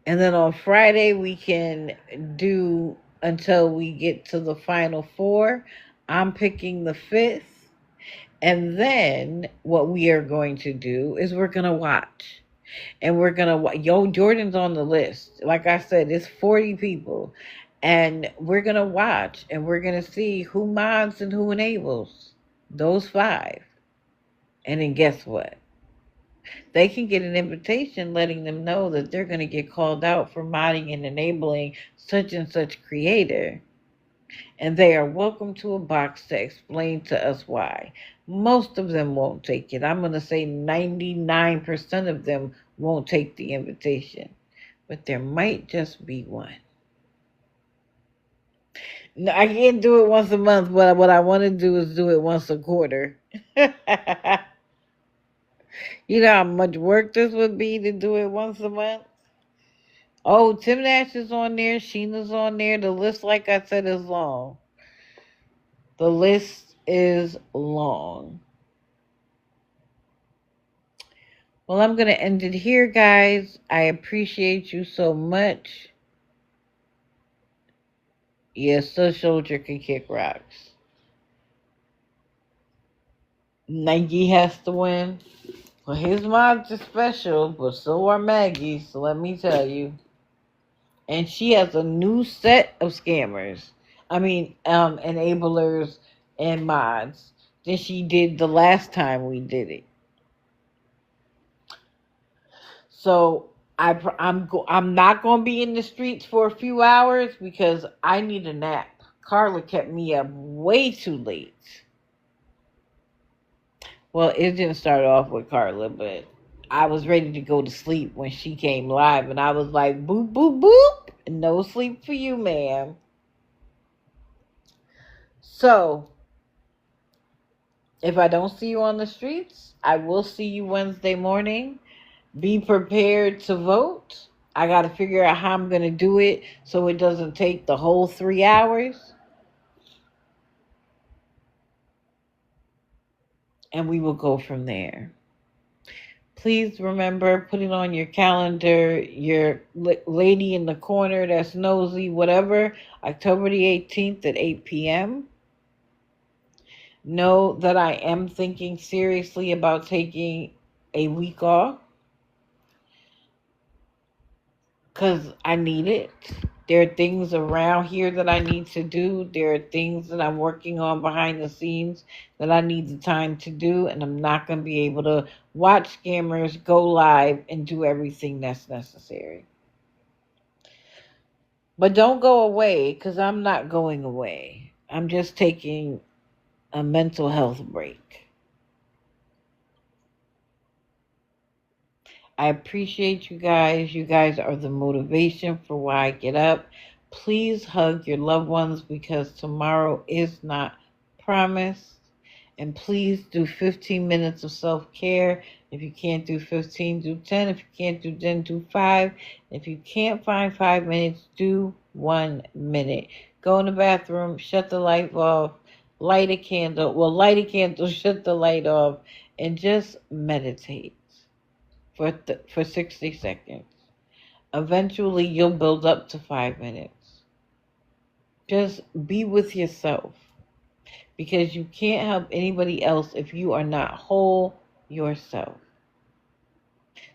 And then on Friday, we can do until we get to the final 4. I'm picking the 5th. And then what we are going to do is we're going to watch. And we're going to, Jordan's on the list. Like I said, it's 40 people. And we're going to watch and we're going to see who mods and who enables those 5. And then guess what? They can get an invitation letting them know that they're going to get called out for modding and enabling such and such creator. And they are welcome to a box to explain to us why. Most of them won't take it. I'm going to say 99% of them won't take the invitation. But there might just be one. No, I can't do it once a month, but what I want to do is do it once a quarter. You know how much work this would be to do it once a month? Oh, Tim Nash is on there. Sheena's on there. The list, like I said, is long. The list is long. Well, I'm going to end it here, guys. I appreciate you so much. Yes, the soldier can kick rocks. Nike has to win. Well, his mods are special, but so are Maggie's, so let me tell you. And she has a new set of scammers. Enablers and mods than she did the last time we did it. So I'm not going to be in the streets for a few hours because I need a nap. Carla kept me up way too late. Well, it didn't start off with Carla, but I was ready to go to sleep when she came live, and I was like, boop, boop, boop. No sleep for you, ma'am. So, if I don't see you on the streets, I will see you Wednesday morning. Be prepared to vote. I got to figure out how I'm going to do it so it doesn't take the whole 3 hours. And we will go from there. Please remember, put it on your calendar, your lady in the corner that's nosy, whatever, October the 18th at 8 p.m. Know that I am thinking seriously about taking a week off because I need it. There are things around here that I need to do. There are things that I'm working on behind the scenes that I need the time to do, and I'm not going to be able to watch scammers go live and do everything that's necessary. But don't go away, because I'm not going away. I'm just taking a mental health break. I appreciate you guys. You guys are the motivation for why I get up. Please hug your loved ones because tomorrow is not promised. And please do 15 minutes of self-care. If you can't do 15, do 10. If you can't do 10, do 5. If you can't find 5 minutes, do 1 minute. Go in the bathroom, shut the light off, light a candle. Well, light a candle, shut the light off, and just meditate for 60 seconds. Eventually, you'll build up to 5 minutes. Just be with yourself because you can't help anybody else if you are not whole yourself.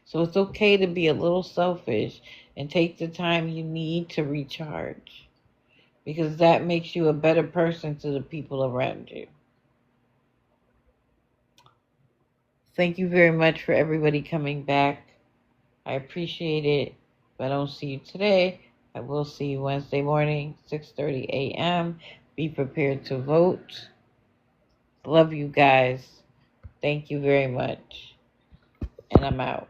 So it's okay to be a little selfish and take the time you need to recharge because that makes you a better person to the people around you. Thank you very much for everybody coming back. I appreciate it. If I don't see you today, I will see you Wednesday morning, 6:30 a.m. Be prepared to vote. Love you guys. Thank you very much. And I'm out.